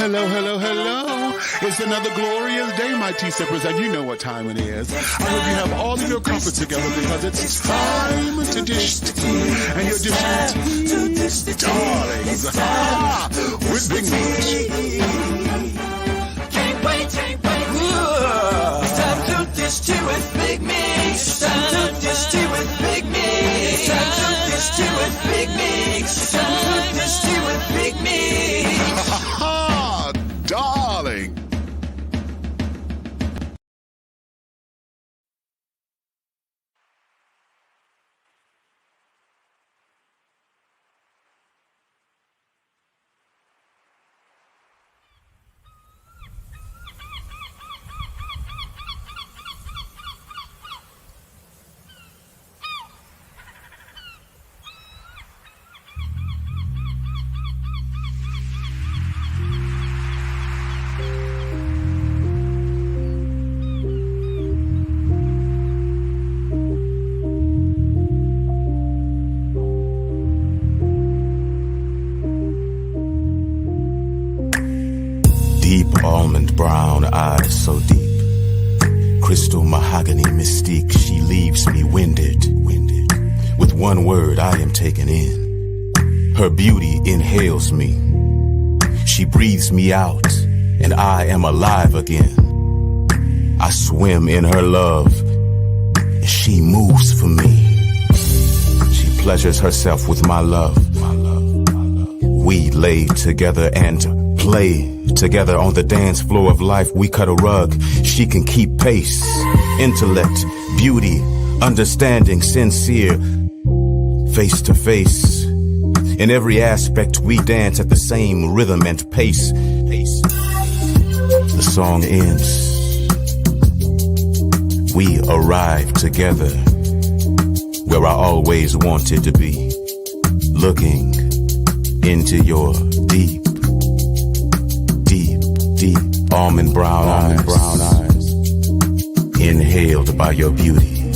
Hello, hello, hello. It's another glorious day, my tea sippers, and you know what time it is. I hope you have all of your comfort together because it's time to dish tea. And you're dishing tea, darlings, with Big Meat. Can't wait. It's time to dish tea with Big Meat. It's time to dish tea with Big Meat. It's time to dish tea with Big Meat. It's time to dish tea with Big Meat. Darling. Deep almond brown eyes so deep, crystal mahogany mystique, she leaves me winded. With one word I am taken in, her beauty inhales me, she breathes me out, and I am alive again. I swim in her love, and she moves for me. She pleasures herself with my love. We lay together and play together on the dance floor of life. We cut a rug, she can keep pace. Intellect, beauty, understanding, sincere, face to face. In every aspect we dance at the same rhythm and pace. The song ends, we arrive together where I always wanted to be, looking into your deep almond brown eyes, inhaled by your beauty.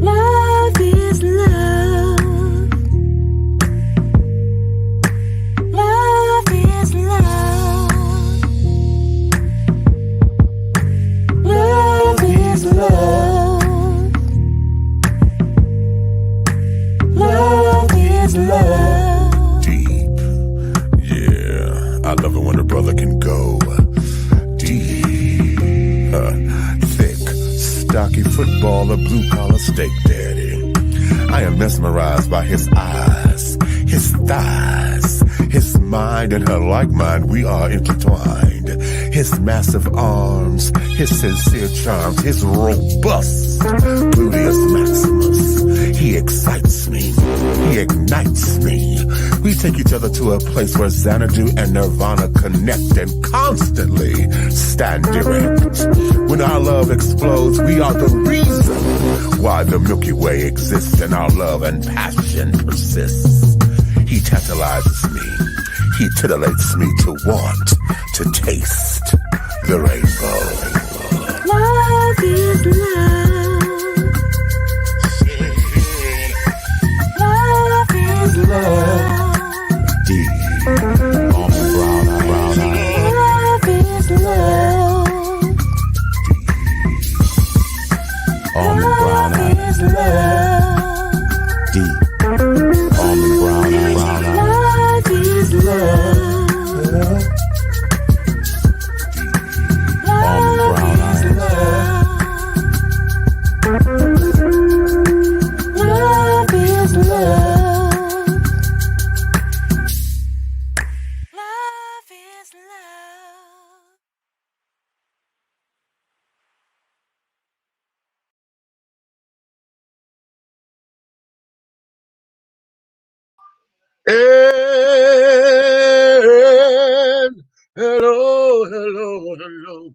Love is love. Love is love. Love is love. Love is love. Deep. Yeah, I love it when a brother can go deep. Thick, stocky footballer, blue-collar steak daddy. I am mesmerized by his eyes, his thighs, his mind and her like mind. We are intertwined. His massive arms, his sincere charms, his robust gluteus maximus. He excites me. He ignites me. We take each other to a place where Xanadu and Nirvana connect and constantly stand erect. When our love explodes, we are the reason why the Milky Way exists and our love and passion persists. He tantalizes me. He titillates me to want to taste the rainbow. Love is love. Love is love. Deep almond brown eyes. Love is love. Almond brown Love eyes. is love. Deep almond brown eyes. Love is love. Almond brown eyes. Love is love. Love is love. And hello, hello, hello.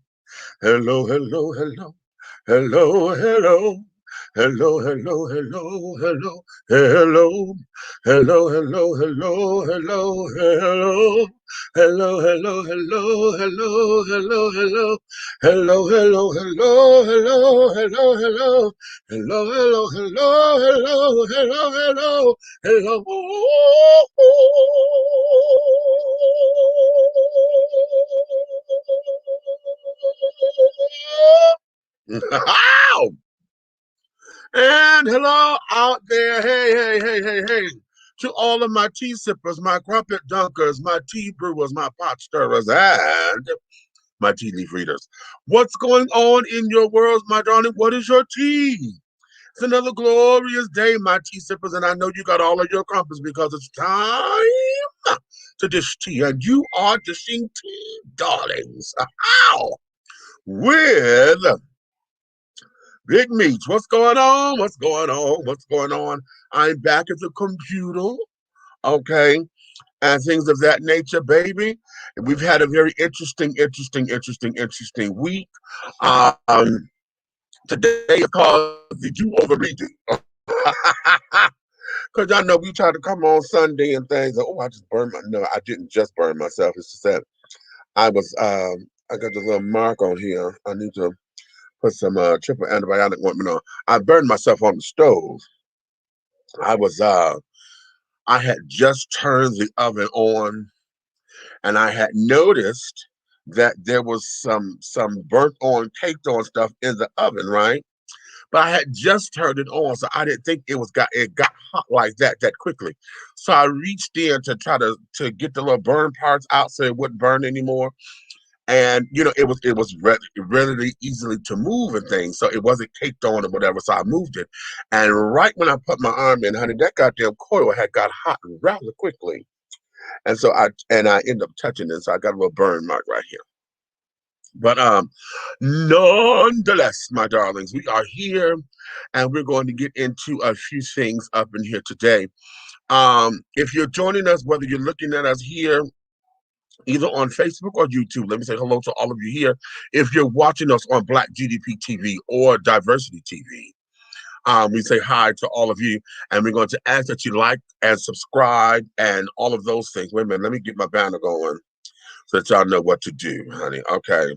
Hello, hello, hello. Hello, hello. hello, hello, hello, hello, hello, hello, hello, hello, hello, hello. Hello, hello, hello, hello, hello, hello. Hello, hello, hello, hello, hello, hello. Hello, hello, hello, hello, hello, hello, hello. And hello out there. Hey, hey, hey, hey, hey. To all of my tea sippers, my crumpet dunkers, my tea brewers, my pot stirrers, and my tea leaf readers. What's going on in your world, my darling? What is your tea? It's another glorious day, my tea sippers, and I know you got all of your crumpets because it's time to dish tea, and you are dishing tea, darlings. Ow! With Big Meats. What's going on? What's going on? What's going on? I'm back at the computer, okay, and things of that nature, baby. We've had a very interesting week. Today is called the Do Over Redo. Because I know we try to come on Sunday and things. Oh, I just burned my. No, I didn't just burn myself. It's just that I was. I got this little mark on here. I need to put some triple antibiotic ointment on. I burned myself on the stove. I was. I had just turned the oven on, and I had noticed that there was some burnt on, caked on stuff in the oven, right? But I had just turned it on, so I didn't think it got hot like that quickly. So I reached in to try to get the little burn parts out so it wouldn't burn anymore. And it was readily easily to move and things, so it wasn't caked on or whatever. So I moved it, and right when I put my arm in, honey, that goddamn coil had got hot rather quickly, and so I ended up touching it, so I got a little burn mark right here. But nonetheless, my darlings, we are here and we're going to get into a few things up in here today. If you're joining us, whether you're looking at us here either on Facebook or YouTube, let me say hello to all of you here. If you're watching us on Black GDP TV or Diversity TV, we say hi to all of you, and we're going to ask that you like and subscribe and all of those things. Wait a minute, let me get my banner going so that y'all know what to do, honey. Okay.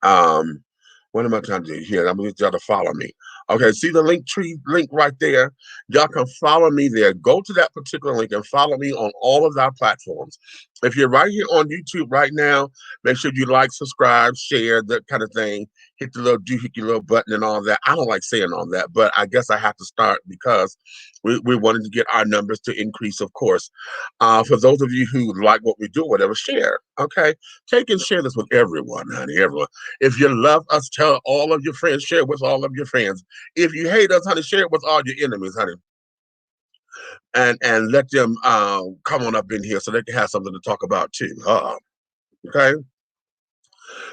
Um, what am I trying to do here? I'm gonna need y'all to follow me. Okay, see the link tree link right there? Y'all can follow me there. Go to that particular link and follow me on all of our platforms. If you're right here on YouTube right now, make sure you like, subscribe, share, that kind of thing. Hit the little doohickey little button and all that. I don't like saying all that, but I guess I have to start because we wanted to get our numbers to increase, of course. For those of you who like what we do, whatever, share. Okay, take and share this with everyone, honey, everyone. If you love us, tell all of your friends, share it with all of your friends. If you hate us, honey, share it with all your enemies, honey. And let them come on up in here so they can have something to talk about too. Okay.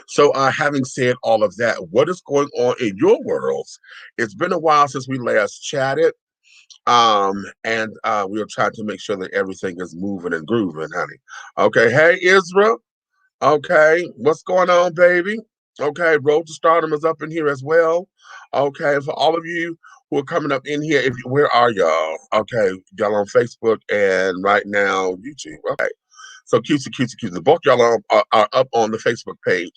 So having said all of that, what is going on in your worlds? It's been a while since we last chatted. And we are trying to make sure that everything is moving and grooving, honey. Okay. Hey, Israel. Okay, what's going on, baby? Okay, Road to Stardom is up in here as well. Okay, for all of you who are coming up in here, where are y'all? Okay, y'all on Facebook and right now YouTube. Okay, so cutesy. Both y'all are up on the Facebook page.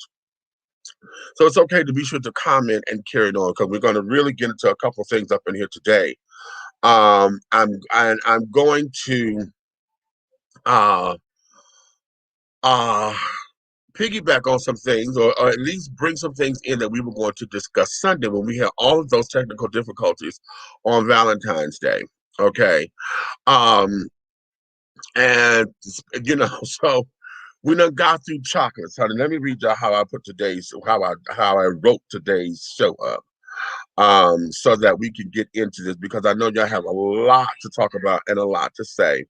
So it's okay to be sure to comment and carry it on because we're going to really get into a couple things up in here today. I'm going to uh uh piggyback on some things, or at least bring some things in that we were going to discuss Sunday when we had all of those technical difficulties on Valentine's Day. Okay. Um, and so we done got through chocolates, honey. Let me read y'all how I wrote today's show up. So that we can get into this because I know y'all have a lot to talk about and a lot to say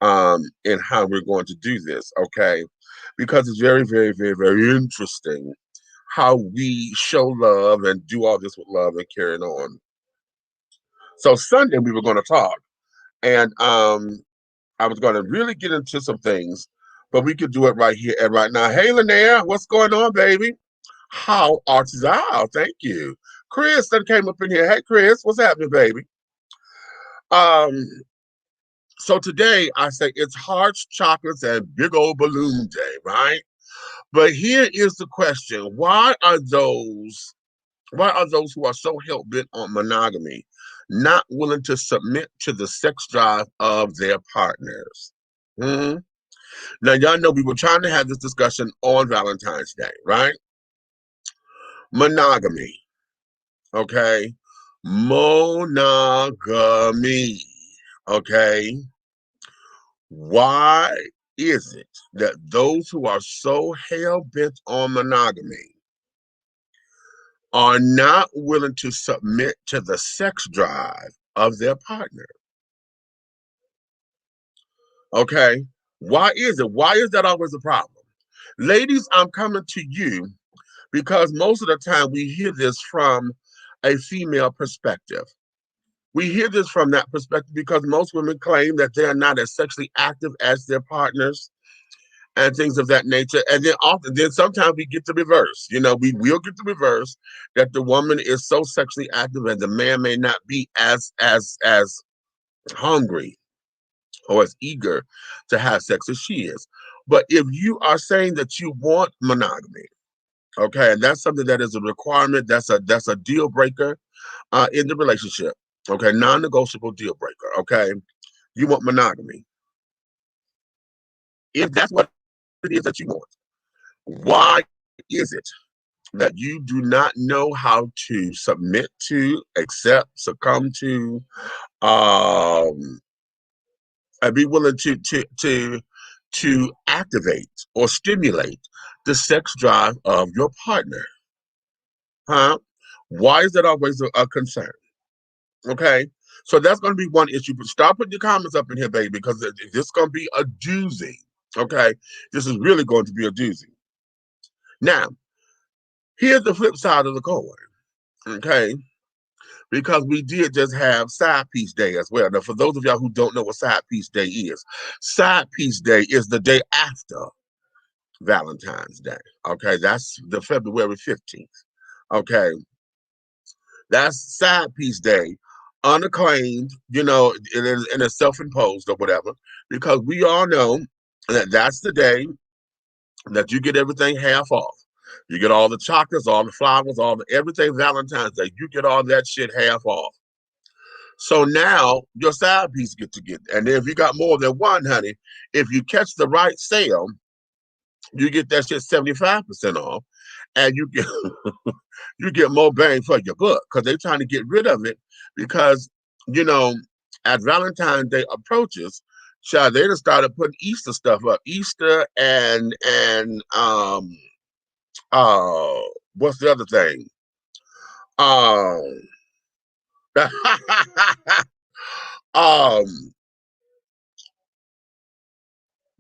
in how we're going to do this, okay? Because it's very interesting how we show love and do all this with love and carrying on. So Sunday we were going to talk, and I was going to really get into some things, but we could do it right here and right now. Hey, Linnea, what's going on, baby? How art thou? Thank you. Chris that came up in here. Hey, Chris, what's happening, baby? Um, so today I say it's hearts, chocolates, and big old balloon day, right? But here is the question: why are those who are so hell bent on monogamy not willing to submit to the sex drive of their partners? Hmm. Now, y'all know we were trying to have this discussion on Valentine's Day, right? Monogamy, okay? Monogamy, okay? Why is it that those who are so hell bent on monogamy are not willing to submit to the sex drive of their partner? Okay? Why is it? Why is that always a problem? Ladies, I'm coming to you because most of the time we hear this from a female perspective. We hear this from that perspective because most women claim that they are not as sexually active as their partners and things of that nature. And then sometimes we get the reverse. You know, we will get the reverse that the woman is so sexually active and the man may not be as hungry or as eager to have sex as she is. But if you are saying that you want monogamy, okay, and that's something that is a requirement, that's a deal breaker in the relationship, okay, non-negotiable deal breaker, okay, you want monogamy. If that's what it is that you want, why is it that you do not know how to submit to, accept, succumb to, and be willing to activate or stimulate the sex drive of your partner? Huh? Why is that always a concern? Okay, so that's going to be one issue. But start putting your comments up in here, baby, because this is going to be a doozy. Okay, this is really going to be a doozy. Now, here's the flip side of the coin. Okay, because we did just have Side Piece Day as well. Now, for those of y'all who don't know what Side Piece Day is, Side Piece Day is the day after Valentine's Day. Okay, that's the February 15th. Okay, that's Side Piece Day, unacclaimed, you know, and it's self-imposed or whatever, because we all know that that's the day that you get everything half off. You get all the chocolates, all the flowers, all the everything Valentine's Day. You get all that shit half off. So now your side piece get to get, and then if you got more than one, honey, if you catch the right sale, you get that shit 75% off, and you get you get more bang for your buck because they're trying to get rid of it because you know as Valentine's Day approaches, child, they just started putting Easter stuff up, Easter and what's the other thing? Um, um,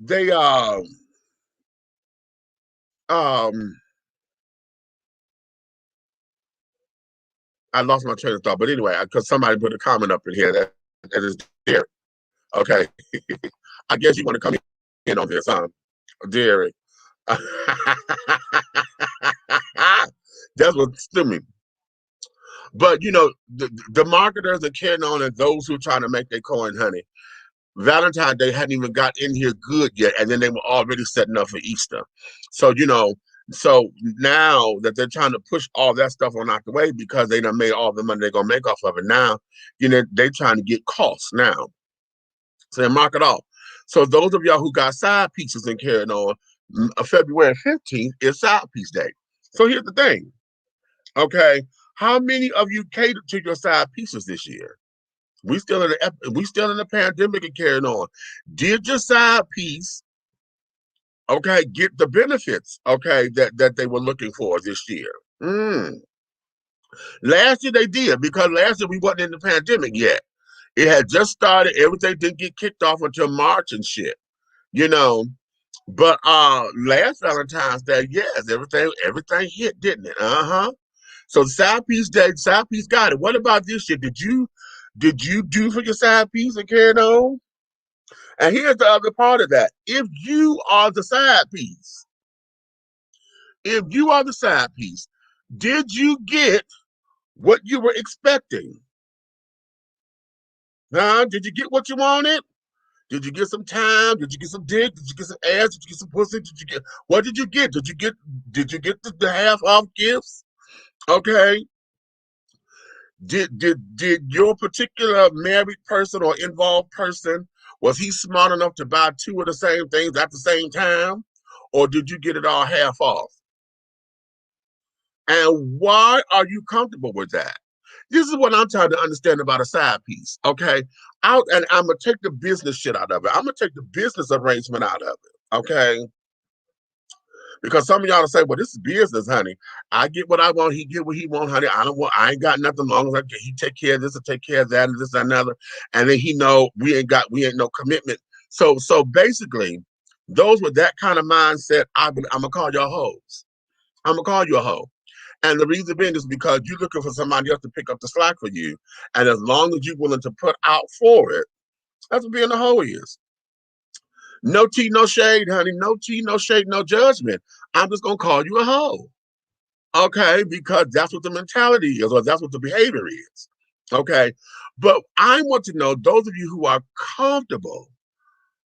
they um. I lost my train of thought, but anyway, because somebody put a comment up in here that is there. Okay, I guess you want to come in on this, huh, Derek? That's what's me. But you know, the marketers are carrying on, and those who are trying to make their coin, honey. Valentine's Day hadn't even got in here good yet, and then they were already setting up for Easter. So you know, so now that they're trying to push all that stuff on out the way because they done made all the money they're gonna make off of it. Now, you know, they trying to get costs now. So they mark it off. So those of y'all who got side pieces and carrying on, February 15th is side piece day. So here's the thing, okay? How many of you catered to your side pieces this year? We still in the pandemic and carrying on. Did your side piece, okay, get the benefits, okay, that they were looking for this year? Last year they did, because last year we wasn't in the pandemic yet. It had just started. Everything didn't get kicked off until March and shit, you know. But last Valentine's Day, yes, everything hit, didn't it? Uh-huh. So side piece day, side piece got it. What about this year? Did you do for your side piece and carry it on? And here's the other part of that. If you are the side piece, did you get what you were expecting. Huh? Did you get what you wanted? Did you get some time? Did you get some dick? Did you get some ass? Did you get some pussy? Did you get what did you get? Did you get the half off gifts? Okay. Did your particular married person or involved person, was he smart enough to buy two of the same things at the same time? Or did you get it all half off? And why are you comfortable with that? This is what I'm trying to understand about a side piece. Okay. And I'm gonna take the business shit out of it. I'm gonna take the business arrangement out of it. Okay. Because some of y'all say, well, this is business, honey. I get what I want, he get what he want, honey. I ain't got nothing long as he take care of this or take care of that and this and another. And then he know we ain't no commitment. So basically, those with that kind of mindset, I'm gonna call y'all hoes. I'm gonna call you a hoe. And the reason being is because you're looking for somebody else to pick up the slack for you. And as long as you're willing to put out for it, that's what being a hoe is. No tea, no shade, honey. No tea, no shade, no judgment. I'm just gonna call you a hoe. Okay, because that's what the mentality is, or that's what the behavior is. Okay. But I want to know, those of you who are comfortable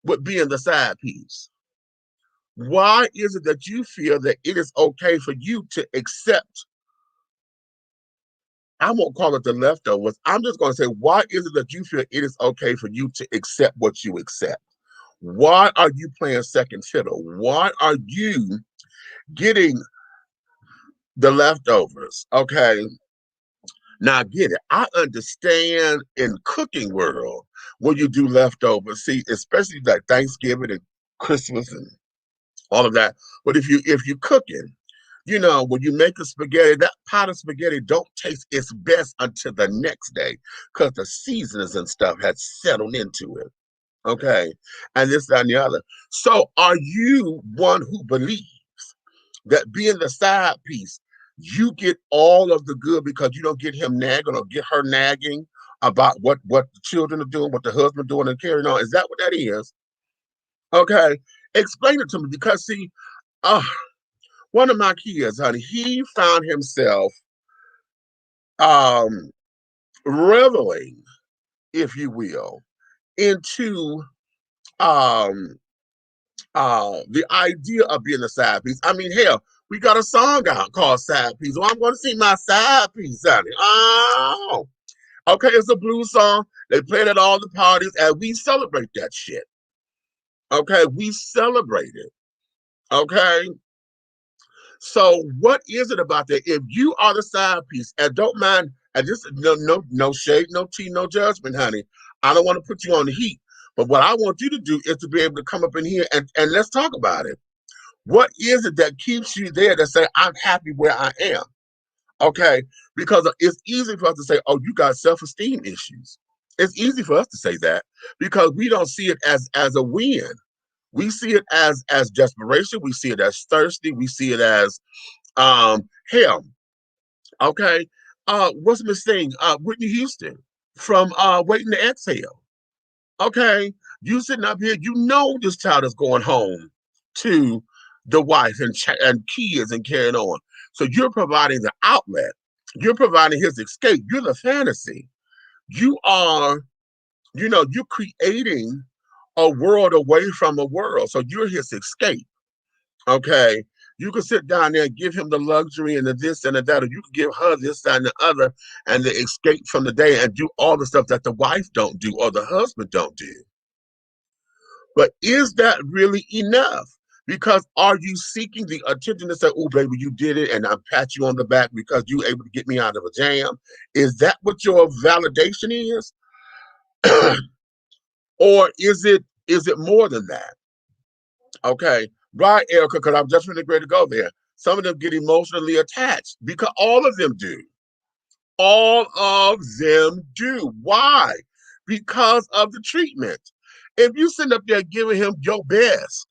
with being the side piece, why is it that you feel that it is okay for you to accept? I won't call it the leftovers. I'm just going to say, why is it that you feel it is okay for you to accept what you accept? Why are you playing second fiddle? Why are you getting the leftovers? Okay. Now I get it. I understand in cooking world when you do leftovers. See, especially like Thanksgiving and Christmas and all of that. But if you're cooking, when you make a spaghetti, that pot of spaghetti don't taste its best until the next day because the seasonings and stuff had settled into it. Okay. And this, that, and the other. So are you one who believes that being the side piece, you get all of the good because you don't get him nagging or get her nagging about what the children are doing, what the husband doing and carrying on? Is that what that is? Okay. Explain it to me because see, one of my kids, honey, he found himself reveling, if you will, into the idea of being a side piece. I mean, hell, we got a song out called Side Piece. Well, I'm going to see my side piece, honey. Oh, okay, it's a blues song. They play it at all the parties, and we celebrate that shit. Okay, we celebrate it. Okay. So what is it about that? If you are the side piece, and don't mind, and this no shade, no tea, no judgment, honey. I don't want to put you on the heat. But what I want you to do is to be able to come up in here and let's talk about it. What is it that keeps you there to say, I'm happy where I am? Okay. Because it's easy for us to say, oh, you got self-esteem issues. It's easy for us to say that because we don't see it as a win. We see it as desperation. We see it as thirsty. We see it as hell. Okay. What's Miss Thing? Whitney Houston from Waiting to Exhale. Okay. You sitting up here, you know this child is going home to the wife and kids and carrying on. So you're providing the outlet. You're providing his escape. You're the fantasy. You are, you're creating a world away from a world. So you're his escape. Okay. You can sit down there and give him the luxury and the this and the that, or you can give her this and the other and the escape from the day and do all the stuff that the wife don't do or the husband don't do. But is that really enough? Because are you seeking the attention to say, oh, baby, you did it, and I pat you on the back because you were able to get me out of a jam? Is that what your validation is? Or is it more than that? Okay. Right, Erica, because I'm just really ready to go there. Some of them get emotionally attached because all of them do. All of them do. Why? Because of the treatment. If you sit up there giving him your best,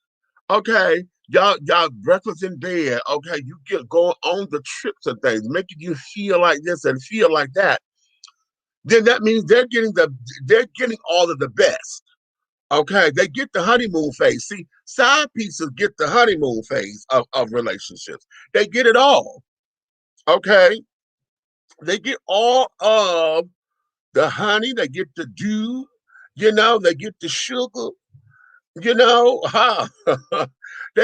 okay, y'all breakfast in bed, okay, you get going on the trips and things, making you feel like this and feel like that, then that means they're getting all of the best. Okay, they get the honeymoon phase. See, side pieces get the honeymoon phase of relationships. They get it all. Okay. They get all of the honey, they get the dew, they get the sugar, they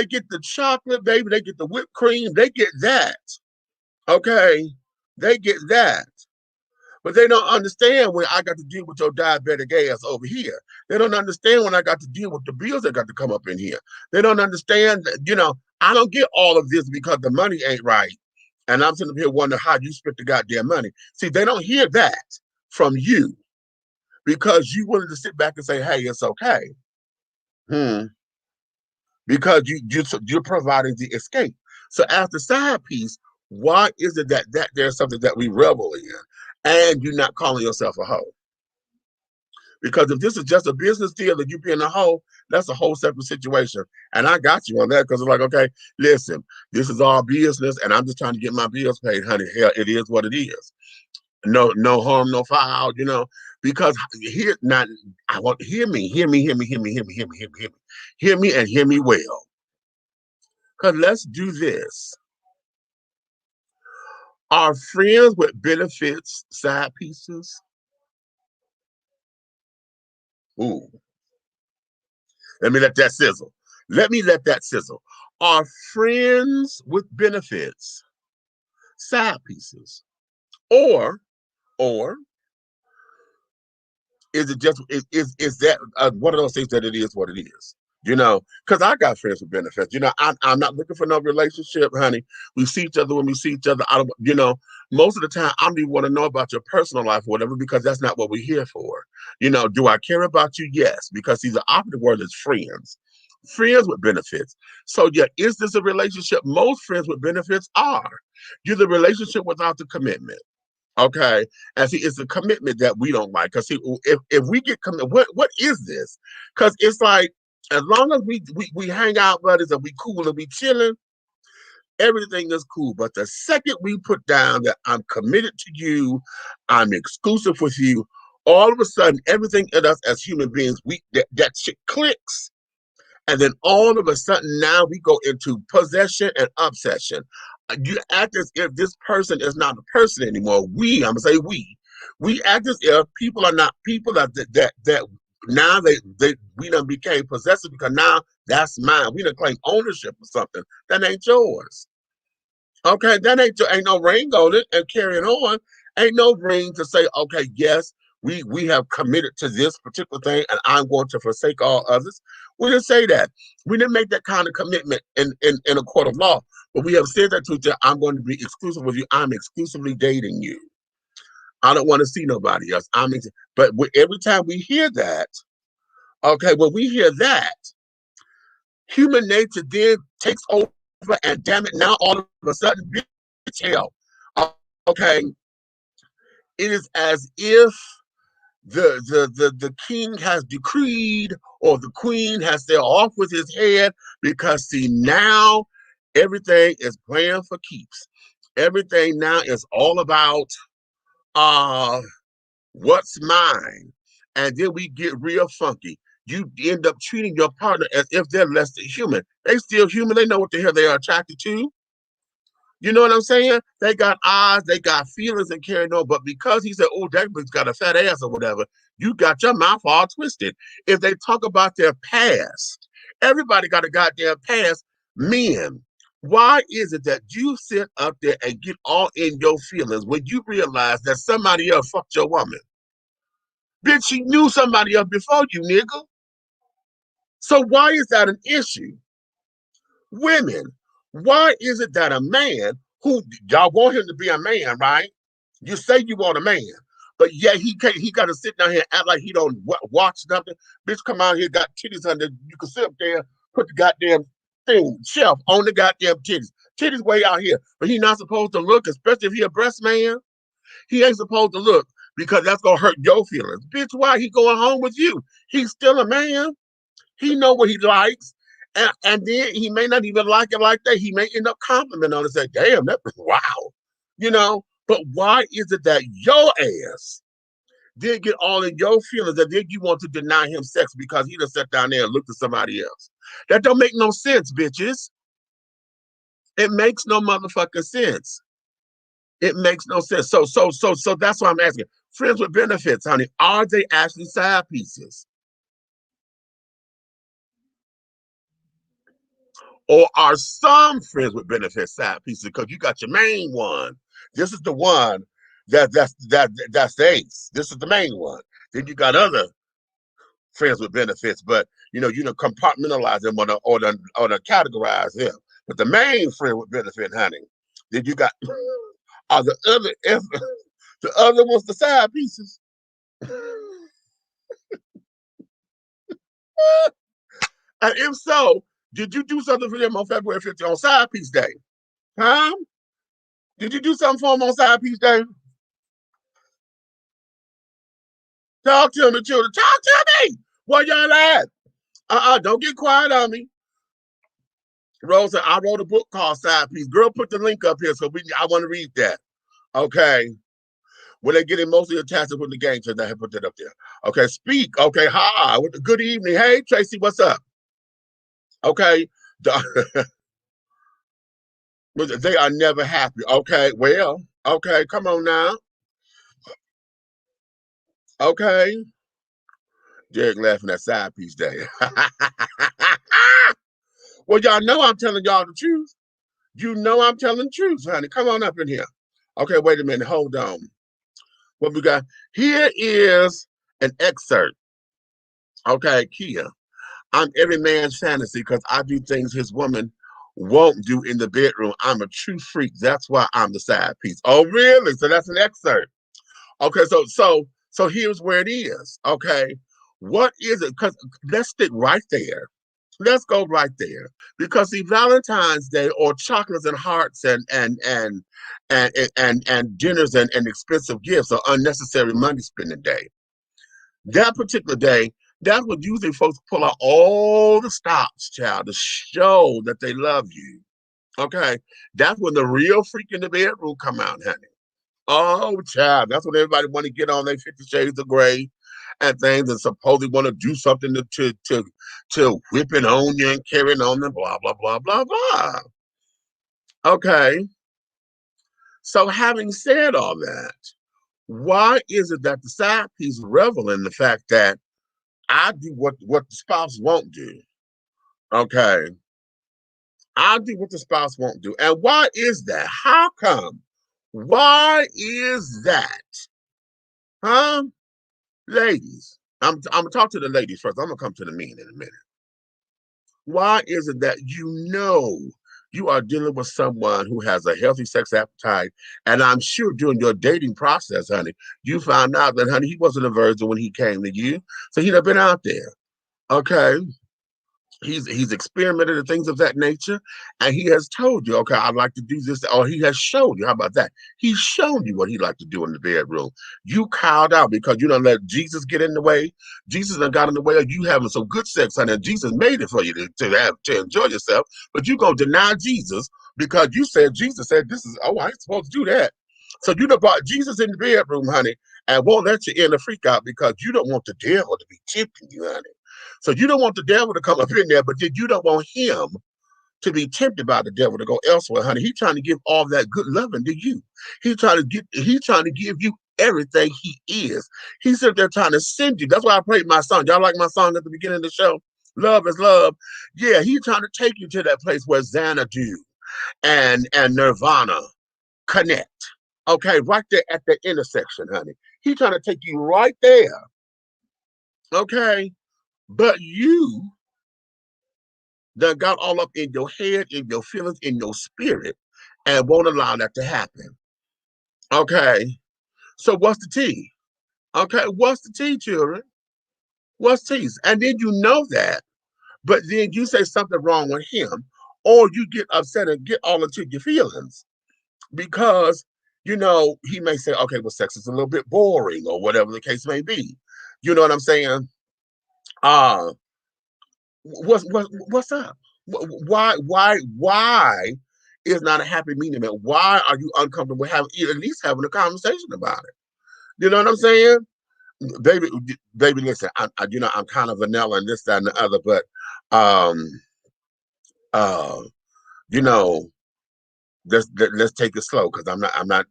get the chocolate, baby, they get the whipped cream, they get that. Okay, they get that. But they don't understand when I got to deal with your diabetic ass over here. They don't understand when I got to deal with the bills that got to come up in here. They don't understand that, I don't get all of this because the money ain't right. And I'm sitting up here wondering how you spent the goddamn money. See, they don't hear that from you because you wanted to sit back and say, hey, it's okay. Because you're providing the escape. So as the side piece, why is it that there's something that we revel in and you're not calling yourself a hoe? Because if this is just a business deal that you being a hoe, that's a whole separate situation. And I got you on that because it's like, okay, listen, this is all business and I'm just trying to get my bills paid, honey. Hell, it is what it is. No harm, no foul, because hear me, hear me and hear me well. Because let's do this. Are friends with benefits side pieces? Ooh. Let me let that sizzle. Are friends with benefits side pieces? Or is it just is that one of those things that it is what it is? Because I got friends with benefits. I'm not looking for no relationship, honey. We see each other when we see each other. I don't, most of the time I don't even want to know about your personal life or whatever because that's not what we're here for. Do I care about you? Yes, because the operative word is friends. Friends with benefits. So yeah, is this a relationship? Most friends with benefits are. You're the relationship without the commitment. Okay, and see, it's the commitment that we don't like. Cause see, if we get committed, what is this? Cause it's like as long as we hang out, buddies, and we cool and we chilling, everything is cool. But the second we put down that I'm committed to you, I'm exclusive with you, all of a sudden, everything in us as human beings, that shit clicks. And then all of a sudden now we go into possession and obsession. You act as if this person is not a person anymore. I'm gonna say we act as if people are not people that now we done became possessive because now that's mine. We done claim ownership of something that ain't yours. Okay, that ain't no ring on it and carrying on. Ain't no ring to say, okay, yes, we have committed to this particular thing and I'm going to forsake all others. We didn't say that. We didn't make that kind of commitment in a court of law. But we have said that to each other, I'm going to be exclusive with you. I'm exclusively dating you. I don't want to see nobody else. But every time we hear that, okay, when we hear that, human nature then takes over and damn it, now all of a sudden, bitch, hell. Okay, it is as if the king has decreed or the queen has said off with his head because see now everything is playing for keeps. Everything now is all about what's mine. And then we get real funky. You end up treating your partner as if they're less than human. They still human. They know what the hell they are attracted to. You know what I'm saying? They got eyes, they got feelings and carrying on. But because he said, oh, that bitch got a fat ass or whatever, you got your mouth all twisted. If they talk about their past, everybody got a goddamn past. Men, why is it that you sit up there and get all in your feelings when you realize that somebody else fucked your woman? Bitch, she knew somebody else before you, nigga. So why is that an issue? Women, why is it that a man who y'all want him to be a man, right? You say you want a man, but yet he got to sit down here and act like he don't watch nothing. Bitch, come out here, got titties under. You can sit up there, put the goddamn shelf on the goddamn titties. Titties way out here, but he not supposed to look, especially if he a breast man. He ain't supposed to look because that's gonna hurt your feelings. Bitch, why he going home with you? He's still a man. He know what he likes. And then he may not even like it like that. He may end up complimenting on it and say, damn, that was wow. But why is it that your ass did get all in your feelings and then you want to deny him sex because he just sat down there and looked at somebody else? That don't make no sense, bitches. It makes no motherfucking sense. It makes no sense. So that's why I'm asking. Friends with benefits, honey, are they actually side pieces? Or are some friends with benefits side pieces? Because you got your main one. This is the one that's the ace. This is the main one. Then you got other friends with benefits, but you know compartmentalize them or to categorize them. But the main friend with benefit, honey. Then you got are the other ones the side pieces. And if so, did you do something for them on February 15th on side piece day? Huh? Did you do something for them on side piece day? Talk to me, children. Talk to me. What y'all at? Don't get quiet on me. Rosa, I wrote a book called Side Piece. Girl, put the link up here so I want to read that. Okay. When they get emotionally attached with the game, so I have put that up there. Okay, speak. Okay, hi. Good evening. Hey, Tracy, what's up? Okay. They are never happy. Okay, well, okay, come on now. Okay. Derek laughing at side piece day. Well, y'all know I'm telling y'all the truth. You know I'm telling the truth, honey. Come on up in here. Okay, wait a minute. Hold on. What we got? Here is an excerpt. Okay, Kia. I'm every man's fantasy because I do things his woman won't do in the bedroom. I'm a true freak. That's why I'm the side piece. Oh, really? So that's an excerpt. Okay, so here's where it is. Okay. What is it? Because let's stick right there. Let's go right there. Because see, Valentine's Day or chocolates and hearts and dinners and expensive gifts are unnecessary money spending day. That particular day, that's when usually folks pull out all the stops, child, to show that they love you. Okay. That's when the real freak in the bedroom come out, honey. Oh, child, that's when everybody want to get on their 50 Shades of Grey and things and supposedly want to do something to whipping on you and carrying on them, blah, blah, blah, blah, blah. Okay. So having said all that, why is it that the side piece revel in the fact that I do what the spouse won't do? Okay. I do what the spouse won't do. And why is that? How come? Why is that? Huh? Ladies, I'm gonna talk to the ladies first. I'm gonna come to the men in a minute. Why is it that you are dealing with someone who has a healthy sex appetite, and I'm sure during your dating process, honey, you found out that, honey, he wasn't a virgin when he came to you, so he'd have been out there. Okay, he's experimented and things of that nature, and he has told you, okay, I'd like to do this, or he has shown you. How about that? He's shown you what he'd like to do in the bedroom. You cowed out because you don't let Jesus get in the way. Jesus done got in the way of you having some good sex, honey. Jesus made it for you to enjoy yourself, but you gonna deny Jesus because Jesus said this is, oh, I ain't supposed to do that. So you done brought Jesus in the bedroom, honey, and won't let you in the freak out because you don't want the devil to be tempting you, honey. So you don't want the devil to come up in there, but then you don't want him to be tempted by the devil to go elsewhere, honey. He's trying to give all that good loving to you. He's trying to give you everything he is. He's sitting there trying to send you. That's why I played my song. Y'all like my song at the beginning of the show? Love is love. Yeah, he's trying to take you to that place where Xanadu and Nirvana connect. Okay, right there at the intersection, honey. He's trying to take you right there. Okay. But you that got all up in your head, in your feelings, in your spirit, and won't allow that to happen. Okay. So what's the tea? Okay, what's the tea, children? What's tea? And then you know that, but then you say something wrong with him, or you get upset and get all into your feelings because he may say, okay, well, sex is a little bit boring, or whatever the case may be. You know what I'm saying? What's up? Why is not a happy medium? Why are you uncomfortable with at least having a conversation about it? You know what I'm saying? Baby, listen, I'm kind of vanilla and this, that, and the other, but you know, let's take it slow, because I'm not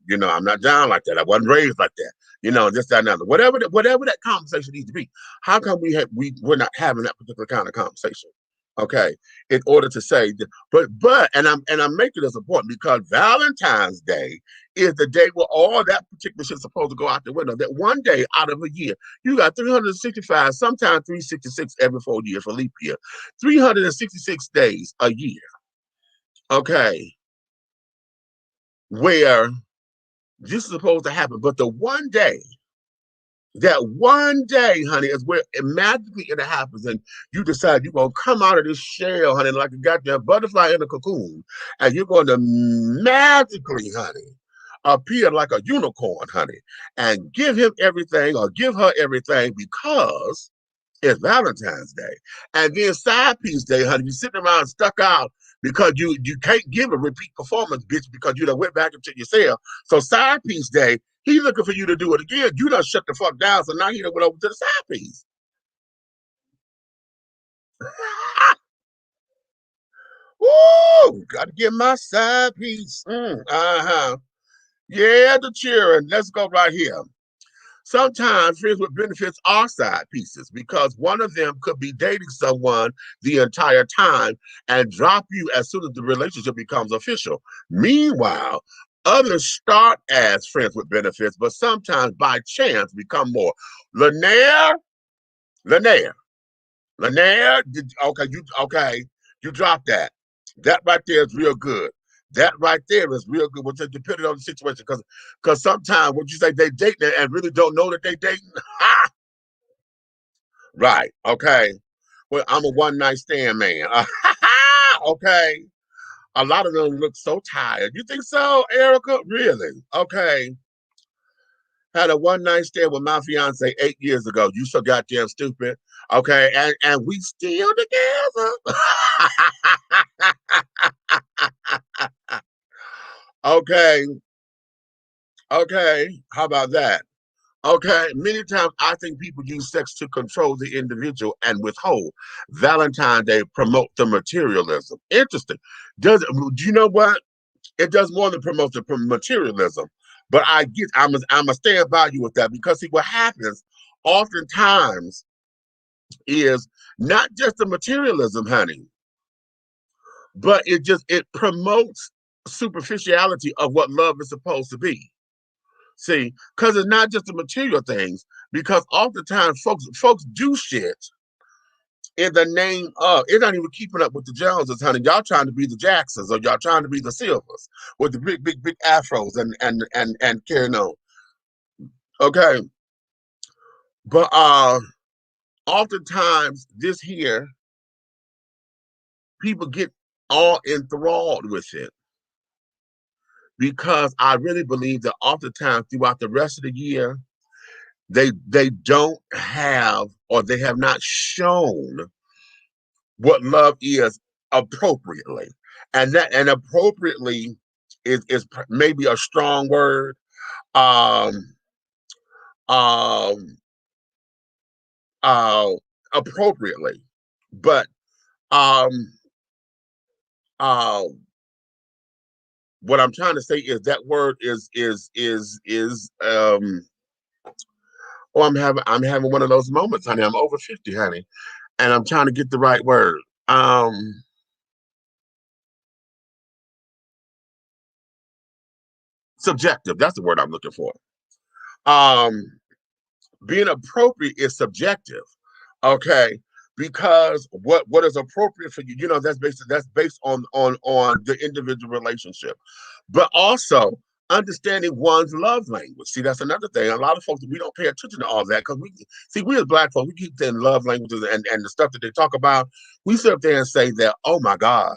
down like that. I wasn't raised like that. This, that, and other. Whatever that conversation needs to be. How come we're not having that particular kind of conversation? Okay, in order to say that, but I'm making this important because Valentine's Day is the day where all that particular shit's supposed to go out the window. That one day out of a year, you got 365, sometimes 366 every 4 years for leap year, 366 days a year. Okay, where this is supposed to happen, but that one day, honey, is where it magically happens, and you decide you're gonna come out of this shell, honey, like a goddamn butterfly in a cocoon, and you're going to magically, honey, appear like a unicorn, honey, and give him everything or give her everything because it's Valentine's Day. And then side piece day, honey, you're sitting around stuck out because you can't give a repeat performance, bitch, because you done went back into yourself. So side piece day, he looking for you to do it again. You done shut the fuck down, so now he done went over to the side piece. Woo! Gotta get my side piece. Yeah, the cheering. Let's go right here. Sometimes friends with benefits are side pieces because one of them could be dating someone the entire time and drop you as soon as the relationship becomes official. Meanwhile, others start as friends with benefits, but sometimes by chance become more. Lanier, you dropped that. That right there is real good. That right there is real good, which is depending on the situation. Because sometimes when you say they dating and really don't know that they dating, right? Okay. Well, I'm a one night stand man. Okay. A lot of them look so tired. You think so, Erica? Really? Okay. Had a one night stand with my fiance 8 years ago. You so goddamn stupid. Okay, and we still together. Okay. Okay. How about that? Okay, many times I think people use sex to control the individual and withhold. Valentine's Day promote the materialism. Interesting. Do you know what? It does more than promote the materialism. But I'm a stand by you with that because see what happens oftentimes is not just the materialism, honey, but it promotes superficiality of what love is supposed to be. See, because it's not just the material things, because oftentimes folks do shit in the name of, it's not even keeping up with the Joneses, honey. Y'all trying to be the Jacksons or y'all trying to be the Silvers with the big afros and carrying on. Okay. But oftentimes this here, people get all enthralled with it. Because I really believe that oftentimes throughout the rest of the year, they don't have or they have not shown what love is appropriately. And appropriately is maybe a strong word. Appropriately. But what I'm trying to say is that word is I'm having one of those moments, honey. I'm over 50, honey, and I'm trying to get the right word. Subjective, that's the word I'm looking for. Being appropriate is subjective, okay? Because what is appropriate for you, that's based on the individual relationship, but also understanding one's love language. See, that's another thing. A lot of folks, we don't pay attention to all that because we as Black folks, we keep saying love languages and the stuff that they talk about. We sit up there and say that, oh my God,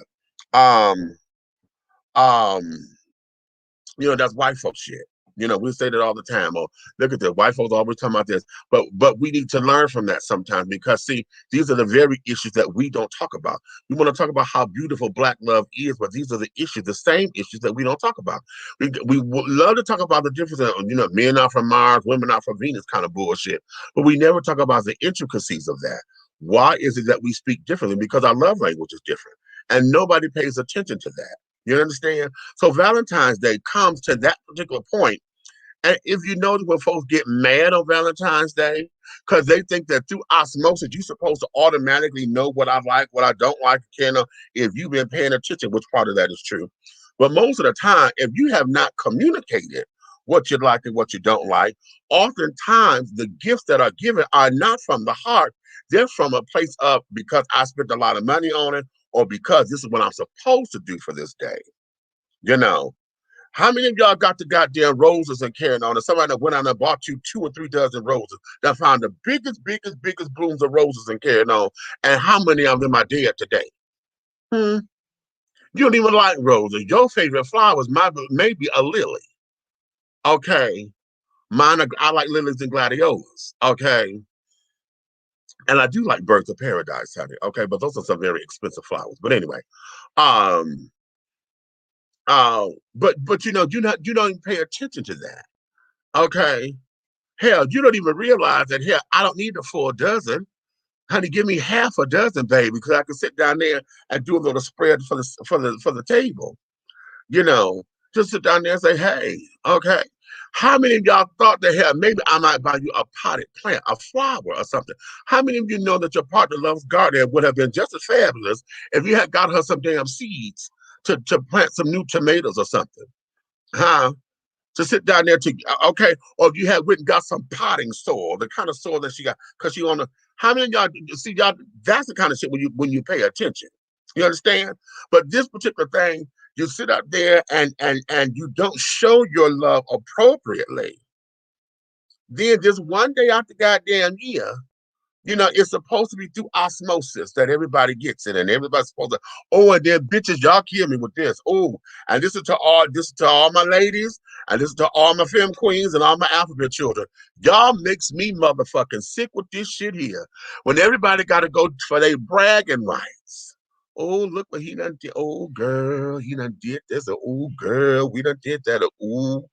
that's white folk shit. We say that all the time. Oh, look at this. White folks always talking about this. But we need to learn from that sometimes because, see, these are the very issues that we don't talk about. We want to talk about how beautiful Black love is, but these are the issues, the same issues that we don't talk about. We love to talk about the difference of, men are from Mars, women are from Venus kind of bullshit. But we never talk about the intricacies of that. Why is it that we speak differently? Because our love language is different. And nobody pays attention to that. You understand? So Valentine's Day comes to that particular point. And if you notice when folks get mad on Valentine's Day, because they think that through osmosis, you're supposed to automatically know what I like, what I don't like, if you've been paying attention, which part of that is true. But most of the time, if you have not communicated what you like and what you don't like, oftentimes the gifts that are given are not from the heart. They're from a place of, because I spent a lot of money on it, or because this is what I'm supposed to do for this day. You know, how many of y'all got the goddamn roses and carrying on? And somebody that went out and bought you 2 or 3 dozen roses, that found the biggest blooms of roses and carrying on. And how many of them are dead today? You don't even like roses. Your favorite flowers might maybe a lily. Okay. I like lilies and gladiolas. Okay. And I do like birds of paradise, honey. Okay, but those are some very expensive flowers. But anyway, um, but you know, you don't even pay attention to that. Okay. Hell, you don't even realize that here, I don't need a full dozen. Honey, give me half a dozen, baby, because I can sit down there and do a little spread for the table. You know, just sit down there and say, hey, okay. How many of y'all thought that hell, maybe I might buy you a potted plant, a flower or something? How many of you know that your partner loves gardening would have been just as fabulous if you had got her some damn seeds to plant some new tomatoes or something? Huh? To sit down there to okay, or if you had went and got some potting soil, the kind of soil that she got, because she on the how many of y'all see y'all that's the kind of shit when you pay attention. You understand? But this particular thing, you sit out there and you don't show your love appropriately. Then just one day out the goddamn year, you know, it's supposed to be through osmosis that everybody gets it, and everybody's supposed to. Oh, and then bitches, y'all kill me with this. Oh, and this is to all my ladies, and this is to all my femme queens and all my alphabet children. Y'all makes me motherfucking sick with this shit here. When everybody got to go for their bragging rights. Oh, look what he done did. Oh, girl, he done did this. Oh, girl, we done did that. Oh,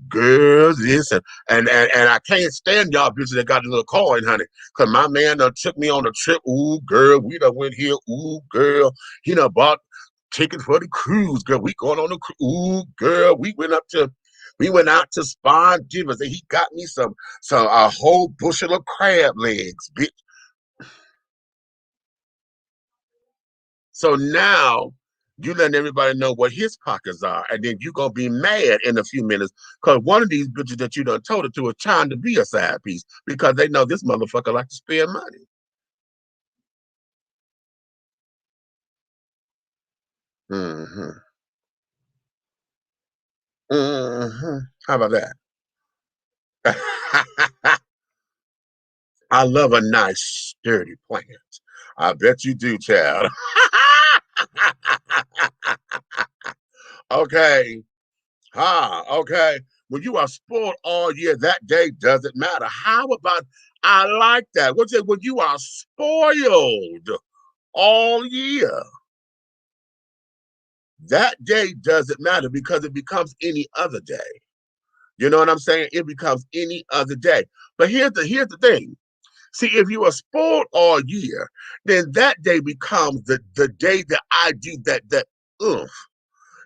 girl, this and I can't stand y'all bitches that got a little coin, honey. Cause my man done took me on a trip. Ooh, girl, we done went here. Ooh, girl, he done bought tickets for the cruise. Girl, we going on the cruise. Ooh, girl, we went out to Spa Divas and he got me some a whole bushel of crab legs, bitch. So now you letting everybody know what his pockets are, and then you gonna be mad in a few minutes because one of these bitches that you done told it to is trying to be a side piece because they know this motherfucker like to spend money. Mm-hmm. Mm-hmm. How about that? I love a nice sturdy plant. I bet you do, child. Okay. Okay. When you are spoiled all year, that day doesn't matter. How about I like that? What's it when you are spoiled all year? That day doesn't matter because it becomes any other day. You know what I'm saying? It becomes any other day. But here's the thing. See, if you are spoiled all year, then that day becomes the day that I do that oomph,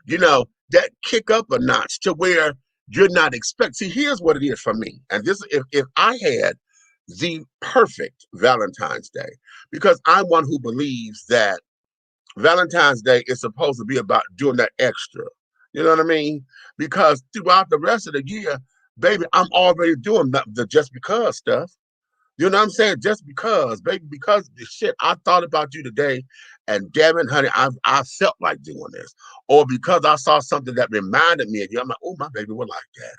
you know, that kick up a notch to where you're not expecting. See, here's what it is for me. And this, if I had the perfect Valentine's Day, because I'm one who believes that Valentine's Day is supposed to be about doing that extra. You know what I mean? Because throughout the rest of the year, baby, I'm already doing the just because stuff. You know what I'm saying? Just because, baby, because the shit, I thought about you today, and damn it, honey, I felt like doing this. Or because I saw something that reminded me of you, I'm like, oh, my baby would like that.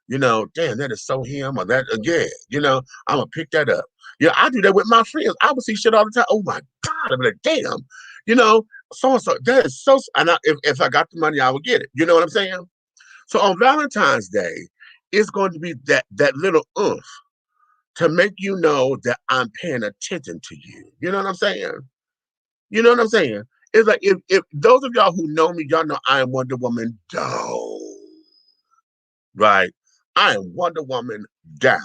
You know, damn, that is so him, or that, yeah, you know, I'm going to pick that up. Yeah, I do that with my friends. I would see shit all the time. Oh, my God, I'm like, damn, you know, so-and-so, that is so, and if I got the money, I would get it. You know what I'm saying? So on Valentine's Day, it's going to be that little oomph to make you know that I'm paying attention to you. You know what I'm saying? You know what I'm saying? It's like if those of y'all who know me, y'all know I am Wonder Woman down. Right? I am Wonder Woman down.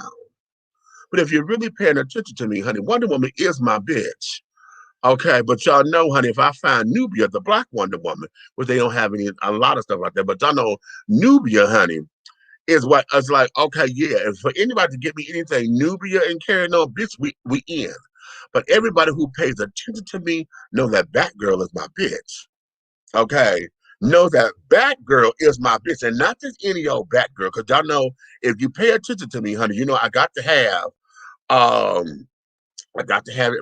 But if you're really paying attention to me, honey, Wonder Woman is my bitch. Okay, but y'all know, honey, if I find Nubia, the black Wonder Woman, which they don't have a lot of stuff like that, but y'all know Nubia, honey, is what it's like, okay, yeah, and for anybody to give me anything, Nubia and carrying on, bitch, we in. But everybody who pays attention to me know that Batgirl is my bitch. Okay. Know that Batgirl is my bitch. And not just any old Batgirl, because y'all know if you pay attention to me, honey, you know I got to have it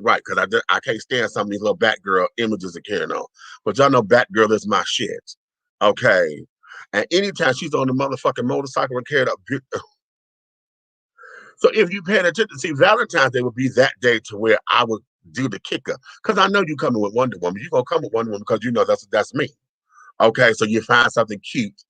right because I can't stand some of these little Batgirl images of carrying on. But y'all know Batgirl is my shit. Okay. And anytime she's on the motherfucking motorcycle and carried up. So if you paying attention, see, Valentine's Day would be that day to where I would do the kicker. Because I know you coming with Wonder Woman. You're gonna come with Wonder Woman because you know that's me. Okay, so you find something cute,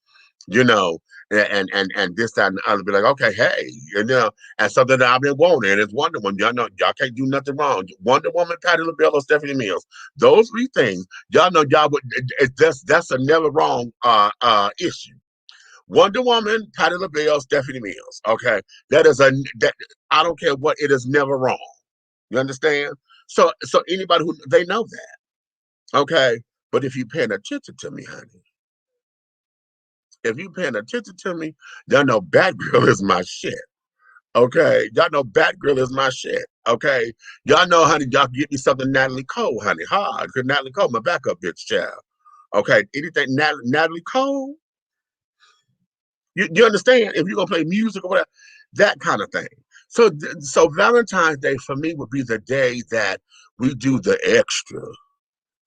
you know, and this, that, and the other, be like, okay, hey, you know, and something that I've been wanting, and it's Wonder Woman. Y'all know y'all can't do nothing wrong. Wonder Woman, Patti LaBelle, or Stephanie Mills. Those three things, y'all know y'all would that's a never wrong issue. Wonder Woman, Patti LaBelle, Stephanie Mills. Okay, that I don't care what, it is never wrong. You understand? So anybody who they know that. Okay, but if you're paying attention to me, honey, if you paying attention to me, y'all know Batgirl is my shit. Okay, y'all know Batgirl is my shit. Okay, y'all know, honey, y'all get me something Natalie Cole, honey, hard, because Natalie Cole, my backup bitch child. Okay, anything Natalie Cole. You understand? If you're gonna play music or whatever, that kind of thing. So Valentine's Day for me would be the day that we do the extra,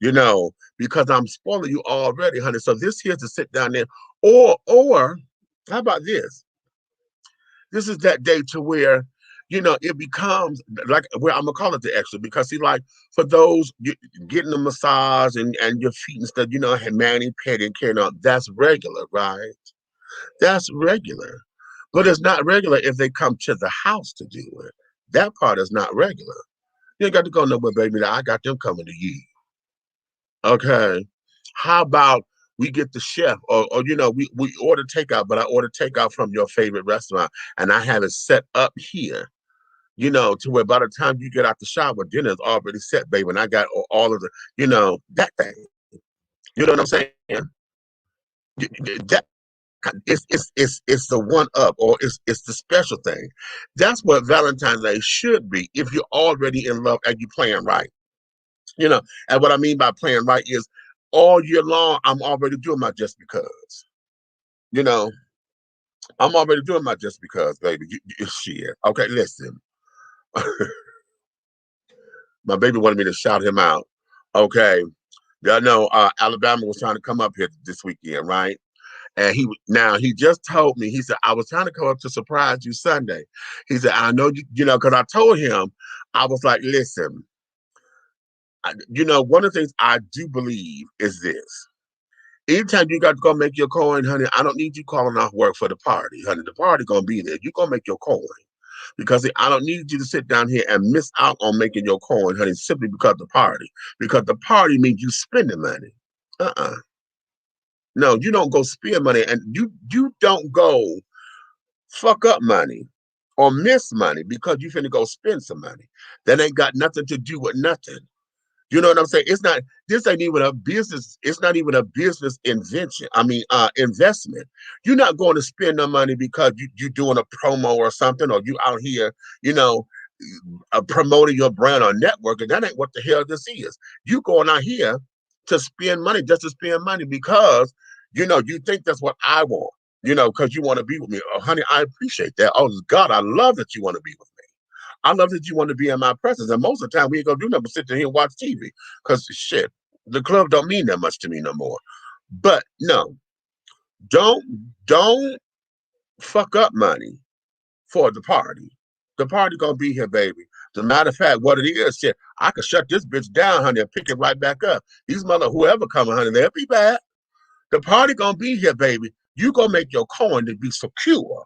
you know, because I'm spoiling you already, honey. So this here's to sit down there, or how about this? This is that day to where, you know, it becomes like where I'm gonna call it the extra because see, like for those getting a massage and your feet and stuff, you know, and mani pedi and carrying on, that's regular, right? That's regular. But it's not regular if they come to the house to do it. That part is not regular. You ain't got to go nowhere, baby. I got them coming to you. Okay. How about we get the chef or you know, we order takeout, but I order takeout from your favorite restaurant and I have it set up here, you know, to where by the time you get out the shower, dinner's already set, baby. And I got all of the, you know, that thing. You know what I'm saying? That it's the one up or it's the special thing. That's what Valentine's Day should be if you're already in love and you're playing right. You know, and what I mean by playing right is all year long I'm already doing my just because. You know, I'm already doing my just because, baby. Shit. Okay, listen. My baby wanted me to shout him out. Okay. Y'all know Alabama was trying to come up here this weekend, right? And he just told me, he said, I was trying to come up to surprise you Sunday. He said, I know you know, because I told him, I was like, listen, you know, one of the things I do believe is this. Anytime you got to go make your coin, honey, I don't need you calling off work for the party, honey. The party gonna be there. You gonna make your coin. Because see, I don't need you to sit down here and miss out on making your coin, honey, simply because of the party. Because the party means you spending money. Uh-uh. No, you don't go spend money and you don't go fuck up money or miss money because you finna go spend some money. That ain't got nothing to do with nothing. You know what I'm saying? This ain't even a business, it's not even a business invention. I mean investment. You're not going to spend no money because you doing a promo or something, or you out here, you know, promoting your brand or network, and that ain't what the hell this is. You going out here to spend money just to spend money because you know you think that's what I want. You know, because you want to be with me. Oh, honey, I appreciate that. Oh God, I love that you want to be with me. I love that you want to be in my presence. And most of the time we ain't gonna do nothing but sit there and watch TV. Because shit, the club don't mean that much to me no more. But no, don't fuck up money for the party. The party gonna be here, baby. As a matter of fact, what it is, shit, I could shut this bitch down, honey, and pick it right back up. These whoever coming, honey, they'll be back. The party gonna be here, baby. You gonna make your coin to be secure.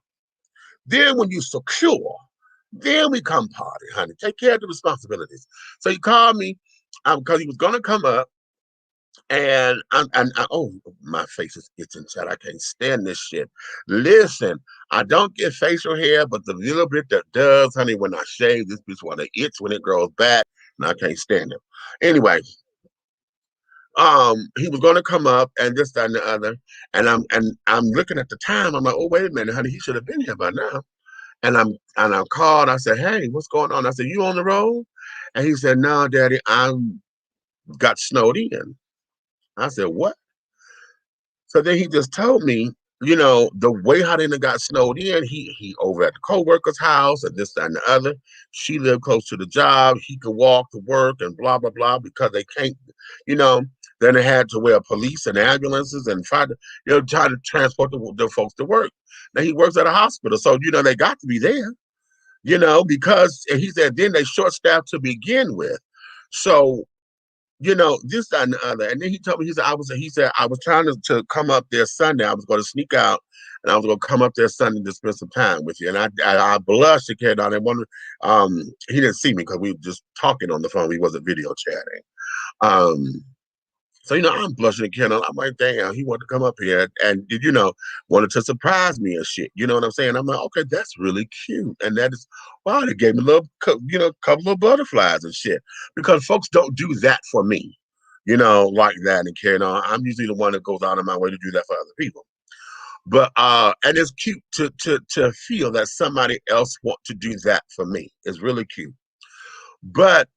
Then when you secure, then we come party, honey. Take care of the responsibilities. So he called me because he was gonna come up, and oh, my face is itching, chat. I can't stand this shit. Listen, I don't get facial hair, but the little bit that does, honey, when I shave, this bitch wanna itch when it grows back. and I can't stand him. Anyway, he was gonna come up and this, that, and the other. And I'm looking at the time. I'm like, oh, wait a minute, honey, he should have been here by now. And I called. I said, hey, what's going on? I said, you on the road? And he said, no, Daddy, I got snowed in. I said, what? So then he just told me, the way how they done got snowed in, he over at the co-worker's house and this, that, and the other. She lived close to the job. He could walk to work and blah, blah, blah, because they can't, you know, then they had to wear police and ambulances and try to transport the folks to work. Now he works at a hospital, so they got to be there, because he said then they short staffed to begin with. So this, that, and the other. And then he told me, he said, I was trying to come up there Sunday. I was going to sneak out and I was going to come up there Sunday to spend some time with you. And I blushed to carry on and wonder, he didn't see me because we were just talking on the phone. We wasn't video chatting. So, I'm blushing and carrying on. I'm like, damn, he wanted to come up here and wanted to surprise me and shit. You know what I'm saying? I'm like, okay, that's really cute. And that is, wow, they gave me a little, couple of butterflies and shit. Because folks don't do that for me, like that and carrying on. I'm usually the one that goes out of my way to do that for other people. But and it's cute to feel that somebody else want to do that for me. It's really cute. But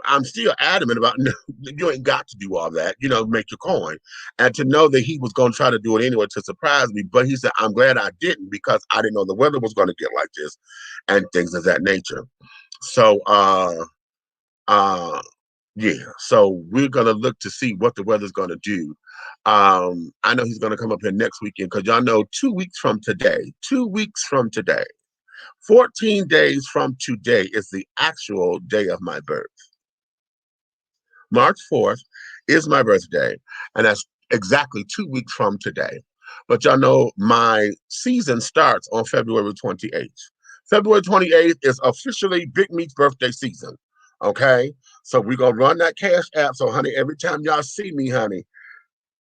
I'm still adamant about no, you ain't got to do all that, make your coin. And to know that he was going to try to do it anyway to surprise me. But he said, I'm glad I didn't because I didn't know the weather was going to get like this and things of that nature. So, yeah. So we're going to look to see what the weather's going to do. I know he's going to come up here next weekend because y'all know 2 weeks from today, 14 days from today is the actual day of my birth. March 4th is my birthday, and that's exactly 2 weeks from today. But y'all know my season starts on February 28th. February 28th is officially Big Meat's birthday season, okay? So we're going to run that Cash App. So, honey, every time y'all see me, honey,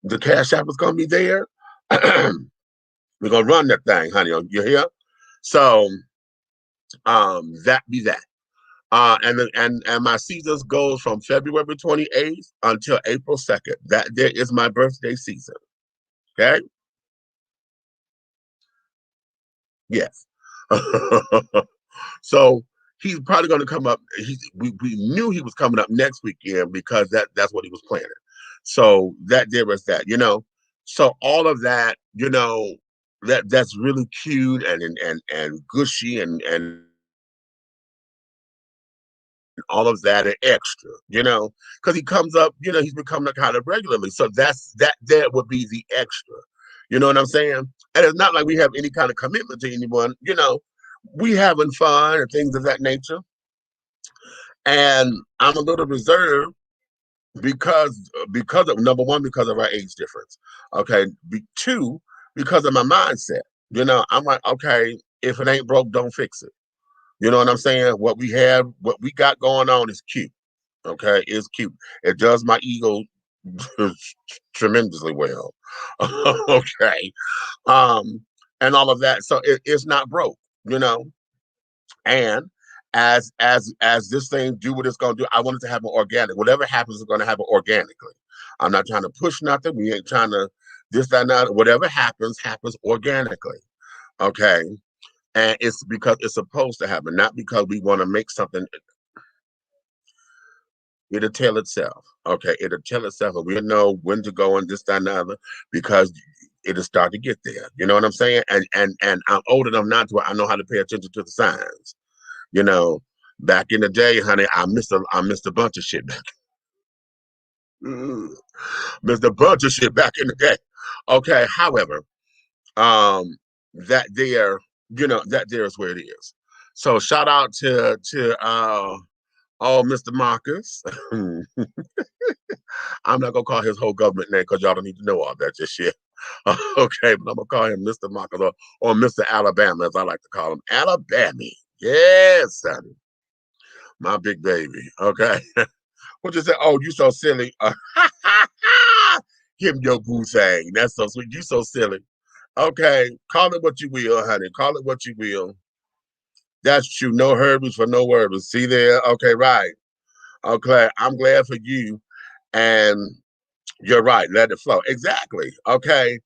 the Cash App is going to be there. We're going to run that thing, honey. You hear? So that be that. And my seasons goes from February 28th until April 2nd. That there is my birthday season. Okay? Yes. So he's probably going to come up. We knew he was coming up next weekend because that's what he was planning. So there was that, So all of that, that's really cute and gushy and all of that are extra, because he comes up, he's becoming kind of regularly. So that would be the extra. You know what I'm saying? And it's not like we have any kind of commitment to anyone, we having fun and things of that nature. And I'm a little reserved because of number one, because of our age difference. Okay. Two, because of my mindset. I'm like, okay, if it ain't broke, don't fix it. You know what I'm saying? What we got going on is cute. Okay, it's cute. It does my ego tremendously well. Okay, and all of that. So it's not broke, And as this thing do what it's gonna do, I want it to happen organic. Whatever happens is gonna happen organically. I'm not trying to push nothing. We ain't trying to this, that, not. Whatever happens organically. Okay. And it's because it's supposed to happen, not because we want to make something. It'll tell itself. Okay, it'll tell itself, and we'll know when to go and this, that, and the other, because it'll start to get there. You know what I'm saying? And I'm old enough now to I know how to pay attention to the signs. Back in the day, honey, I missed a bunch of shit back. Missed a bunch of shit back in the day. Okay, however, that there is where it is. So shout out to Mr. Marcus. I'm not gonna call his whole government name because y'all don't need to know all that just yet. Okay, but I'm gonna call him Mr. Marcus or Mr. Alabama, as I like to call him. Alabama. Yes, son. My big baby. Okay. What you say? Oh, you so silly. Him your boo thing. That's so sweet. You so silly. Okay, call it what you will, honey. Call it what you will. That's true. No Herbies for no worries. See there? Okay, right. Okay, I'm glad for you. And you're right. Let it flow. Exactly. Okay.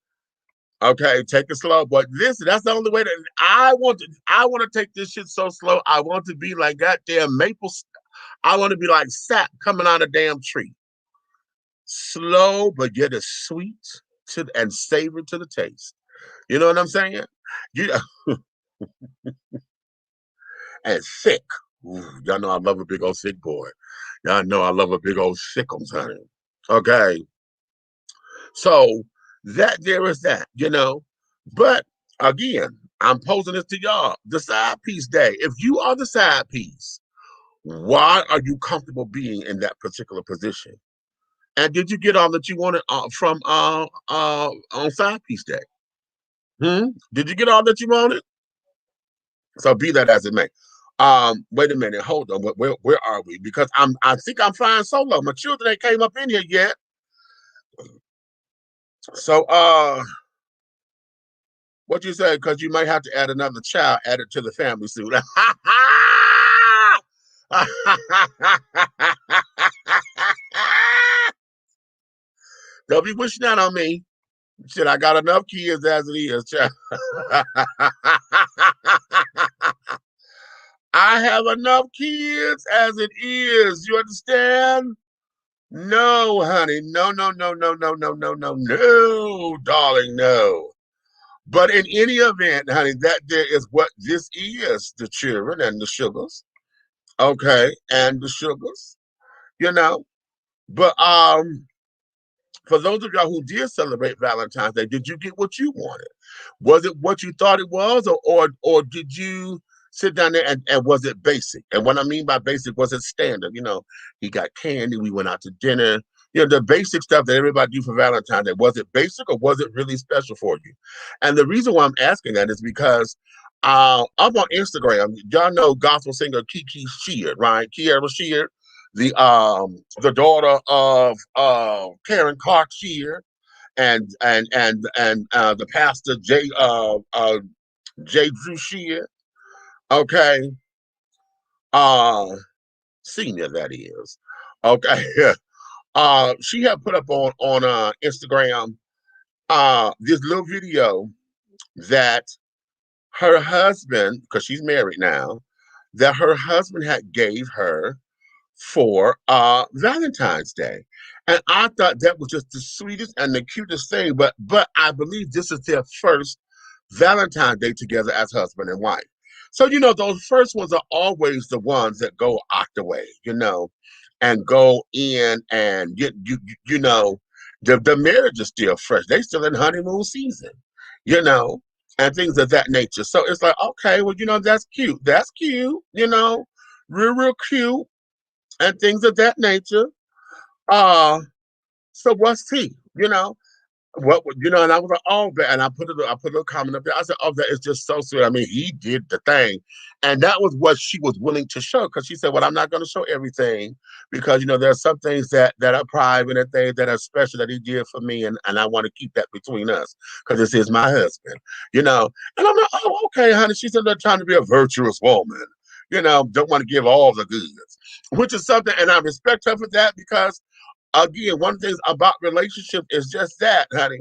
Okay. Take it slow. But listen, that's the only way that I want to take this shit so slow. I want to be like goddamn maple. I want to be like sap coming out of a damn tree. Slow, but yet it's sweet and savory to the taste. You know what I'm saying? You and thick. Ooh, y'all know I love a big old thick boy. Y'all know I love a big old sickles, honey. Okay. So that there is that, you know. But again, I'm posing this to y'all. The side piece day. If you are the side piece, why are you comfortable being in that particular position? And did you get all that you wanted from on side piece day? Did you get all that you wanted? So be that as it may. Wait a minute, hold on. Where are we? Because I think I'm flying solo. My children ain't came up in here yet. So what you say? Because you might have to add another child added to the family soon. Don't be wishing that on me. Shit, I got enough kids as it is. Child. I have enough kids as it is. You understand? No, honey. No, no, no, no, no, no, no, no, no, darling, no. But in any event, honey, that there is what this is, the children and the sugars. Okay, and the sugars, you know. But for those of y'all who did celebrate Valentine's Day, did you get what you wanted? Was it what you thought it was, or did you sit down there and was it basic? And what I mean by basic, was it standard? You know, he got candy, we went out to dinner. You know, the basic stuff that everybody do for Valentine's Day. Was it basic or was it really special for you? And the reason why I'm asking that is because I'm on Instagram. Y'all know gospel singer Kiki Sheard, right? Kiara Sheard, the daughter of Karen Clark Sheard and the pastor J Drew Sheard. Okay, uh, senior that is. Okay, she had put up on Instagram this little video that her husband, because she's married now, that her husband had gave her for Valentine's Day. And I thought that was just the sweetest and the cutest thing. But I believe this is their first Valentine's Day together as husband and wife. So, you know, those first ones are always the ones that go octaway, you know, and go in and get you know, the marriage is still fresh. They still in honeymoon season, you know, and things of that nature. So it's like, okay, well, you know, that's cute. That's cute, you know, real cute and things of that nature. Uh, so what's tea? You know, you know, and I was like, oh, and I put a comment up there. I said, oh, that is just so sweet. I mean, he did the thing. And that was what she was willing to show. Because she said, well, I'm not going to show everything because, you know, there are some things that are private and things that are special that he did for me. And I want to keep that between us because this is my husband, you know. And I'm like, oh, okay, honey. She said, they're trying to be a virtuous woman. You know, don't want to give all the goods, which is something. And I respect her for that because again, one of the things about relationships is just that, honey.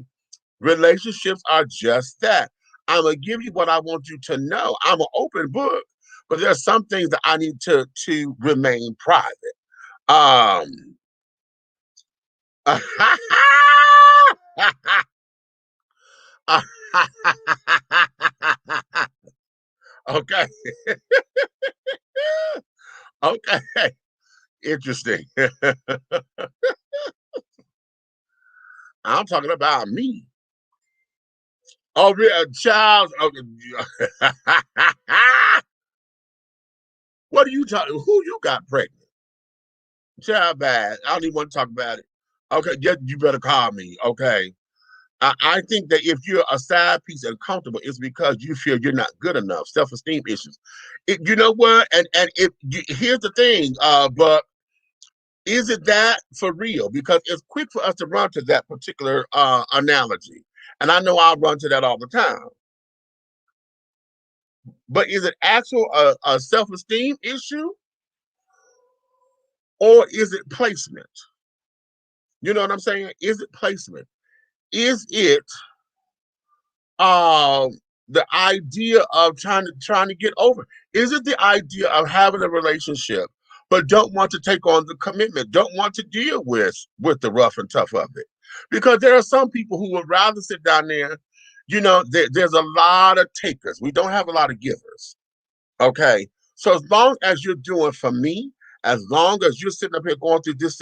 Relationships are just that. I'm gonna give you what I want you to know. I'm an open book, but there's some things that I need to remain private. Um, okay, okay, interesting. I'm talking about me. Oh, child. Okay. What are you talking? Who you got pregnant? Child bad. I don't even want to talk about it. Okay, yeah, you better call me. Okay. I think that if you're a side piece and comfortable, it's because you feel you're not good enough. Self-esteem issues. You know what? Here's the thing. But is it that for real? Because it's quick for us to run to that particular analogy, and I know I'll run to that all the time. But is it actual a self-esteem issue? or is it placement? You know what I'm saying? Is it placement? Is it the idea of trying to get over? Is it the idea of having a relationship but don't want to take on the commitment, don't want to deal with the rough and tough of it? Because there are some people who would rather sit down there. There's a lot of takers. We don't have a lot of givers. Okay. So as long as you're doing for me, as long as you're sitting up here going through this,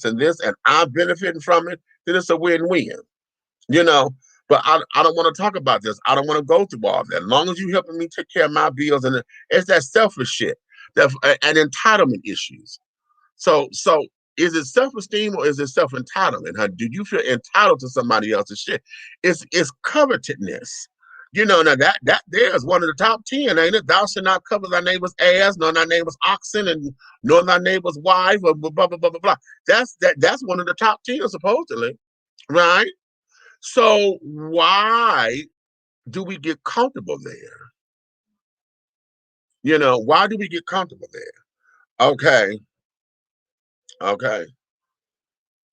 and this, and I'm benefiting from it, then it's a win-win. You know, but I don't want to talk about this. I don't want to go through all that. As long as you're helping me take care of my bills, and it's that selfish shit, and entitlement issues. So is it self-esteem or is it self-entitlement? Huh? Do you feel entitled to somebody else's shit? It's covetousness. Now that there's one of the top 10, ain't it? Thou shalt not covet thy neighbor's ass, nor thy neighbor's oxen, and nor thy neighbor's wife, or blah blah blah blah blah. That's one of the top 10 supposedly, right? So why do we get comfortable there? Why do we get comfortable there? Okay.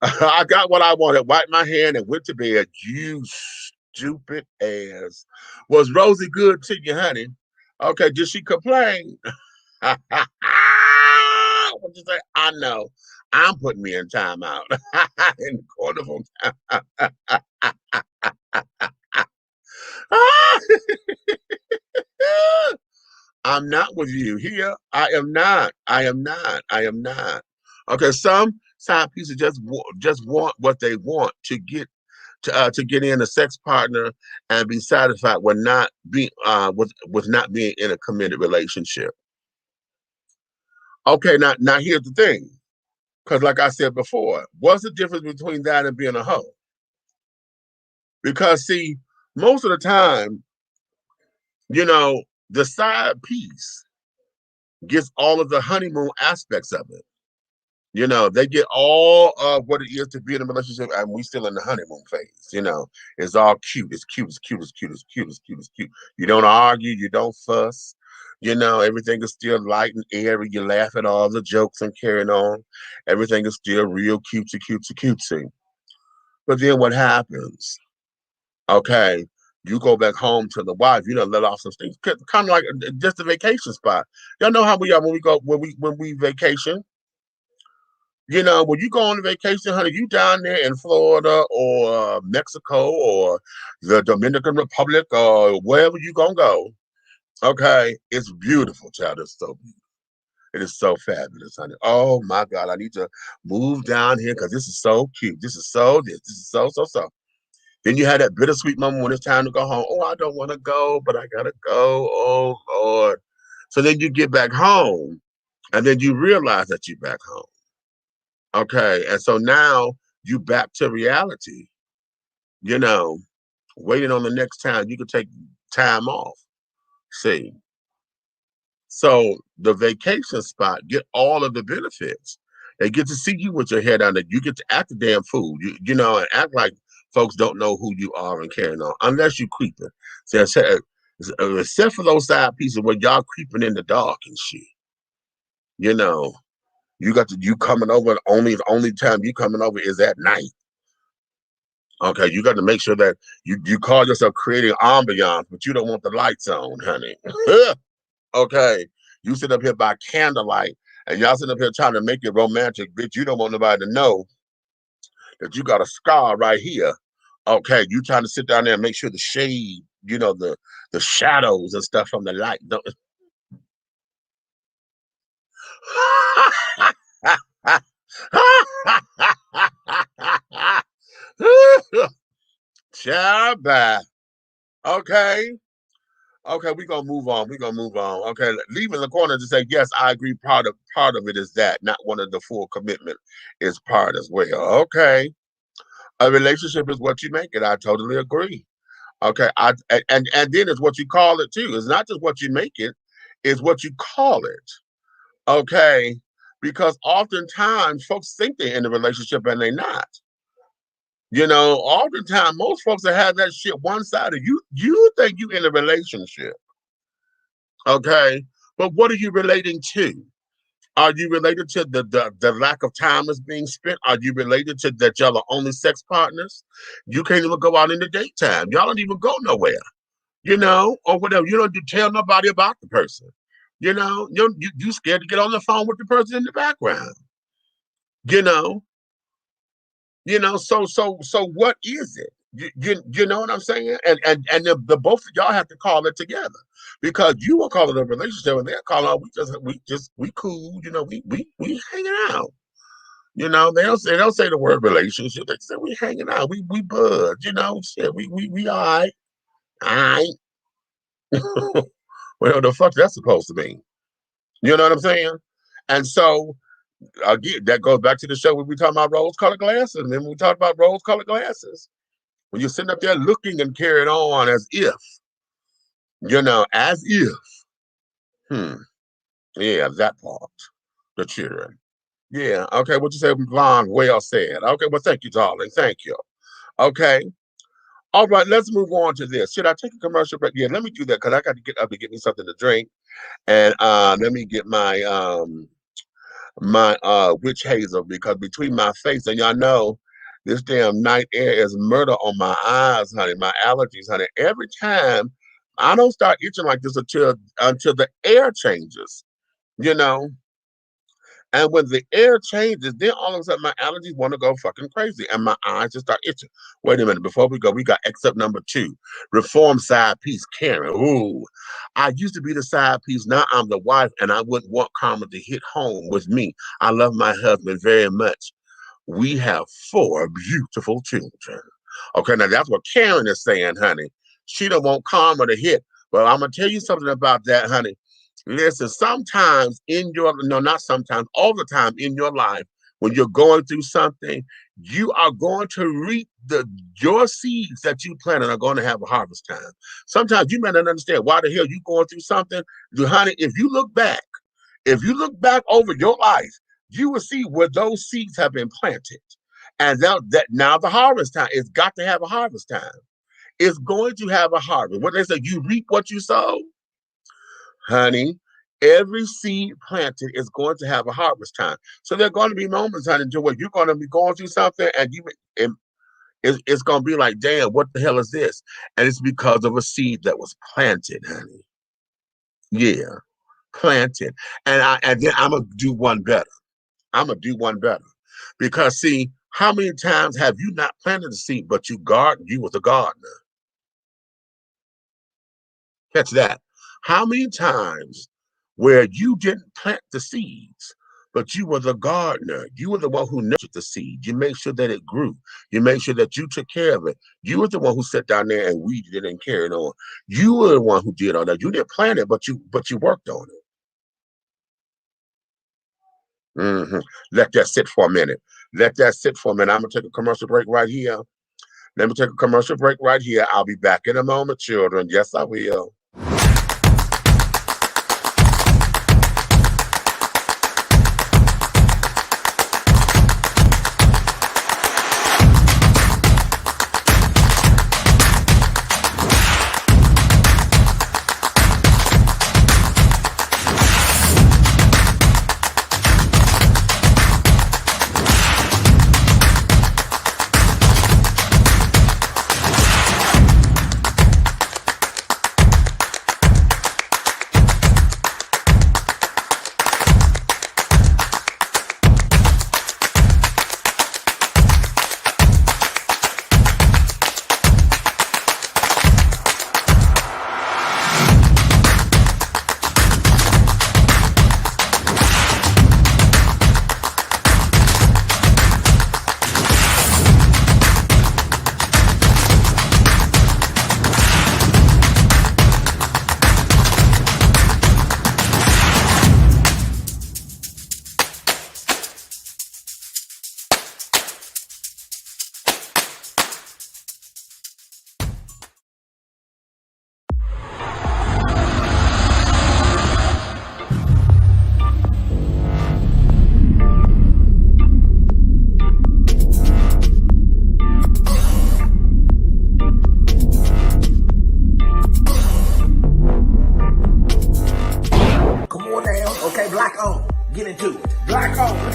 I got what I wanted, wiped my hand, and went to bed. You stupid ass. Was Rosie good to you, honey? Okay, did she complain? What you say? I know. I'm putting me in timeout. In the corner of I'm not with you here. I am not. Okay, some side pieces just want what they want to get in a sex partner and be satisfied with not being not being in a committed relationship. Okay, now here's the thing, because like I said before, what's the difference between that and being a hoe? Because see, most of the time, the side piece gets all of the honeymoon aspects of it. They get all of what it is to be in a relationship, and we still in the honeymoon phase. It's all cute. It's cute. It's cute. It's cute. It's cute. It's cute. It's cute. You don't argue. You don't fuss. Everything is still light and airy. You laugh at all the jokes and carrying on. Everything is still real cutesy. But then what happens? Okay, you go back home to the wife. Let off some things, kind of like just a vacation spot. Y'all know how we are when we vacation. When you go on vacation, honey, you down there in Florida or Mexico or the Dominican Republic or wherever you gonna go. Okay, it's beautiful, child. It's so beautiful. It is so fabulous, honey. Oh my God, I need to move down here because this is so cute. This is so. Then you had that bittersweet moment when it's time to go home. Oh, I don't want to go, but I gotta go. Oh Lord. So then you get back home, and then you realize that you're back home. Okay, and so now you back to reality, waiting on the next time you can take time off. See, so the vacation spot get all of the benefits. They get to see you with your head down there. You get to act a damn fool, and act like folks don't know who you are and carrying on, unless you creeping. So except for those side pieces where y'all creeping in the dark and shit, you coming over. The only time you coming over is at night. Okay, you got to make sure that you call yourself creating ambiance, but you don't want the lights on, honey. Okay, you sit up here by candlelight, and y'all sit up here trying to make it romantic, bitch. You don't want nobody to know that you got a scar right here. Okay, you trying to sit down there and make sure the shade, the shadows and stuff from the light don't. Child, bye. Okay, we're gonna move on. Okay, leaving the corner to say yes, I agree. Part of it is that not one of the full commitment is part as well. Okay, a relationship is what you make it. I totally agree. Okay, and then it's what you call it too. It's not just what you make it; it's what you call it. Okay, because oftentimes folks think they're in a relationship and they're not. Oftentimes most folks that have that shit one-sided. You think you in a relationship, okay? But what are you relating to? Are you related to the lack of time is being spent? Are you related to that y'all are only sex partners? You can't even go out in the daytime. Y'all don't even go nowhere, or whatever. You don't tell nobody about the person. You scared to get on the phone with the person in the background. So what is it? You know what I'm saying? And the both of y'all have to call it together, because you will call it a relationship and they'll call it we cool, we hanging out. They don't say the word relationship. They say we hanging out, we bud, shit, we all right. All right. Well, the fuck that's supposed to mean? You know what I'm saying? And so again, that goes back to the show when we talking about rose-colored glasses. Remember we talked about rose-colored glasses? When you're sitting up there looking and carrying on as if, yeah, that part, the children. Yeah, okay, what you say, blonde, well said. Okay, well, thank you, darling, thank you. Okay, all right, let's move on to this. Should I take a commercial break? Yeah, let me do that, because I got to get up and get me something to drink. And let me get my witch hazel, because between my face, and y'all know, this damn night air is murder on my eyes, honey, my allergies, honey. Every time I don't start itching like this until the air changes, And when the air changes, then all of a sudden my allergies want to go fucking crazy and my eyes just start itching. Wait a minute, before we go, we got excerpt number 2. Reform side piece, Karen. Ooh, I used to be the side piece. Now I'm the wife, and I wouldn't want karma to hit home with me. I love my husband very much. We have 4 beautiful children. Okay, now that's what Karen is saying, honey. She don't want karma to hit. But I'm going to tell you something about that, honey. Listen, sometimes not sometimes, all the time in your life, when you're going through something, you are going to reap your seeds that you planted are going to have a harvest time. Sometimes you may not understand why the hell you going through something. Honey, if you look back over your life, you will see where those seeds have been planted. And now the harvest time, it's got to have a harvest time. It's going to have a harvest. What they say, you reap what you sow. Honey, every seed planted is going to have a harvest time. So there are going to be moments, honey, to where you're going to be going through something and it's going to be like, damn, what the hell is this? And it's because of a seed that was planted, honey. Yeah, planted. And then I'm going to do one better. Because, see, how many times have you not planted a seed, but you was a gardener? Catch that. How many times where you didn't plant the seeds, but you were the gardener? You were the one who nurtured the seed. You made sure that it grew. You made sure that you took care of it. You were the one who sat down there and weeded it and carried on. You were the one who did all that. You didn't plant it, but you worked on it. Let that sit for a minute. I'm going to take a commercial break right here. I'll be back in a moment, children. Yes, I will.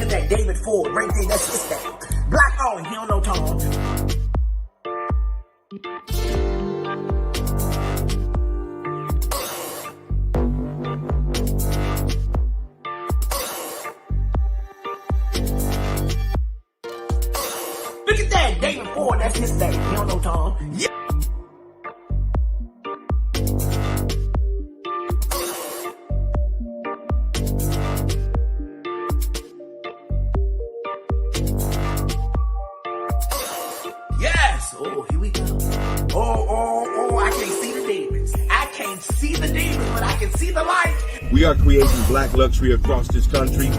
at that David Ford right there. That's his name. Black on, he don't know Tom. Look at that David Ford. That's his name. He don't know Tom. Yeah. Yes. Oh, here we go. Oh, I can't see the demons. I can't see the demons, but I can see the light. We are creating black luxury across this country.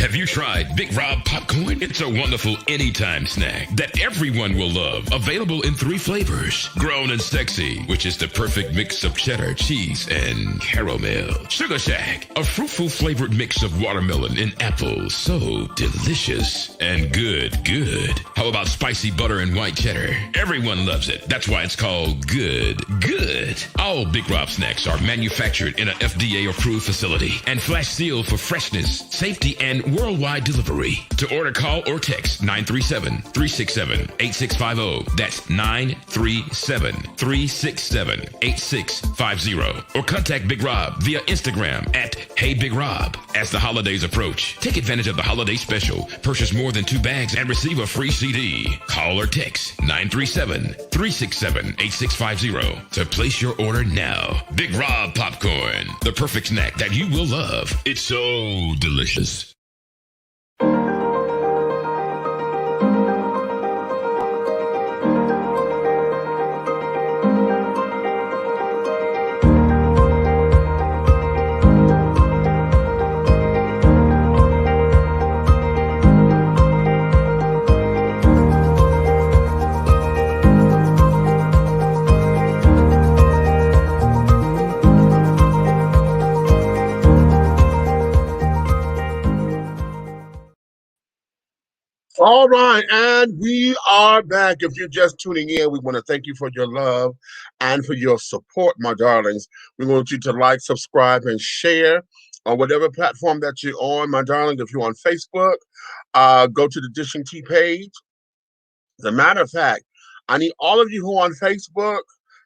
Have you tried Big Rob popcorn? It's a wonderful anytime snack that everyone will love. Available in 3 flavors. Grown and Sexy, which is the perfect mix of cheddar, cheese, and caramel. Sugar Shack, a fruitful flavored mix of watermelon and apple. So delicious and good. How about spicy butter and white cheddar? Everyone loves it. That's why it's called good. All Big Rob snacks are manufactured in an FDA approved facility and flash sealed for freshness, safety, and worldwide delivery. To order, call or text 937-367-8650. That's 937-367-8650. Or contact Big Rob via Instagram at Hey Big Rob. As the holidays approach, take advantage of the holiday special. Purchase more than 2 bags and receive a free CD. Call or text 937-367-8650 to place your order now. Big Rob popcorn, the perfect snack that you will love. It's so delicious. All right, and we are back. If you're just tuning in, we want to thank you for your love and for your support, my darlings. We want you to like, subscribe, and share on whatever platform that you're on, my darling. If you're on Facebook, go to the Dishing Tea page. As a matter of fact, I need all of you who are on Facebook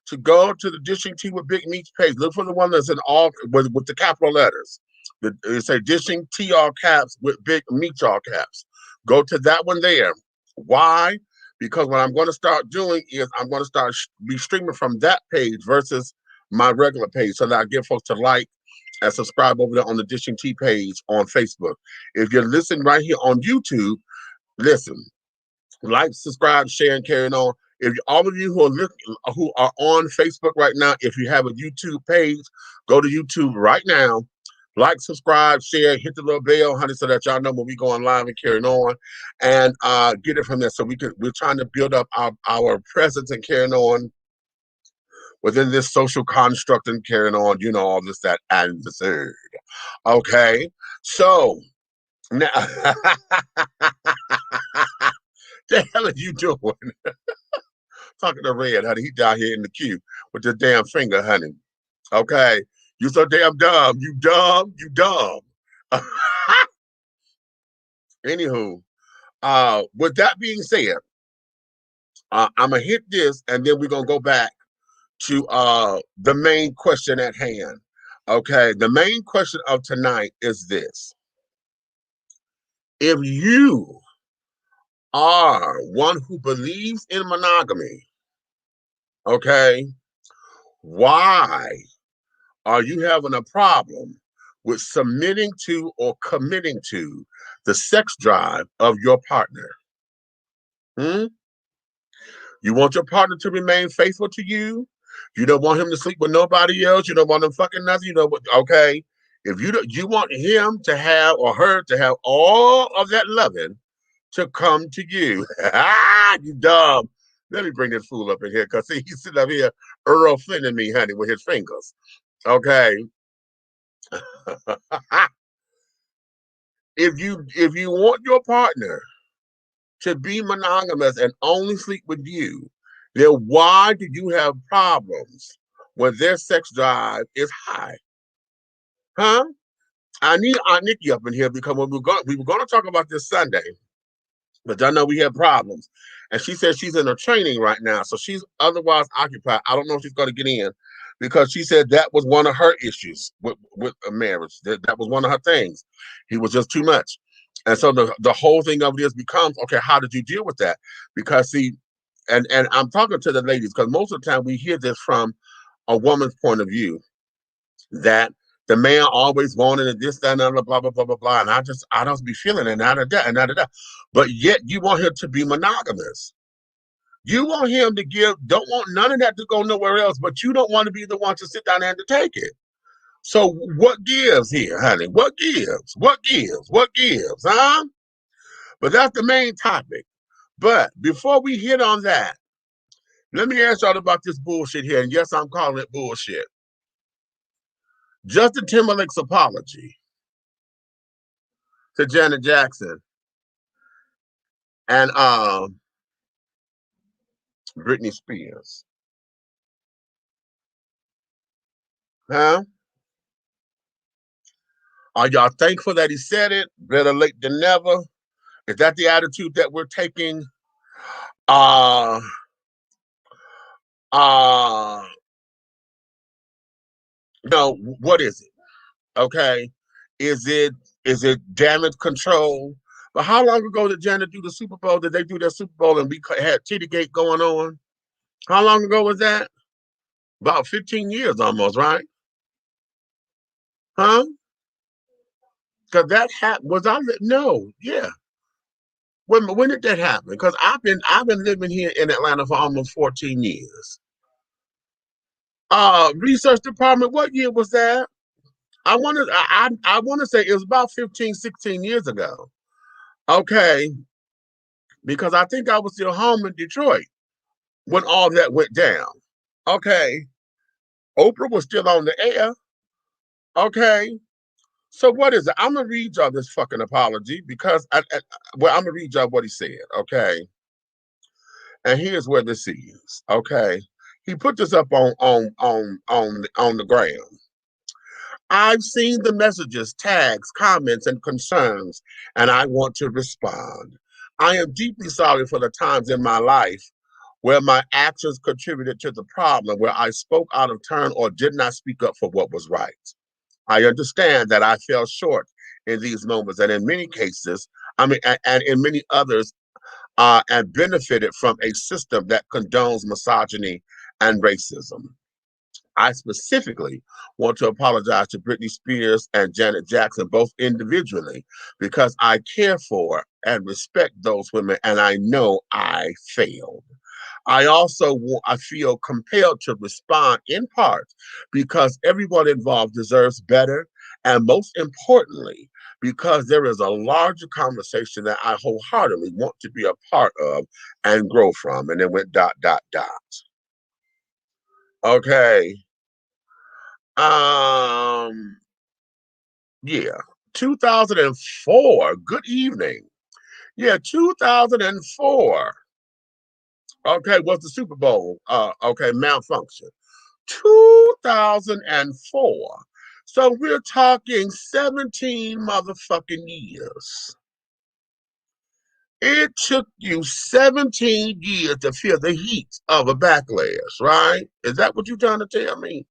to go to the Dishing Tea with Big Meats page. Look for the one that's in all with the capital letters. It say Dishing Tea all caps with Big Meats all caps. Go to that one there. Why? Because what I'm going to start doing is I'm going to start be streaming from that page versus my regular page, so that I get folks to like and subscribe over there on the Dishing Tea page on Facebook. If you're listening right here on YouTube, listen, like, subscribe, share, and carry on. If all of you who are on Facebook right now, if you have a YouTube page, go to YouTube right now. Like, subscribe, share, hit the little bell, honey, so that y'all know when we go on live and carrying on, and get it from there. So we're trying to build up our presence and carrying on within this social construct and carrying on, all this, that, and the third. Okay, so now, the hell are you doing? Talking to Red, honey, he down here in the queue with your damn finger, honey. Okay, you so damn dumb, you dumb, you dumb. Anywho, with that being said, I'm gonna hit this, and then we're gonna go back to the main question at hand. Okay, the main question of tonight is this: if you are one who believes in monogamy, okay, why are you having a problem with submitting to or committing to the sex drive of your partner? You want your partner to remain faithful to you. You don't want him to sleep with nobody else. You don't want him fucking nothing. Okay. If you want him to have, or her to have, all of that loving to come to you. You dumb. Let me bring this fool up in here, because he's sitting up here Earl Flynning me, honey, with his fingers. Okay. If you want your partner to be monogamous and only sleep with you, then why do you have problems when their sex drive is high? Huh? I need Aunt Nikki up in here, because we were going to talk about this Sunday, but I know we had problems. And she said she's in her training right now, so she's otherwise occupied. I don't know if she's going to get in, because she said that was one of her issues with a marriage. That was one of her things. He was just too much. And so the whole thing of this becomes, okay, how did you deal with that? Because see, and I'm talking to the ladies, because most of the time we hear this from a woman's point of view, that the man always wanted and this, that, and other, blah, blah, blah, blah, blah. And I don't be feeling it, and that, and that. But yet you want him to be monogamous. You want him to don't want none of that to go nowhere else, but you don't want to be the one to sit down and to take it. So what gives here, honey? What gives? What gives? What gives, huh? But that's the main topic. But before we hit on that, let me ask y'all about this bullshit here. And yes, I'm calling it bullshit. Justin Timberlake's apology to Janet Jackson and Britney Spears. Huh? Are y'all thankful that he said it? Better late than never. Is that the attitude that we're taking? No, what is it? Okay. Is it damage control? But how long ago did Janet do the Super Bowl? Did they do their Super Bowl and we had Tittygate going on? How long ago was that? About 15 years almost, right? Huh? Because that happened. No, yeah. When did that happen? Because I've been living here in Atlanta for almost 14 years. Research department, what year was that? I want to say it was about 15, 16 years ago. Okay. Because I think I was still home in Detroit when all that went down. Okay. Oprah was still on the air. Okay. So what is it? I'm gonna read y'all this fucking apology, because I'm gonna read y'all what he said. Okay. And here's where this is. Okay. He put this up on the ground. I've seen the messages, tags, comments, and concerns, and I want to respond. I am deeply sorry for the times in my life where my actions contributed to the problem, where I spoke out of turn or did not speak up for what was right. I understand that I fell short in these moments, and in many cases, and in many others, and benefited from a system that condones misogyny and racism. I specifically want to apologize to Britney Spears and Janet Jackson, both individually, because I care for and respect those women, and I know I failed. I feel compelled to respond in part because everyone involved deserves better, and most importantly, because there is a larger conversation that I wholeheartedly want to be a part of and grow from. And then went ... Okay. Um, yeah. 2004. Good evening. Yeah, 2004. Okay, was the Super Bowl. Okay, malfunction. 2004. So we're talking 17 motherfucking years. It took you 17 years to feel the heat of a backlash, right? Is that what you're trying to tell me?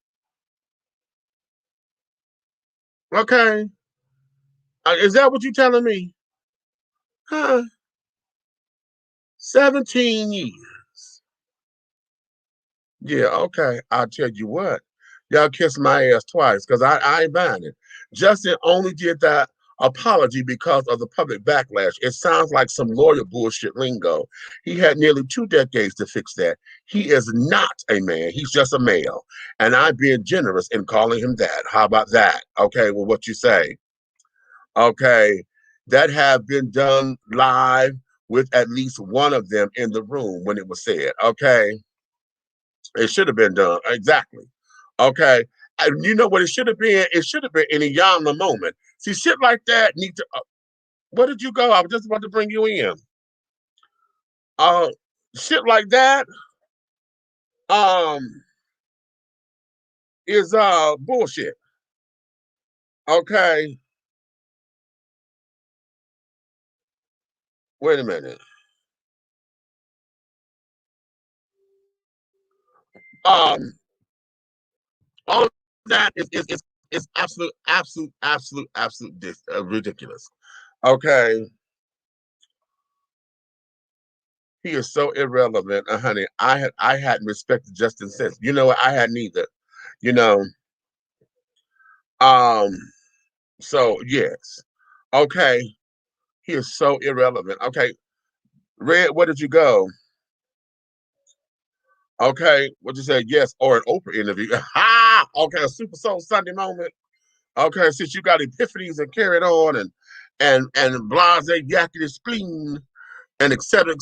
Okay. Is that what you're telling me? Huh? 17 years. Yeah, okay. I'll tell you what. Y'all kiss my ass twice because I ain't buying it. Justin only did that apology because of the public backlash. It sounds like some lawyer bullshit lingo. He had nearly 2 decades to fix that. He is not a man. He's just a male. And I'm being generous in calling him that. How about that? Okay, well, what you say? Okay, that have been done live with at least one of them in the room when it was said. Okay, it should have been done. Exactly. Okay. And you know what it should have been? It should have been in a Yama moment. See, shit like that need to. Where did you go? I was just about to bring you in. Uh, Shit like that um is bullshit. Okay. Wait a minute. Um, all of that is absolute ridiculous. Okay. He is so irrelevant, honey. I hadn't respected Justin since. You know what? I had neither. You know. Um. So yes. Okay. He is so irrelevant. Okay. Red, where did you go? Okay. What you say? Yes, or an Oprah interview. Ha! Okay, a Super Soul Sunday moment. Okay, since you got epiphanies and carried on and blase yakety spleen and et cetera,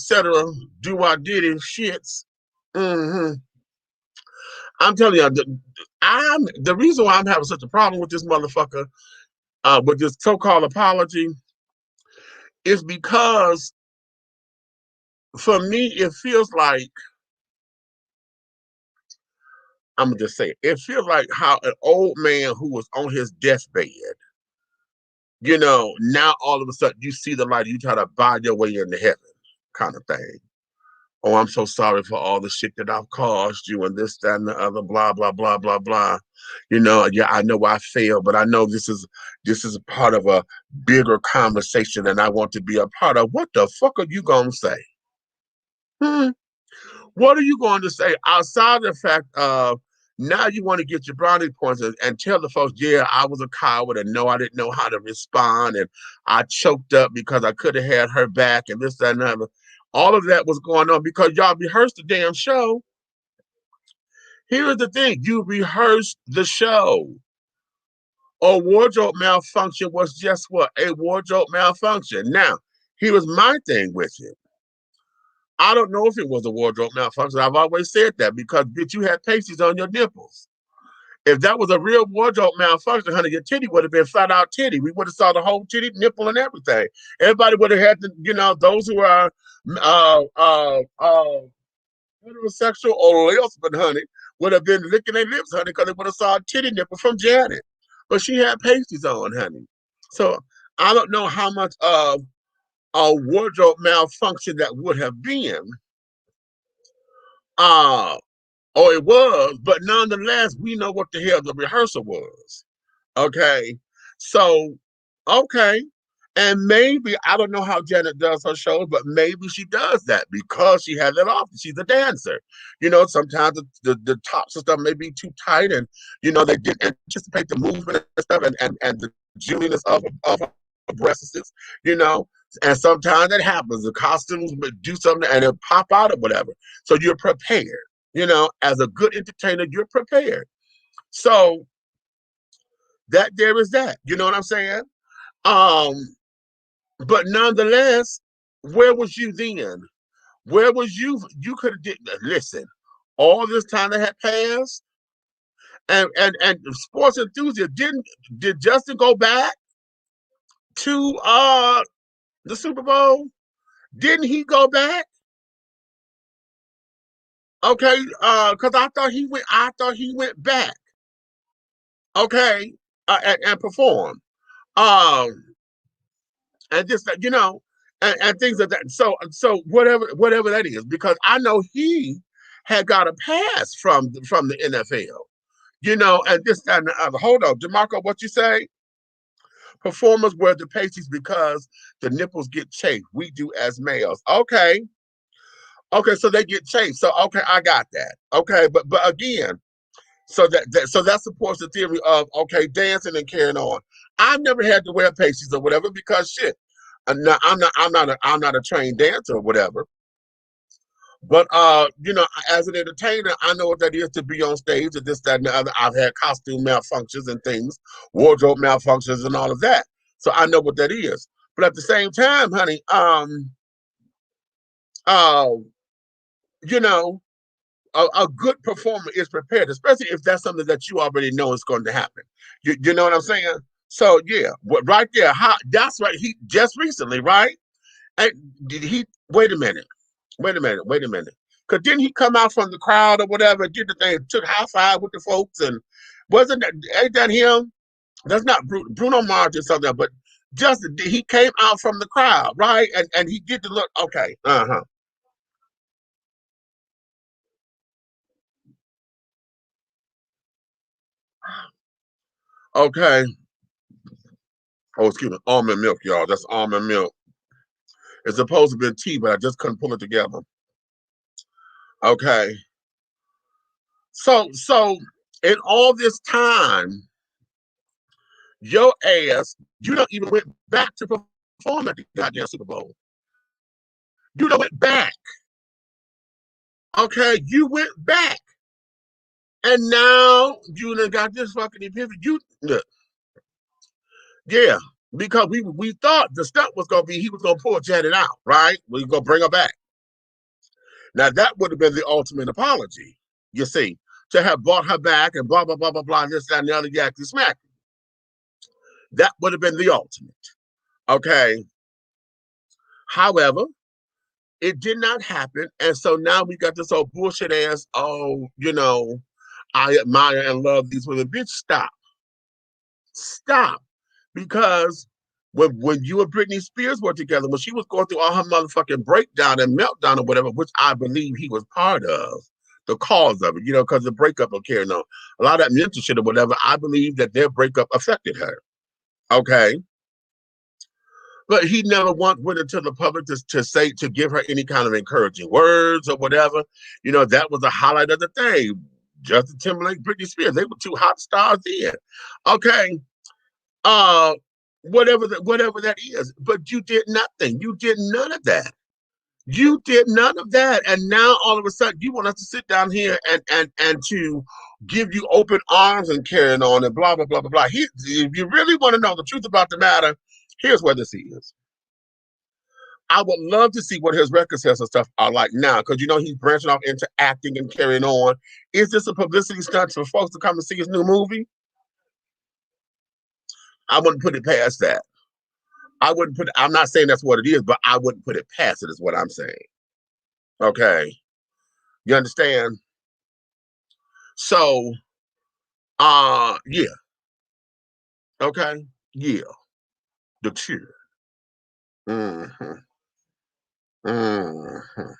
do I did it shits. Mm-hmm. I'm telling you, I'm the reason why I'm having such a problem with this motherfucker, with this so-called apology, is because for me it feels like I'm gonna just say it feels like how an old man who was on his deathbed, now all of a sudden you see the light, you try to buy your way into heaven, kind of thing. Oh, I'm so sorry for all the shit that I've caused you and this, that, and the other, blah, blah, blah, blah, blah. Yeah, I know I failed, but I know this is part of a bigger conversation and I want to be a part of. What the fuck are you gonna say? Hmm? What are you going to say outside the fact of now you want to get your brownie points and tell the folks, yeah, I was a coward and no, I didn't know how to respond and I choked up because I could have had her back and this, that, and other. All of that was going on because y'all rehearsed the damn show. Here's the thing, you rehearsed the show. A wardrobe malfunction was just what? A wardrobe malfunction. Now, here was my thing with it. I don't know if it was a wardrobe malfunction. I've always said that because, bitch, you had pasties on your nipples. If that was a real wardrobe malfunction, honey, your titty would have been flat out titty. We would have saw the whole titty, nipple, and everything. Everybody would have had to, those who are heterosexual or lesbian, honey, would have been licking their lips, honey, because they would have saw a titty nipple from Janet. But she had pasties on, honey. So I don't know how much of a wardrobe malfunction that would have been. Uh, Oh, it was, but nonetheless, we know what the hell the rehearsal was. Okay. So, okay. And maybe, I don't know how Janet does her shows, but maybe she does that because she has it off. She's a dancer. Sometimes the tops and stuff may be too tight and, they didn't anticipate the movement and stuff and the juviness of her breasts, you know. And sometimes it happens. The costumes do something and it'll pop out or whatever. So you're prepared. As a good entertainer, you're prepared. So that there is that. You know what I'm saying? Um, but nonetheless, where was you then? Where was you? You could have did listen. all this time that had passed, and sports enthusiasts, did Justin go back to the Super Bowl? Didn't he go back? Okay, because I thought he went back. Okay, and performed. Um, and just and things like that. So whatever that is, because I know he had got a pass from the NFL. And this and the other. Hold on, DeMarco, what you say? Performers wear the pasties because the nipples get chafed. We do as males. Okay. Okay, so they get chafed. So okay, I got that. Okay, but again, so that supports the theory of dancing and carrying on. I've never had to wear pasties or whatever because shit. I'm not a trained dancer or whatever. But as an entertainer, I know what that is to be on stage and this, that, and the other. I've had costume malfunctions and things, wardrobe malfunctions and all of that. So I know what that is. But at the same time, honey, a good performer is prepared, especially if that's something that you already know is going to happen. You know what I'm saying? So yeah, right there, that's right. He just recently, right? And did he? Wait a minute. Because didn't he come out from the crowd or whatever, did the thing, took high five with the folks, and ain't that him? That's not Bruno Mars or something, but just he came out from the crowd, right? And he did the look. Okay, okay. Oh, excuse me, almond milk, y'all. That's almond milk. It's supposed to be tea, but I just couldn't pull it together. Okay. So in all this time, your ass, you don't even went back to perform at the goddamn Super Bowl. You don't went back. Okay, you went back. And now you done got this fucking epiphany. Look, yeah, because we thought the stunt was gonna be he was gonna pull Janet out, right? We gonna bring her back. Now that would have been the ultimate apology, you see, to have brought her back and blah blah blah blah blah, this, that, and the other, yakety smack. That would have been the ultimate. Okay. However, it did not happen. And so now we got this old bullshit ass, I admire and love these women. Bitch, stop. Stop. Because when you and Britney Spears were together, when she was going through all her motherfucking breakdown and meltdown or whatever, which I believe he was part of, the cause of it, because the breakup of carrying on. A lot of that mental shit or whatever, I believe that their breakup affected her. Okay. But he never once went into the public to give her any kind of encouraging words or whatever. That was the highlight of the thing. Justin Timberlake, Britney Spears, they were two hot stars then. Okay. Whatever that is. But you did nothing. You did none of that. You did none of that. And now all of a sudden you want us to sit down here and to give you open arms and carrying on and blah, blah, blah, blah, blah. If you really want to know the truth about the matter, here's where this is. I would love to see what his record sales and stuff are like now, because he's branching off into acting and carrying on. Is this a publicity stunt for folks to come and see his new movie? I wouldn't put it past that. I'm not saying that's what it is, but I wouldn't put it past it is what I'm saying. Okay. You understand? So, yeah. Okay. Yeah. The cheer. Mm-hmm. Mm-hmm.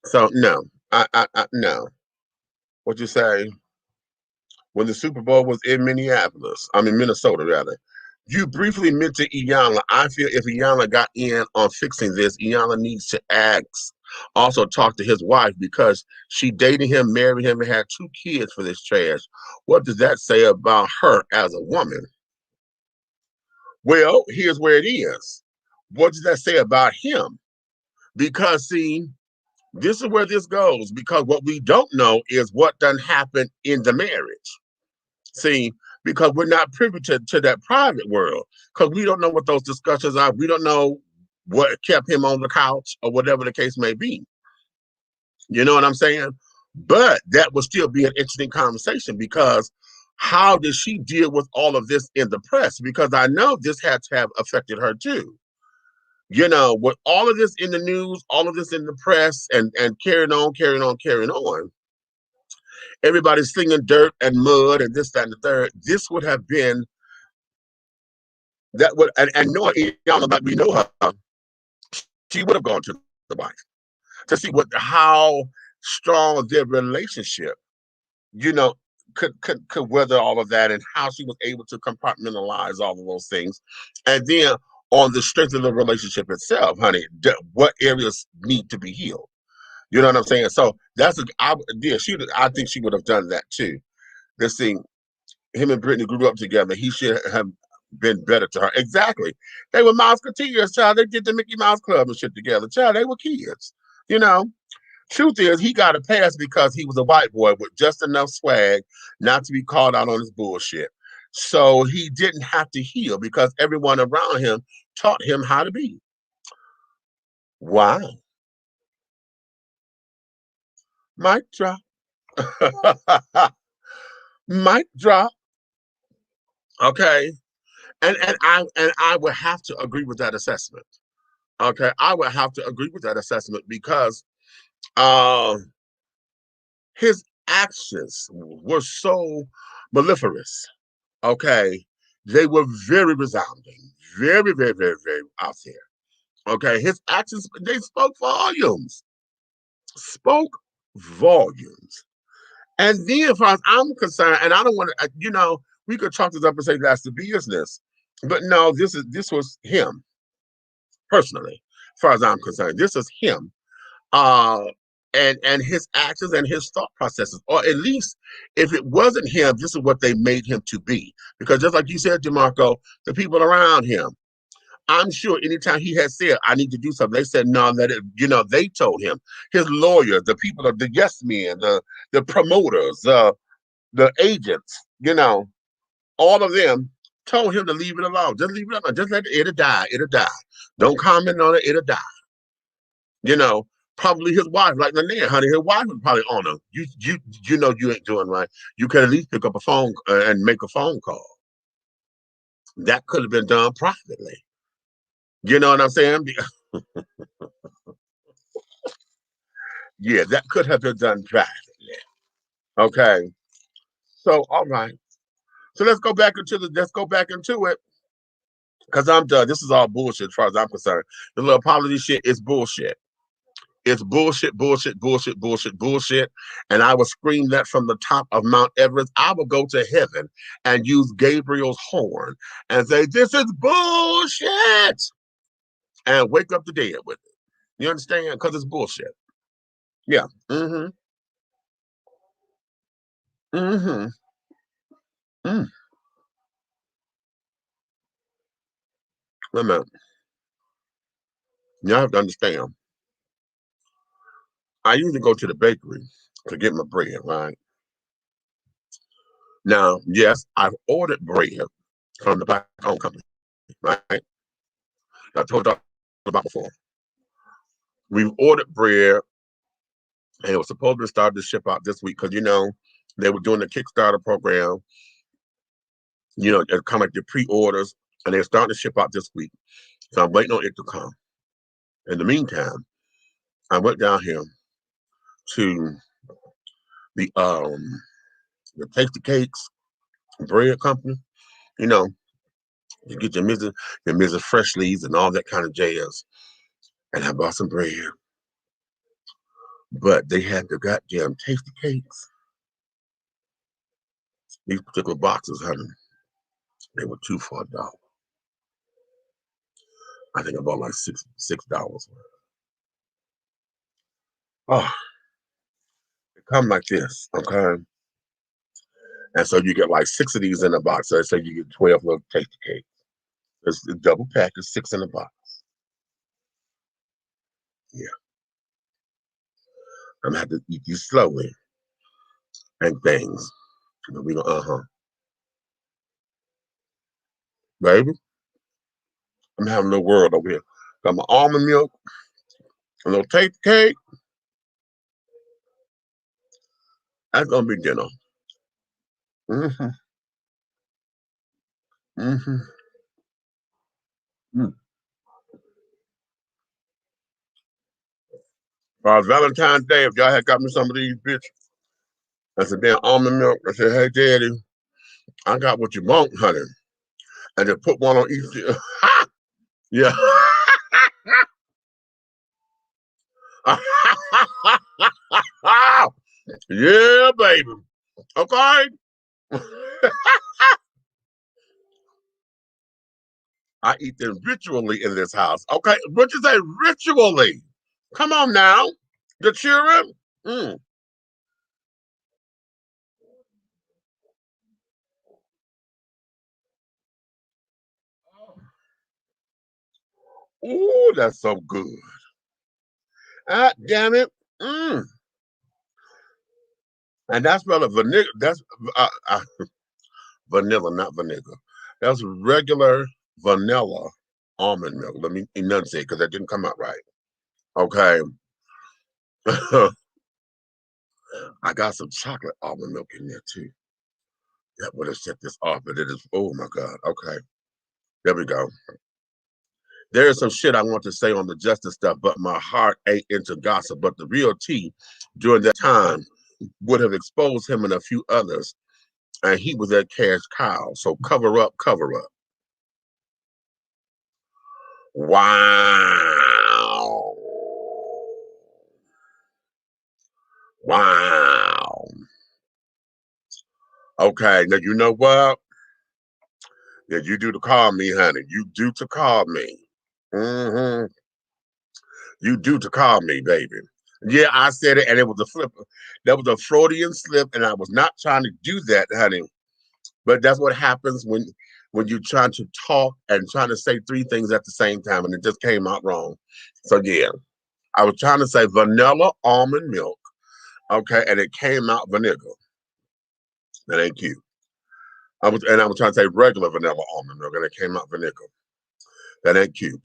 So no, I no. What you say? When the Super Bowl was in Minnesota rather, you briefly mentioned Iyanla. I feel if Iyanla got in on fixing this, Iyanla needs to also talk to his wife because she dated him, married him, and had 2 kids for this trash. What does that say about her as a woman? Well, here's where it is. What does that say about him? Because, see, this is where this goes. Because what we don't know is what done happened in the marriage. See, because we're not privy to that private world. Because we don't know what those discussions are. We don't know what kept him on the couch or whatever the case may be. You know what I'm saying? But that would still be an interesting conversation because how did she deal with all of this in the press? Because I know this had to have affected her too. With all of this in the news, all of this in the press, and carrying on, carrying on, carrying on, everybody's slinging dirt and mud and this, that, and the third. This would have been that would and knowing Iyanla like we know her, she would have gone to the wife to see how strong their relationship, could weather all of that and how she was able to compartmentalize all of those things. And then on the strength of the relationship itself, honey, what areas need to be healed? You know what I'm saying? So I think she would have done that too. This thing, him and Brittany grew up together. He should have been better to her. Exactly. They were Mouseketeers, child. They did the Mickey Mouse Club and shit together. Child, they were kids. Truth is, he got a pass because he was a white boy with just enough swag not to be called out on his bullshit. So he didn't have to heal because everyone around him taught him how to be. Wow. Mic drop. Mic drop. Okay. And I would have to agree with that assessment. Okay. I would have to agree with that assessment because his actions were so mellifluous. Okay. They were very resounding, very, very, very, very out there. Okay. His actions, they spoke volumes. Spoke volumes. And then, as far as I'm concerned, and I don't want to, we could chalk this up and say that's the business, but no, this was him personally. As far as I'm concerned, this is him, and his actions and his thought processes, or at least if it wasn't him, this is what they made him to be. Because just like you said, DeMarco, the people around him, I'm sure anytime he had said, I need to do something, they said, no, they told him. His lawyers, the people of the yes men, the promoters, the agents, all of them told him to leave it alone. Just leave it alone. Just let it'll die. It'll die. Don't comment on it. It'll die. Probably his wife, like Lanier, honey, his wife was probably on him. You ain't doing right. You could at least pick up a phone and make a phone call. That could have been done privately. You know what I'm saying? Yeah, that could have been done privately. Okay. So, all right. So let's go back into it. Because I'm done. This is all bullshit as far as I'm concerned. The little apology shit is bullshit. It's bullshit, bullshit, bullshit, bullshit, bullshit. And I would scream that from the top of Mount Everest. I would go to heaven and use Gabriel's horn and say, this is bullshit. And wake up the dead with it. You understand? Because it's bullshit. Yeah. Mm-hmm. Mm-hmm. Mm. Wait a minute. You have to understand. I usually go to the bakery to get my bread, right? Now, yes, I've ordered bread from the black-owned company, right? I told you about before. We've ordered bread, and it was supposed to start to ship out this week because, they were doing the Kickstarter program, kind of like the pre-orders, and they're starting to ship out this week. So I'm waiting on it to come. In the meantime, I went down here to the Tasty Cakes bread company, you get your Mrs. Freshly's and all that kind of jazz. And I bought some bread. But they had the goddamn Tasty Cakes. These particular boxes, honey, they were $2 for $1. I think I bought like $6. Oh, they come like this, okay? And so you get like 6 of these in a box. So they say you get 12 little Tasty Cakes. It's a double pack, it's 6 in a box. Yeah. I'm gonna have to eat these slowly and things. We go, baby. I'm having a little world over here. Got my almond milk, a little Tasty Cake, That's gonna be dinner. Mm-hmm. Mm-hmm. Mm. Valentine's Day, if y'all had got me some of these bitch, that's a damn almond milk. I said, hey daddy, I got what you want, honey. And then put one on each. Yeah. Yeah, baby. Okay. I eat them ritually in this house. Okay. What you say ritually? Come on now. The children? Mm. Ooh, that's so good. Ah, damn it. Mm. And that's rather vanilla. That's vanilla, not vanilla. That's regular vanilla almond milk. Let me enunciate because that didn't come out right. Okay. I got some chocolate almond milk in there too. That would have set this off, but it is, oh my God. Okay. There we go. There is some shit I want to say on the justice stuff, but my heart ain't into gossip. But the real tea during that time would have exposed him and a few others, and he was that cash cow. So cover up, cover up. Wow. Wow. Okay, now you know what? Yeah, you do to call me, honey. You do to call me. Mm-hmm. You do to call me, baby. Yeah, I said it, and it was a flip. That was a Freudian slip, and I was not trying to do that, honey. But that's what happens when you're trying to talk and trying to say three things at the same time, and it just came out wrong. So yeah, I was trying to say vanilla almond milk, okay, and it came out vinegar. That ain't cute. I was trying to say regular vanilla almond milk, and it came out vinegar. That ain't cute.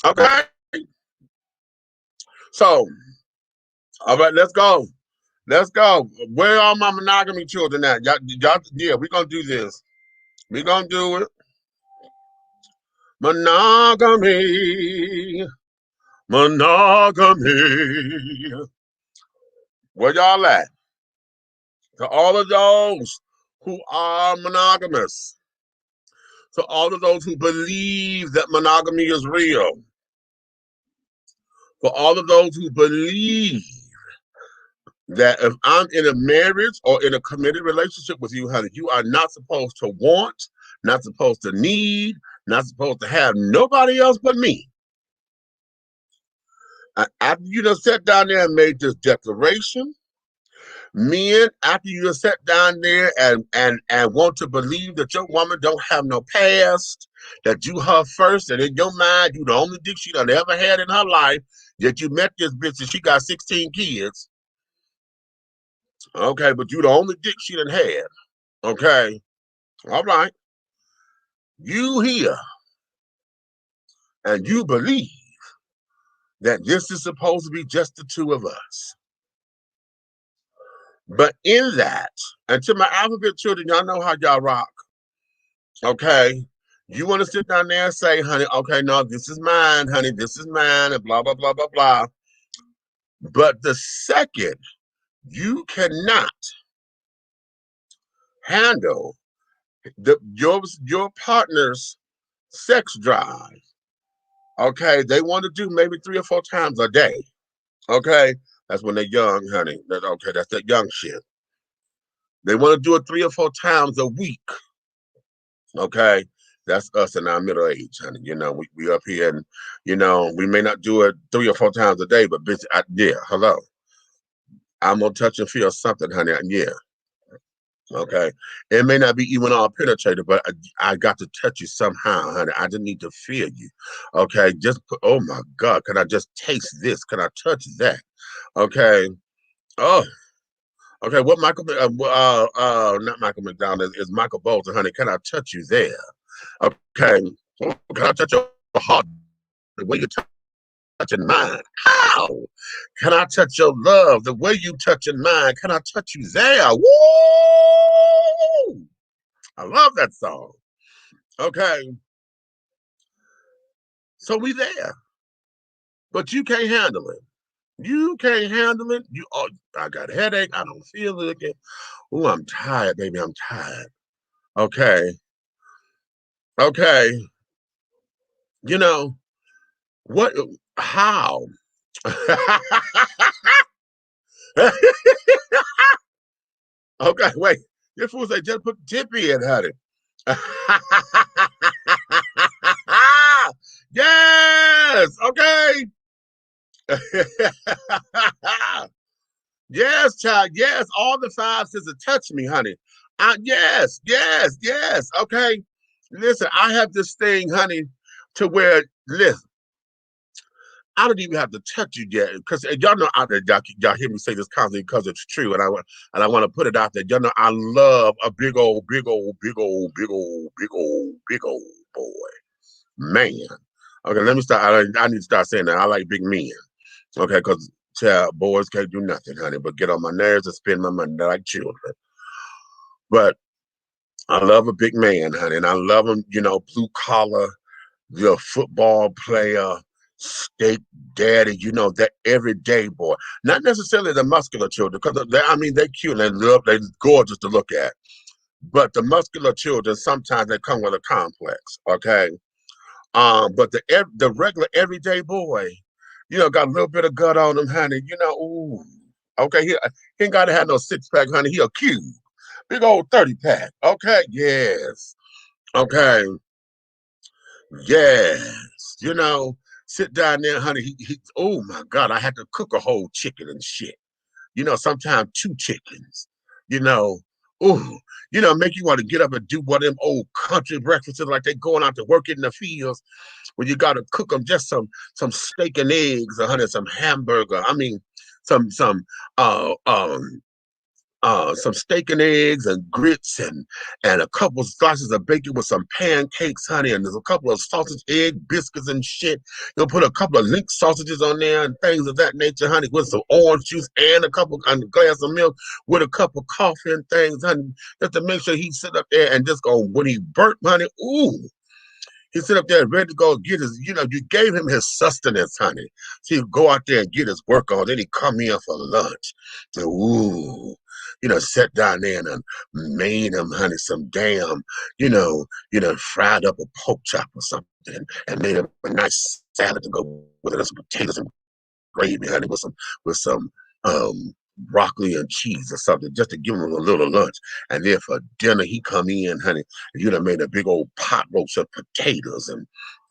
Okay, so all right, let's go. Let's go. Where are my monogamy children at? Yeah, we're gonna do this. We're gonna do it. Monogamy. Monogamy. Where y'all at? To all of those who are monogamous, to all of those who believe that monogamy is real, for all of those who believe that if I'm in a marriage or in a committed relationship with you, honey, you are not supposed to want, not supposed to need, not supposed to have nobody else but me. After you done sat down there and made this declaration, men, after you done sat down there and want to believe that your woman don't have no past, that you her first, and in your mind, you the only dick she done ever had in her life, yet you met this bitch and she got 16 kids. Okay, but you the only dick she done had. Okay. All right. You here and you believe that this is supposed to be just the two of us. But in that, and to my alphabet children, y'all know how y'all rock. Okay. You want to sit down there and say, honey, okay, no, this is mine, honey, this is mine, and blah, blah, blah, blah, blah. But the second you cannot handle your partner's sex drive, okay, they want to do maybe 3 or 4 times a day. Okay, that's when they're young, honey. Okay, that's that young shit. They want to do it 3 or 4 times a week. Okay, that's us in our middle age, honey. You know, we up here, and you know, we may not do it 3 or 4 times a day, but bitch, yeah, hello, I'm gonna touch and feel something, honey. Yeah, okay. It may not be even all penetrated, but I got to touch you somehow, honey. I just need to feel you. Okay, oh my God, can I just taste this? Can I touch that? Okay. Oh, okay. What not Michael McDonald is Michael Bolton, honey. Can I touch you there? Okay. Can I touch your heart? The way you touch touching mine? How can I touch your love the way you touching mine? Can I touch you there? Woo! I love that song. Okay, so we there, but you can't handle it. You can't handle it. You, oh, I got a headache. I don't feel it again. Oh, I'm tired, baby. I'm tired. Okay, okay. You know what? How? Okay, wait. Your fool say just put the tippy in, honey. Yes. Okay. Yes, child. Yes. All the five sisters touch me, honey. Yes. Yes. Yes. Okay. Listen, I have this thing, honey, to where listen. I don't even have to touch you yet, because y'all know out there, y'all hear me say this constantly because it's true, and I want to put it out there. Y'all know I love a big old, big old, big old, big old, big old, big old boy, man. Okay, let me start. I need to start saying that I like big men. Okay, because boys can't do nothing, honey, but get on my nerves and spend my money like children. But I love a big man, honey, and I love him. Blue collar, the football player, steak daddy, that everyday boy. Not necessarily the muscular children, because they're cute and they're gorgeous to look at. But the muscular children, sometimes they come with a complex, okay? But the regular everyday boy, got a little bit of gut on him, honey. Ooh. Okay, he ain't gotta have no 6-pack, honey. He a cube. Big old 30-pack. Okay, yes. Okay. Yes, sit down there, honey. Oh my God, I had to cook a whole chicken and shit. Sometimes 2 chickens. You know, ooh, make you want to get up and do one of them old country breakfasts like they going out to work in the fields, where you got to cook them just some steak and eggs, or honey, some hamburger. I mean, some some steak and eggs and grits and a couple of slices of bacon with some pancakes, honey, and there's a couple of sausage, egg, biscuits and shit. You'll put a couple of link sausages on there and things of that nature, honey, with some orange juice and a glass of milk with a cup of coffee and things, honey, just to make sure he sit up there and just go, when he burnt, honey, ooh. He sit up there ready to go get his, you gave him his sustenance, honey. So he'd go out there and get his work on. Then he'd come in for lunch. And, ooh, sat down there and made him, honey, some damn, fried up a pork chop or something, and made him a nice salad to go with it, and some potatoes and gravy, honey, with some broccoli and cheese or something, just to give him a little lunch. And then for dinner, he come in, honey, and you done made a big old pot roast of potatoes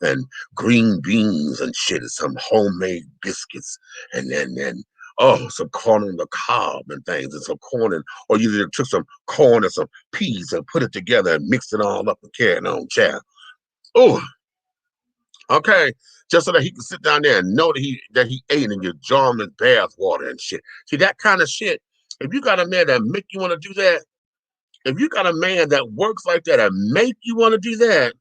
and green beans and shit, and some homemade biscuits, and then oh, some corn on the cob and things, and some corn, or you just took some corn and some peas and put it together and mixed it all up and carried on, child. Oh, okay, just so that he can sit down there and know that he ate, and you jar him in bath water and shit. See, that kind of shit. If you got a man that make you want to do that, if you got a man that works like that and make you want to do that,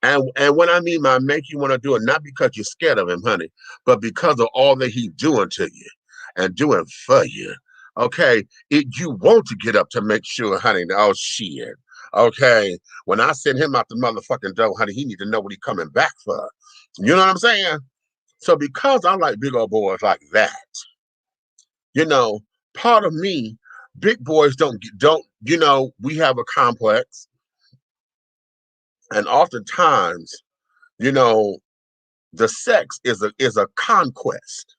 and when I mean by make you want to do it, not because you're scared of him, honey, but because of all that he's doing to you and doing for you. Okay, you want to get up to make sure, honey. Oh shit. Okay, when I send him out the motherfucking door, honey, he need to know what he coming back for. You know what I'm saying? So because I like big old boys like that, part of me, big boys don't. We have a complex, and oftentimes, the sex is a conquest.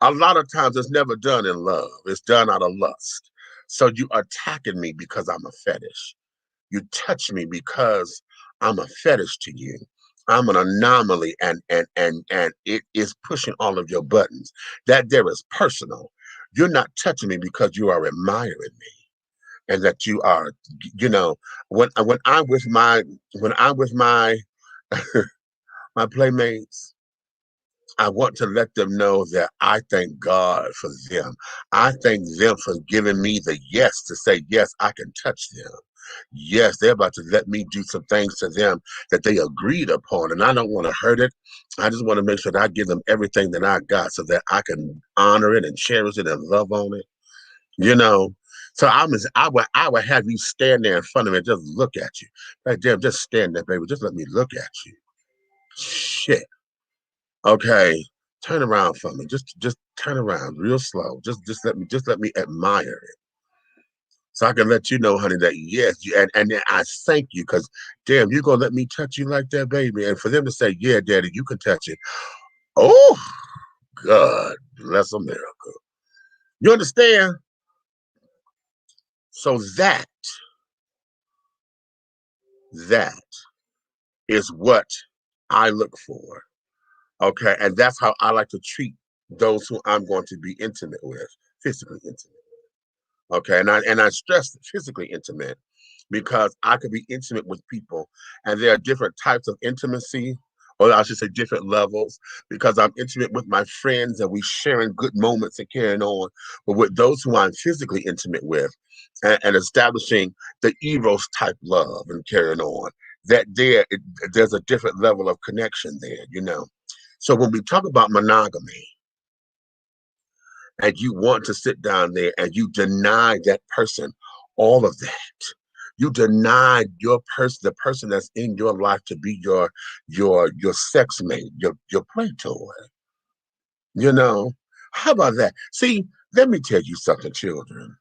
A lot of times it's never done in love. It's done out of lust. So you attacking me because I'm a fetish. You touch me because I'm a fetish to you. I'm an anomaly, and it is pushing all of your buttons. That there is personal. You're not touching me because you are admiring me, and that you are, when I'm with my my playmates, I want to let them know that I thank God for them. I thank them for giving me the yes to say, yes, I can touch them. Yes, they're about to let me do some things to them that they agreed upon, and I don't want to hurt it. I just want to make sure that I give them everything that I got so that I can honor it and cherish it and love on it. You know, so I would have you stand there in front of me and just look at you. Like, damn, just stand there, baby. Just let me look at you. Shit. Okay. Turn around for me. Just turn around real slow. Just let me admire it. So I can let you know, honey, that yes, and then I thank you because damn, you gonna let me touch you like that, baby. And for them to say, yeah, daddy, you can touch it. Oh, God bless America. You understand? So that is what I look for. Okay. And that's how I like to treat those who I'm going to be intimate with, physically intimate. Okay. And I stress physically intimate because I could be intimate with people and there are different types of intimacy, or I should say different levels, because I'm intimate with my friends and we sharing good moments and carrying on. But with those who I'm physically intimate with and establishing the eros type love and carrying on, there's a different level of connection there, you know. So when we talk about monogamy and you want to sit down there and you deny that person all of that, you deny the person that's in your life to be your sex mate, your play toy. You know, how about that? See, let me tell you something, children.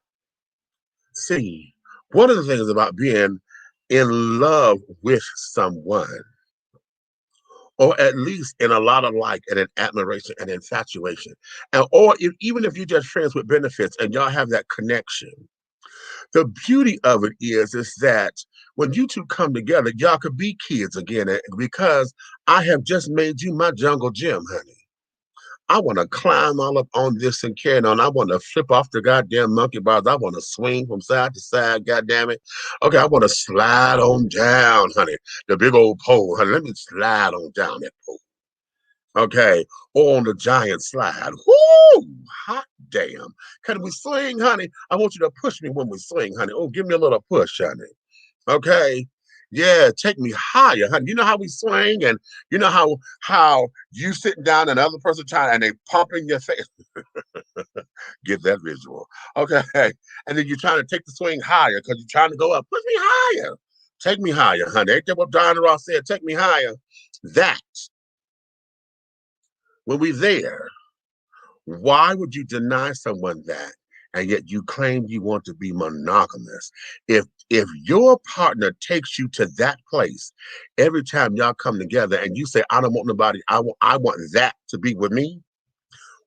See, one of the things about being in love with someone, or at least in a lot of like and an admiration and infatuation, even if you're just friends with benefits and y'all have that connection. The beauty of it is that when you two come together, y'all could be kids again because I have just made you my jungle gym, honey. I want to climb all up on this and carry on. I want to flip off the goddamn monkey bars. I want to swing from side to side, goddamn it. Okay, I want to slide on down, honey. The big old pole, honey. Let me slide on down that pole. Okay, on the giant slide. Whoo! Hot damn. Can we swing, honey? I want you to push me when we swing, honey. Oh, give me a little push, honey. Okay. Yeah, take me higher, honey. You know how we swing, and you know how you sitting down and the other person trying and they pumping your face. Get that visual. Okay. And then you're trying to take the swing higher because you're trying to go up. Push me higher. Take me higher, honey. Ain't that what Diana Ross said? Take me higher. That when we there, why would you deny someone that and yet you claim you want to be monogamous? If your partner takes you to that place every time y'all come together and you say, I don't want nobody, I want that to be with me,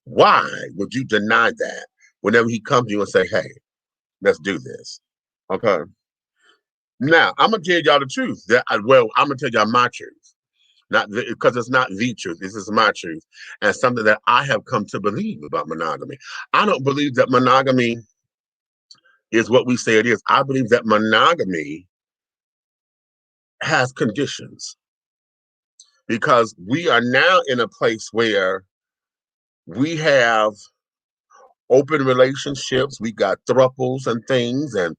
why would you deny that whenever he comes to you and say, hey, let's do this? Okay. Now, I'm going to tell y'all the truth. I'm going to tell y'all my truth. Not because it's not the truth. This is my truth and something that I have come to believe about monogamy. I don't believe that monogamy is what we say it is. I believe that monogamy has conditions because we are now in a place where we have open relationships. We got thruples and things and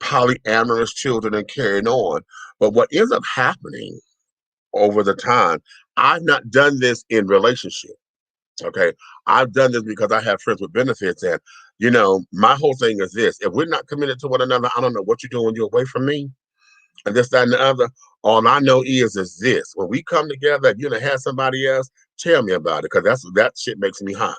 polyamorous children and carrying on. But what ends up happening over the time, I've not done this in relationship. Okay. I've done this because I have friends with benefits. And, you know, my whole thing is this: if we're not committed to one another, I don't know what you're doing when you're away from me. And this, that, and the other. All I know is this: when we come together, if you're gonna have somebody else, tell me about it, because that shit makes me hot.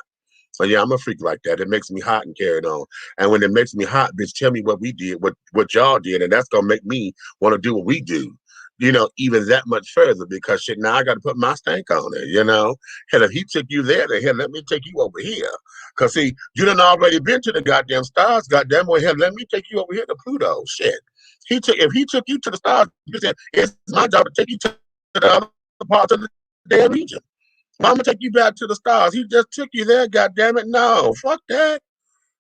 So yeah, I'm a freak like that. It makes me hot and carried on. And when it makes me hot, bitch, tell me what we did, what y'all did, and that's gonna make me want to do what we do. You know, even that much further, because shit, now I got to put my stank on it, you know? Hell, if he took you there, then hell, let me take you over here. Because, see, you done already been to the goddamn stars, goddamn, well, hell, let me take you over here to Pluto, shit. If he took you to the stars, you said, it's my job to take you to the other parts of the damn region. I'm going to take you back to the stars. He just took you there, goddamn it. No, fuck that.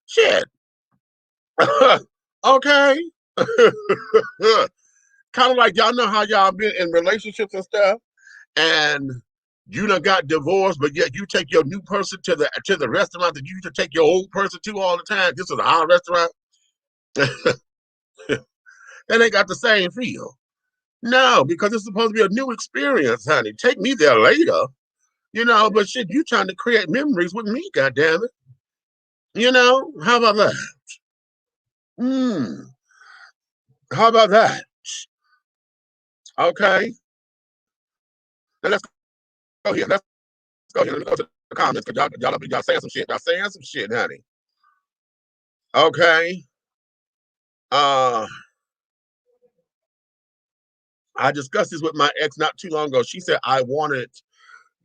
Shit. Okay. Kind of like y'all know how y'all been in relationships and stuff, and you done got divorced, but yet you take your new person to the restaurant that you used to take your old person to all the time. This is our restaurant. That ain't got the same feel. No, because it's supposed to be a new experience, honey. Take me there later. But shit, you trying to create memories with me, goddammit. How about that? How about that? Okay. Now let's go here. Let's go here. Let me go to the comments because y'all saying some shit. Y'all saying some shit, honey. Okay. I discussed this with my ex not too long ago. She said I wanted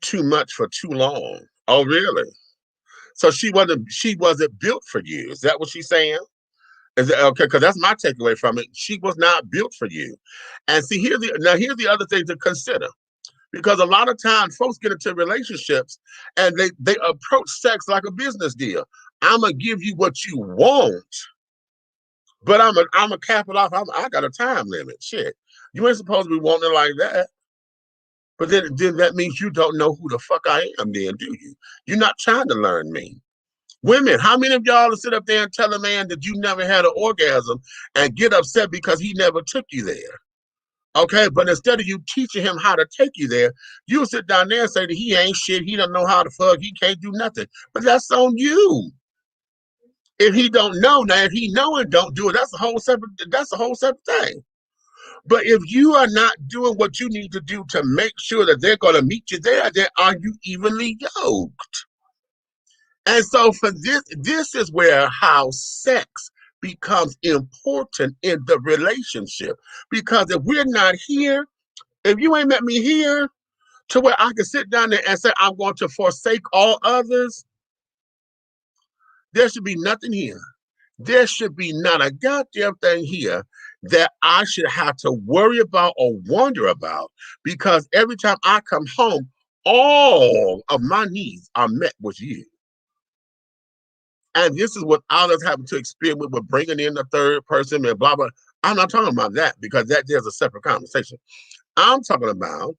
too much for too long. Oh, really? So she wasn't built for you. Is that what she's saying? Is that okay? Because that's my takeaway from it. She was not built for you. And see, here's the other thing to consider. Because a lot of times folks get into relationships and they approach sex like a business deal. I'm gonna give you what you want, but I'm gonna cap it off. I got a time limit. Shit, you ain't supposed to be wanting it like that. But then that means you don't know who the fuck I am. Then do you? You're not trying to learn me. Women, how many of y'all sit up there and tell a man that you never had an orgasm and get upset because he never took you there? Okay, but instead of you teaching him how to take you there, you sit down there and say that he ain't shit, he don't know how to fuck, he can't do nothing. But that's on you. If he don't know, now if he know and don't do it, that's a whole separate thing. But if you are not doing what you need to do to make sure that they're gonna meet you there, then are you evenly yoked? And so for this is where how sex becomes important in the relationship. Because if we're not here, if you ain't met me here to where I can sit down there and say, I'm going to forsake all others, there should be nothing here. There should be not a goddamn thing here that I should have to worry about or wonder about, because every time I come home, all of my needs are met with you. And this is without us having to experiment with bringing in the third person and blah, blah. I'm not talking about that because there's a separate conversation. I'm talking about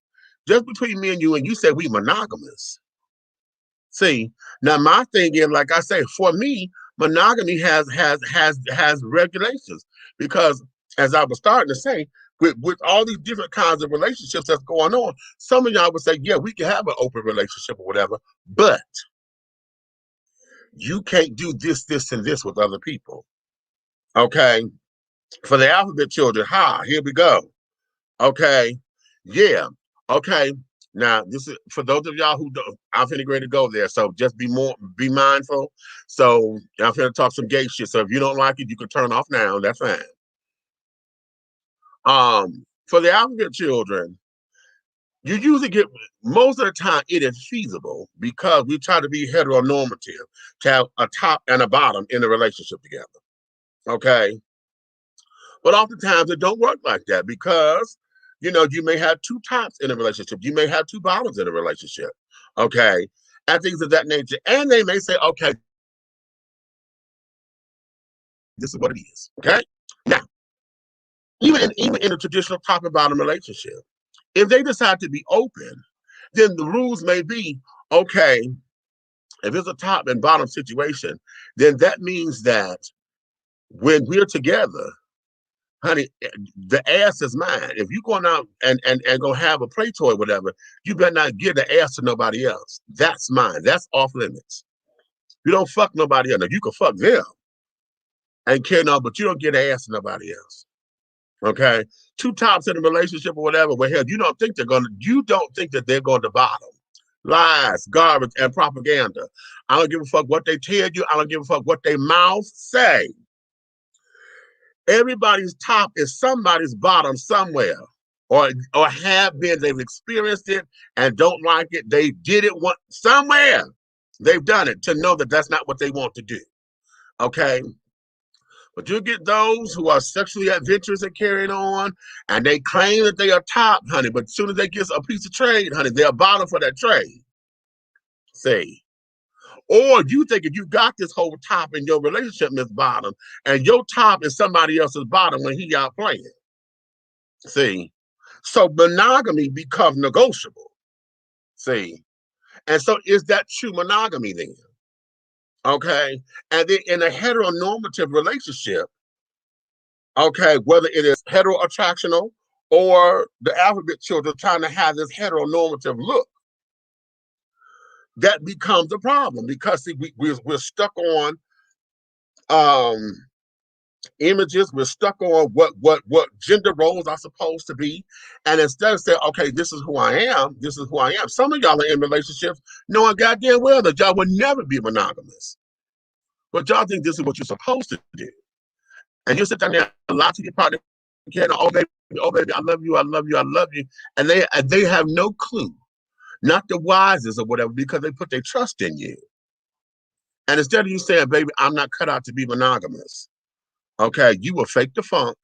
just between me and you said we monogamous. See, now my thing is, like I say, for me, monogamy has regulations, because as I was starting to say, with all these different kinds of relationships that's going on, some of y'all would say, yeah, we can have an open relationship or whatever, but you can't do this, this, and this with other people. Okay. For the alphabet children, here we go. Okay. Yeah. Okay. Now, this is for those of y'all who don't, I'm finna ready to go there. So just be mindful. So I'm finna talk some gay shit. So if you don't like it, you can turn off now. That's fine. For the alphabet children, you usually get, most of the time it is feasible because we try to be heteronormative, to have a top and a bottom in a relationship together. Okay. But oftentimes it don't work like that because, you may have two tops in a relationship. You may have two bottoms in a relationship. Okay. And things of that nature. And they may say, okay, this is what it is. Okay. Now, even in a traditional top and bottom relationship, if they decide to be open, then the rules may be, okay, if it's a top and bottom situation, then that means that when we're together, honey, the ass is mine. If you're going out and go have a play toy, whatever, you better not give the ass to nobody else. That's mine. That's off limits. You don't fuck nobody else. Now, you can fuck them and care no, but you don't get the ass to nobody else. Okay? Two tops in a relationship or whatever, where hell, you don't think that they're going to bottom. Lies, garbage, and propaganda. I don't give a fuck what they tell you. I don't give a fuck what they mouths say. Everybody's top is somebody's bottom somewhere, or have been. They've experienced it and don't like it. They did it somewhere. They've done it to know that that's not what they want to do. Okay. But you get those who are sexually adventurous and carrying on, and they claim that they are top, honey. But as soon as they get a piece of trade, honey, they're bottom for that trade. See. Or you think if you got this whole top in your relationship, Miss Bottom, and your top is somebody else's bottom when he out playing. See? So monogamy becomes negotiable. See? And so is that true monogamy then? Okay? And then in a heteronormative relationship, Okay, whether it is heteroattractional or the alphabet children trying to have this heteronormative look, that becomes a problem because see, we're stuck on um, images. We're stuck on what gender roles are supposed to be, and instead of saying, "Okay, this is who I am. This is who I am." Some of y'all are in relationships knowing goddamn well that y'all would never be monogamous, but y'all think this is what you're supposed to do, and you sit down there and lie to your partner, oh baby, I love you, I love you, I love you, and they have no clue, not the wisest or whatever, because they put their trust in you. And instead of you saying, "Baby, I'm not cut out to be monogamous," okay, you will fake the funk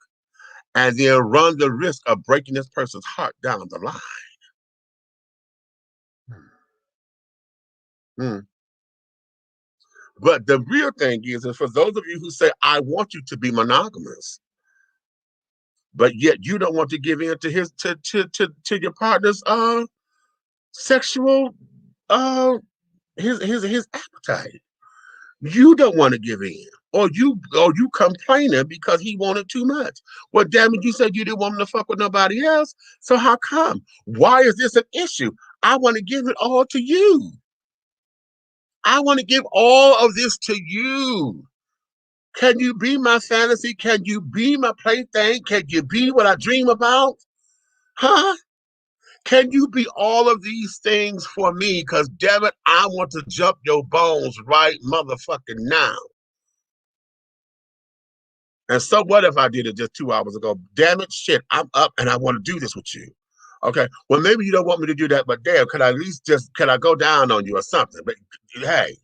and then run the risk of breaking this person's heart down the line. Hmm. But the real thing is for those of you who say, "I want you to be monogamous," but yet you don't want to give in to your partner's sexual his appetite. You don't want to give in. Or you complaining because he wanted too much. Well, damn it, you said you didn't want him to fuck with nobody else. So how come? Why is this an issue? I want to give it all to you. I want to give all of this to you. Can you be my fantasy? Can you be my plaything? Can you be what I dream about? Huh? Can you be all of these things for me? Because damn it, I want to jump your bones right motherfucking now. And so what if I did it just 2 hours ago? Damn it, shit, I'm up and I want to do this with you. Okay, well, maybe you don't want me to do that, but damn, can I at least can I go down on you or something? But hey,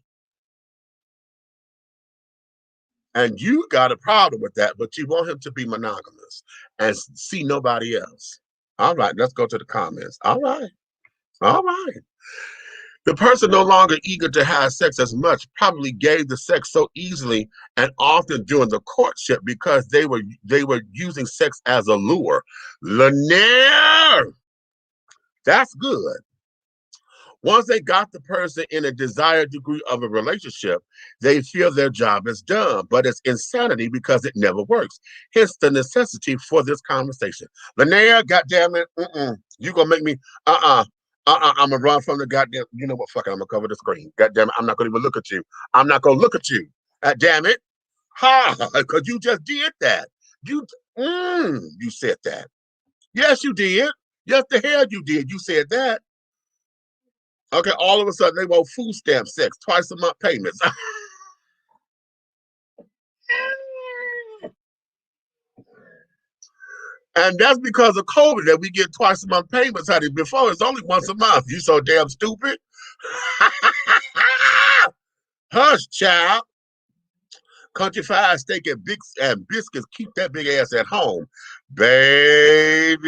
and you got a problem with that, but you want him to be monogamous and see nobody else. All right, let's go to the comments. All right, all right. The person no longer eager to have sex as much probably gave the sex so easily and often during the courtship because they were using sex as a lure. Lanier, that's good. Once they got the person in a desired degree of a relationship, they feel their job is done, but it's insanity because it never works. Hence the necessity for this conversation. Lanier, goddamn it, you gonna make me, I'm gonna run from the goddamn, you know what, fuck it, I'm gonna cover the screen. Goddamn it, I'm not gonna even look at you. I'm not gonna look at you. Damn it. Ha, because you just did that. You said that. Yes, you did. Yes, the hell you did. You said that. Okay, all of a sudden they want food stamp sex, twice a month payments. And that's because of COVID that we get twice a month payments, honey. Before it's only once a month. You so damn stupid. Hush, child. Country fried steak and biscuits, keep that big ass at home. Baby,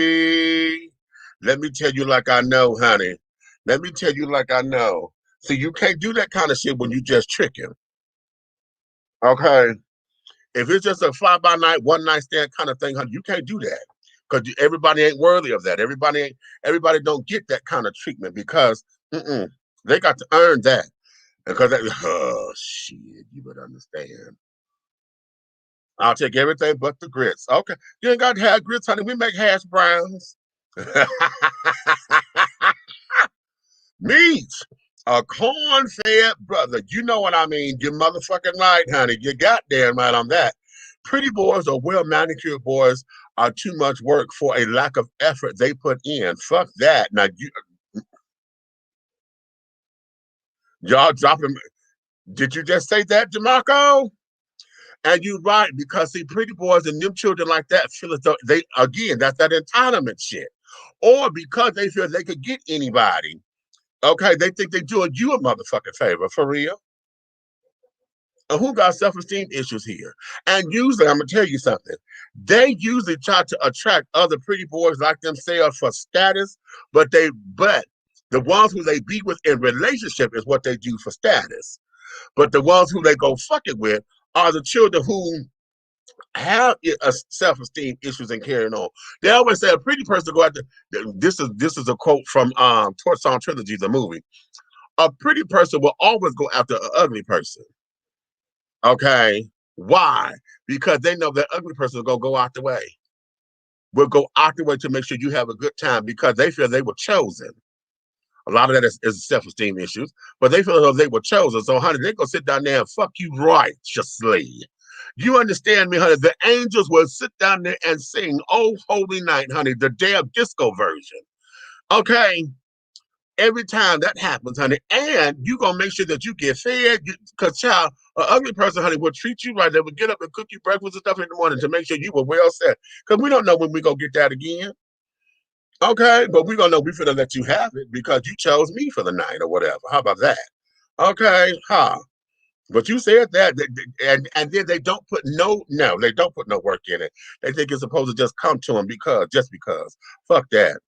let me tell you like I know, honey. Let me tell you like I know. See, you can't do that kind of shit when you just tricking. Okay? If it's just a fly by night, one night stand kind of thing, honey, you can't do that. Because everybody ain't worthy of that. Everybody don't get that kind of treatment because they got to earn that. Because oh shit, you better understand. I'll take everything but the grits. Okay. You ain't got to have grits, honey. We make hash browns. Meat. A corn-fed brother. You know what I mean. You're motherfucking right, honey. You goddamn right on that. Pretty boys or well-manicured boys are too much work for a lack of effort they put in. Fuck that. Now, y'all dropping. Did you just say that, DeMarco? And you're right, because see, pretty boys and them children like that feel as though that's that entitlement shit. Or because they feel they could get anybody. Okay, they think they're doing you a motherfucking favor, for real. And who got self-esteem issues here? And usually, I'm gonna tell you something. They usually try to attract other pretty boys like themselves for status, but the ones who they be with in relationship is what they do for status. But the ones who they go fucking with are the children who have self-esteem issues and carrying on. They always say a pretty person go after. This is a quote from Torch Song Trilogy, the movie. A pretty person will always go after an ugly person. Okay, Why? Because they know that ugly person is going to go out the way. Will go out the way to make sure you have a good time because they feel they were chosen. A lot of that is self-esteem issues, but they feel as though they were chosen. So, honey, they're going to sit down there and fuck you righteously. You understand me, honey? The angels will sit down there and sing, "Oh, Holy Night," honey, the damn disco version. Okay? Every time that happens, honey, and you going to make sure that you get fed, because, child, an ugly person, honey, will treat you right. They will get up and cook you breakfast and stuff in the morning to make sure you were well set, because we don't know when we're going to get that again. Okay, but we're going to know we're going to let you have it because you chose me for the night or whatever. How about that? Okay, But you said that, and then they don't put they don't put no work in it. They think it's supposed to just come to them just because. Fuck that.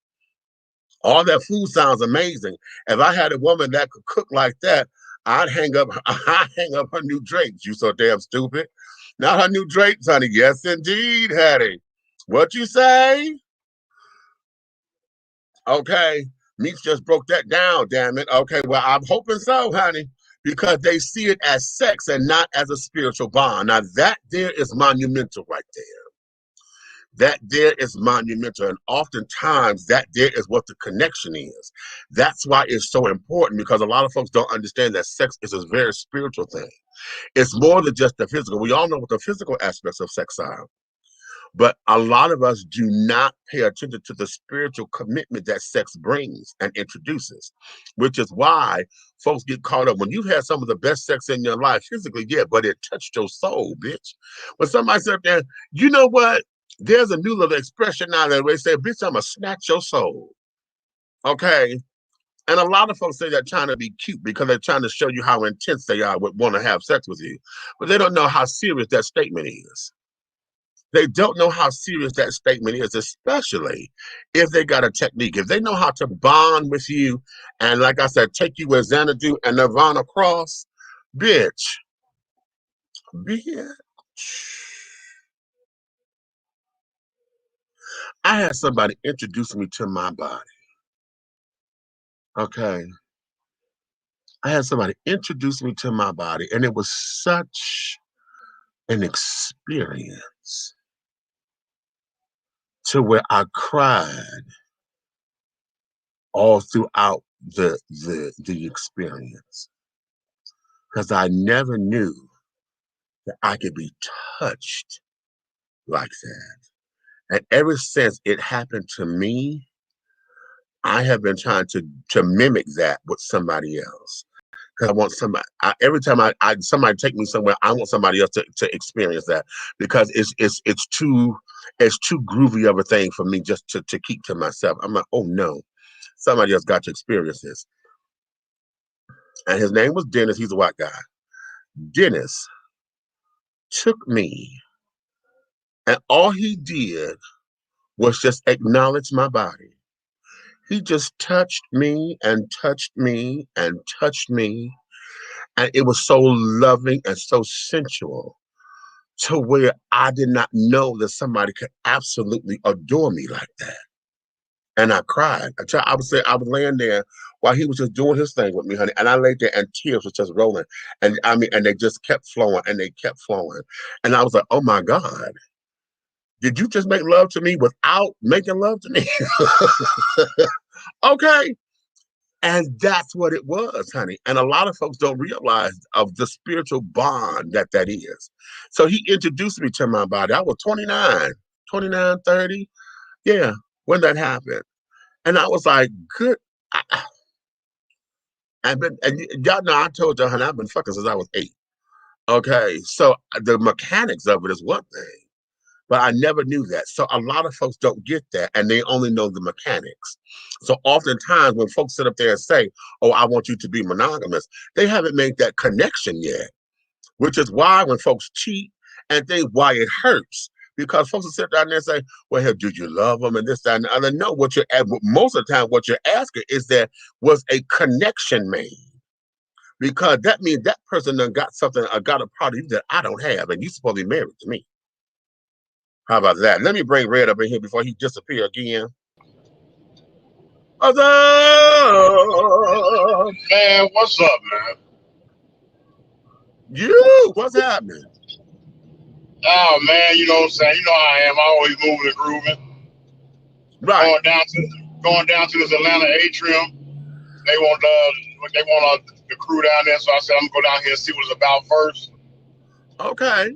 All that food sounds amazing. If I had a woman that could cook like that, I'd hang up her new drapes. You so damn stupid. Not her new drapes, honey. Yes, indeed, Hattie. What you say? Okay. Meeks just broke that down, damn it. Okay, well, I'm hoping so, honey, because they see it as sex and not as a spiritual bond. Now, that there is monumental right there. That there is monumental. And oftentimes, that there is what the connection is. That's why it's so important, because a lot of folks don't understand that sex is a very spiritual thing. It's more than just the physical. We all know what the physical aspects of sex are. But a lot of us do not pay attention to the spiritual commitment that sex brings and introduces, which is why folks get caught up. When you've had some of the best sex in your life physically, yeah, but it touched your soul, bitch. When somebody said there, you know what? There's a new little expression now that they say, bitch, I'm going to snatch your soul. Okay? And a lot of folks say they're trying to be cute because they're trying to show you how intense they are would want to have sex with you. But they don't know how serious that statement is. They don't know how serious that statement is, especially if they got a technique. If they know how to bond with you and, like I said, take you where Xanadu and Nirvana cross, bitch. I had somebody introduce me to my body. Okay. I had somebody introduce me to my body, and it was such an experience to where I cried all throughout the experience, because I never knew that I could be touched like that. And ever since it happened to me, I have been trying to mimic that with somebody else. Because I want somebody. Every time somebody take me somewhere, I want somebody else to experience that, because it's too groovy of a thing for me just to keep to myself. I'm like, oh no, somebody else got to experience this. And his name was Dennis. He's a white guy. Dennis took me, and all he did was just acknowledge my body. He just touched me and touched me and touched me. And it was so loving and so sensual, to where I did not know that somebody could absolutely adore me like that. And I cried. I was laying there while he was just doing his thing with me, honey. And I laid there and tears were just rolling. And and they just kept flowing and they kept flowing. And I was like, oh my God, did you just make love to me without making love to me? Okay. And that's what it was, honey. And a lot of folks don't realize of the spiritual bond that is. So he introduced me to my body. I was 29, 30. Yeah, when that happened. And I was like, good. And y'all know, I told y'all, honey, I've been fucking since I was 8. Okay. So the mechanics of it is one thing, but I never knew that. So a lot of folks don't get that, and they only know the mechanics. So oftentimes when folks sit up there and say, oh, I want you to be monogamous, they haven't made that connection yet, which is why when folks cheat and think why it hurts, because folks will sit down there and say, well, hell, do you love them and this, that, and the other? No, most of the time what you're asking is that was a connection made. Because that means that person done got something, got a part of you that I don't have, and you're supposed to be married to me. How about that? Let me bring Red up in here before he disappear again. What's up? Man, what's up, man? You, what's happening? Oh man, you know what I'm saying? You know how I am. I always moving and grooving. Right. Going down to this Atlanta atrium. They want the crew down there, so I said I'm gonna go down here and see what it's about first. Okay.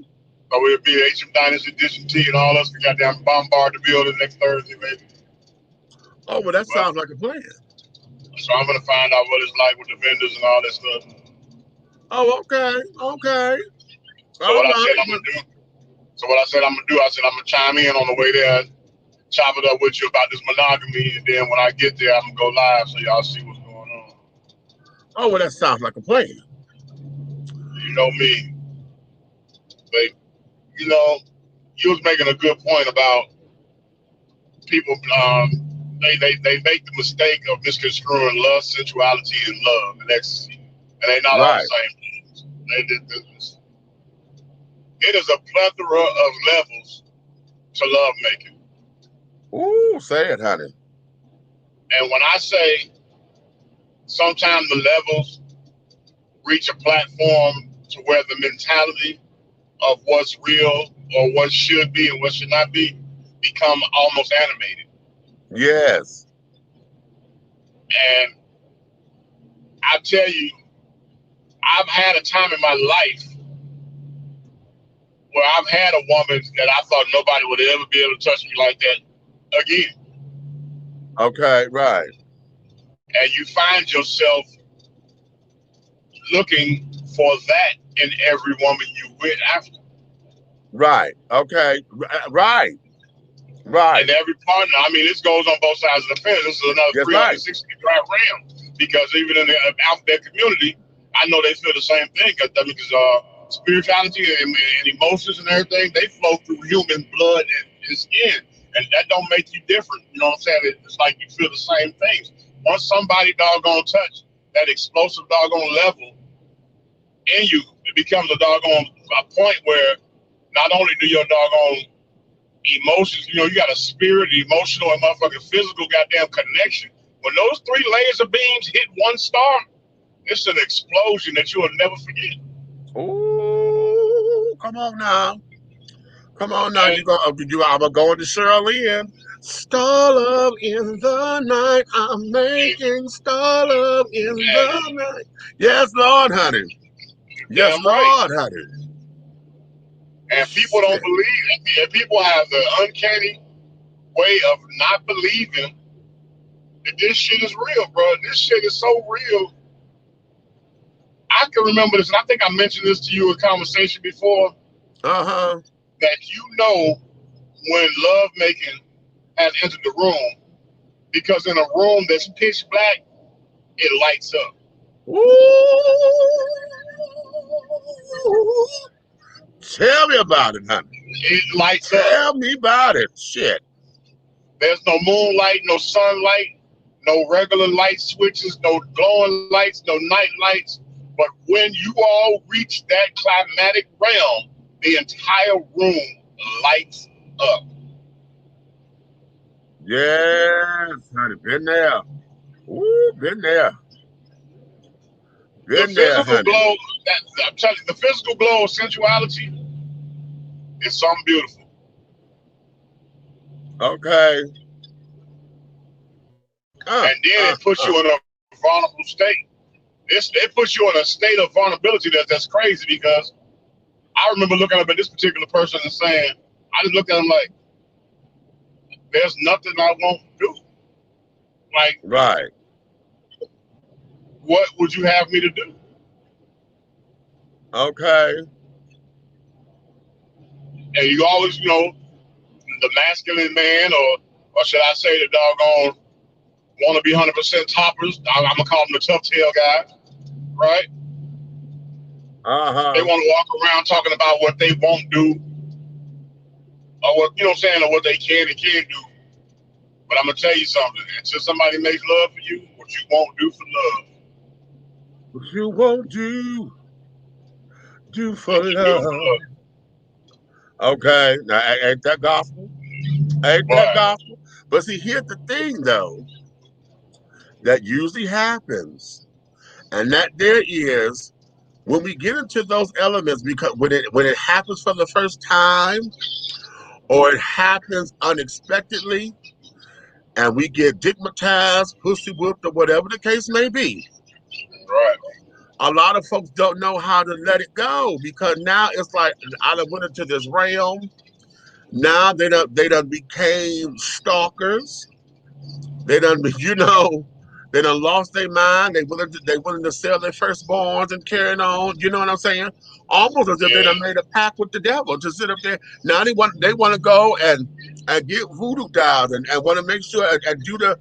So we'll be Atrium Dynasty Edition T and all us. We got down bombard the building next Thursday, baby. Oh, well, that sounds like a plan. So I'm gonna find out what it's like with the vendors and all that stuff. Oh, okay. Okay. So what I said I'm gonna do. I said I'm gonna chime in on the way there, chop it up with you about this monogamy, and then when I get there, I'm gonna go live so y'all see what's going on. Oh, well, that sounds like a plan. You know me, but you know, you was making a good point about people. They make the mistake of misconstruing lust, sensuality, and love and ecstasy, and they're not all the same things. It is a plethora of levels to love making. Ooh, say it, honey. And when I say sometimes the levels reach a platform to where the mentality of what's real or what should be and what should not be become almost animated. Yes. And I tell you, I've had a time in my life where I've had a woman that I thought nobody would ever be able to touch me like that again. Okay, right. And you find yourself looking for that in every woman you with after. Right. Okay. Right. Right. And every partner, I mean, this goes on both sides of the fence. This is another 360-degree round, because even in the alphabet community, I know they feel the same thing. Because spirituality and emotions and everything, they flow through human blood and skin, and that don't make you different. You know what I'm saying? It's like you feel the same things. Once somebody doggone touch that explosive doggone level in you, it becomes a point where not only do your doggone emotions, you know, you got a spirit, emotional, and motherfucking physical goddamn connection. When those three layers of beams hit one star, it's an explosion that you will never forget. Ooh, come on now. Come on now. I'm going to Shirley. Star love in the night. I'm making star love in the night. Yes, Lord, honey. Yes, Lord, honey. And people don't believe, and people have the uncanny way of not believing that this shit is real, bro. This shit is so real. I can remember this, and I think I mentioned this to you in conversation before. Uh-huh. That you know when love making has entered the room, because in a room that's pitch black, it lights up. Ooh. Tell me about it, honey. It lights up. Tell me about it. Shit. There's no moonlight, no sunlight, no regular light switches, no glowing lights, no night lights. But when you all reach that climatic realm, the entire room lights up. Yes, honey. Been there. Ooh, been there. Been there, honey. Glow, I'm telling you, the physical glow of sensuality is something beautiful. Okay. And then it puts you in a vulnerable state. It puts you in a state of vulnerability that's crazy, because I remember looking up at this particular person and saying, I just looked at him like, there's nothing I won't do. Like, right. What would you have me to do? Okay. And you always, you know, the masculine man, or should I say the doggone want to be 100% toppers. I'm gonna call them the tough tail guys, right? Uh-huh. They want to walk around talking about what they won't do, or what, you know what I'm saying, or what they can and can't do. But I'm gonna tell you something. Until somebody makes love for you, what you won't do for love. What you won't do for love. Okay. Now, ain't that gospel? Ain't that gospel? But see, here's the thing, though, that usually happens, and that there is when we get into those elements, because when it happens for the first time or it happens unexpectedly, and we get digmatized, pussy whooped, or whatever the case may be, Right. a lot of folks don't know how to let it go because now it's like I done went into this realm. Now they done became stalkers. They done, they done lost their mind. They willing to sell their firstborns and carrying on. You know what I'm saying? Almost as if they done made a pact with the devil to sit up there. Now they want to go and get voodoo dolls and want to make sure and do the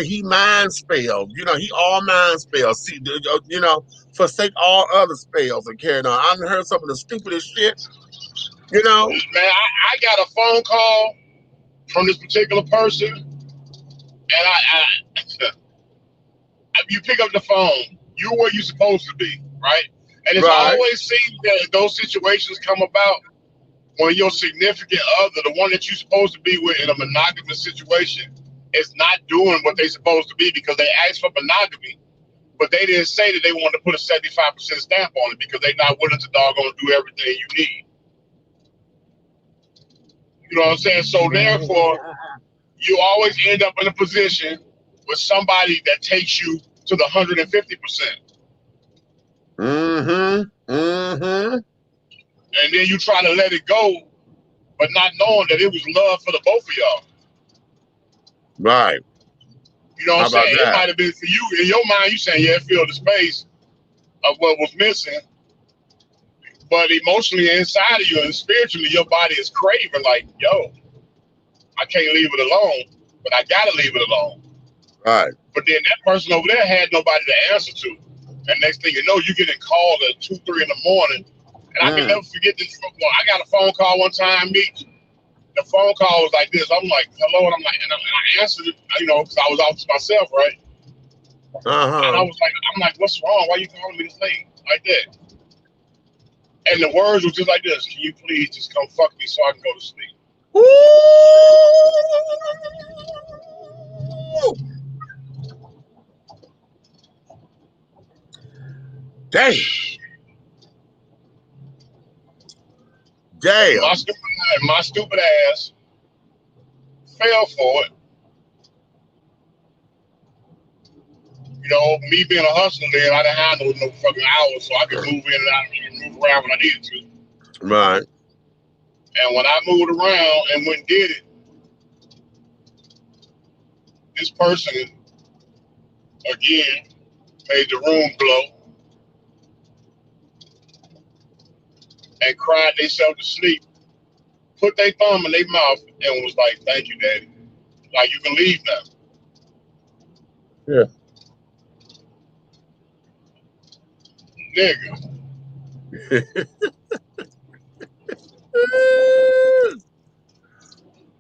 he mind spell. He all mind spells. See, forsake all other spells and carrying on. I've heard some of the stupidest shit. Man, I got a phone call from this particular person, and you pick up the phone, you're where you're supposed to be, right? And it's always seems that those situations come about when your significant other, the one that you're supposed to be with in a monogamous situation, is not doing what they're supposed to be because they asked for monogamy, but they didn't say that they wanted to put a 75% stamp on it because they're not willing to doggone do everything you need. You know what I'm saying? So therefore, you always end up in a position with somebody that takes you to the 150%. And then you try to let it go, but not knowing that it was love for the both of y'all. Right. You know what I'm saying? It might have been for you. In your mind, you saying, yeah, fill the space of what was missing. But emotionally inside of you and spiritually, your body is craving like, yo, I can't leave it alone, but I got to leave it alone. Right. But then that person over there had nobody to answer to. And next thing you know, you're getting called at 2, 3 in the morning. And I can never forget this. I got a phone call one time, Meek. The phone call was like this. I'm like, hello. And I answered it, because I was off to myself, right? And I was like, I'm like, what's wrong? Why are you calling me this late? Like that. And the words were just like this. Can you please just come fuck me so I can go to sleep? Damn. Damn. My stupid ass fell for it. Me being a hustler there, I didn't have no fucking hours, so I could move in and out and move around when I needed to. Right. And when I moved around and went and did it, this person, again, made the room blow and cried themselves to sleep, put their thumb in their mouth and was like, thank you, Daddy. Like, you can leave now. Yeah. Nigga.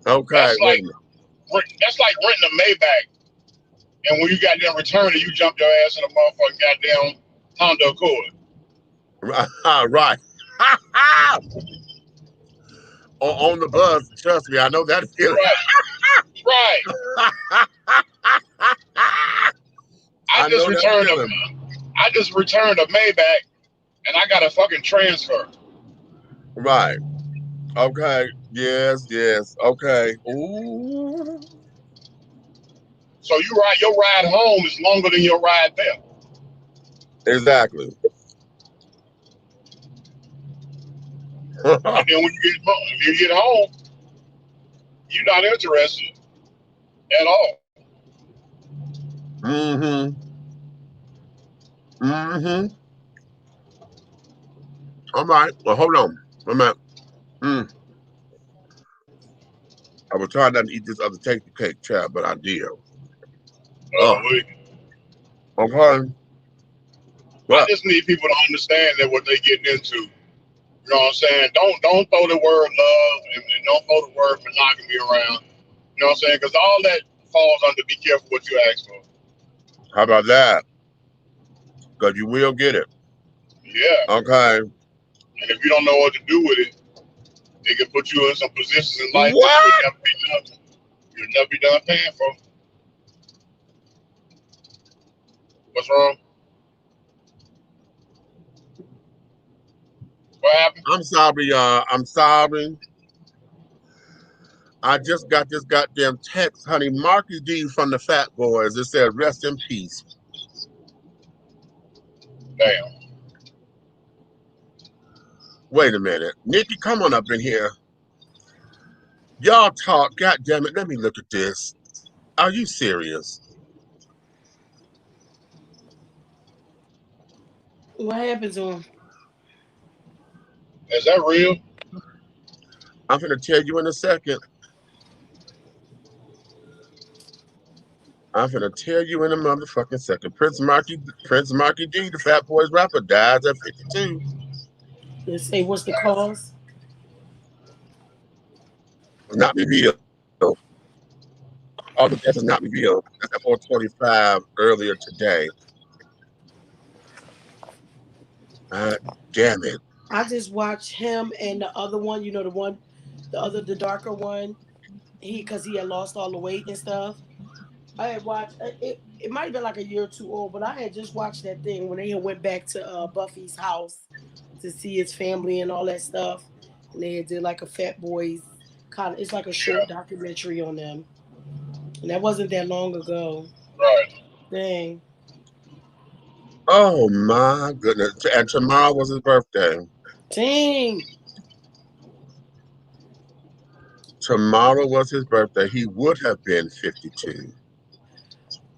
Okay. That's like renting a Maybach. And when you got them returning, you jump your ass in a motherfucking goddamn Honda Accord. Right. on the bus, trust me, I know that feeling. Right. I just returned a Maybach and I got a fucking transfer. Right. Okay. Yes. Okay. Ooh. So your ride home is longer than your ride there. Exactly. And then when you get home, you're not interested at all. All right. Well, hold on. I'm at. I was trying not to eat this other tasty cake, child, but I did. Okay. Well, I just need people to understand that what they're getting into. You know what I'm saying? Don't throw the word love and don't throw the word monogamy around. You know what I'm saying? Because all that falls under be careful what you ask for. How about that? Because you will get it. Yeah. Okay. And if you don't know what to do with it, it can put you in some positions in life what? that you'll never be done paying for. What's wrong? happened? I'm sorry, y'all. I'm sorry. I just got this goddamn text, honey. Marky D from the Fat Boys. It said, rest in peace. Damn. Wait a minute. Nikki, come on up in here. Y'all talk. God damn it. Let me look at this. Are you serious? What happened to him? Is that real? I'm going to tell you in a second. I'm going to tell you in a motherfucking second. Prince Marky D, the Fat Boys rapper, dies at 52. Let's say, what's the cause? Not revealed. All the death is not revealed. That's at 4:25 earlier today. Damn it. I just watched him and the other one, you know, the darker one, because he had lost all the weight and stuff. I had watched it. It might have been like a year or two old, but I had just watched that thing when they had went back to Buffy's house to see his family and all that stuff, and they had did like a Fat Boys kind of. It's like a short documentary on them, and that wasn't that long ago. Right. Dang. Oh my goodness. And tomorrow was his birthday. Dang. Tomorrow was his birthday. He would have been 52.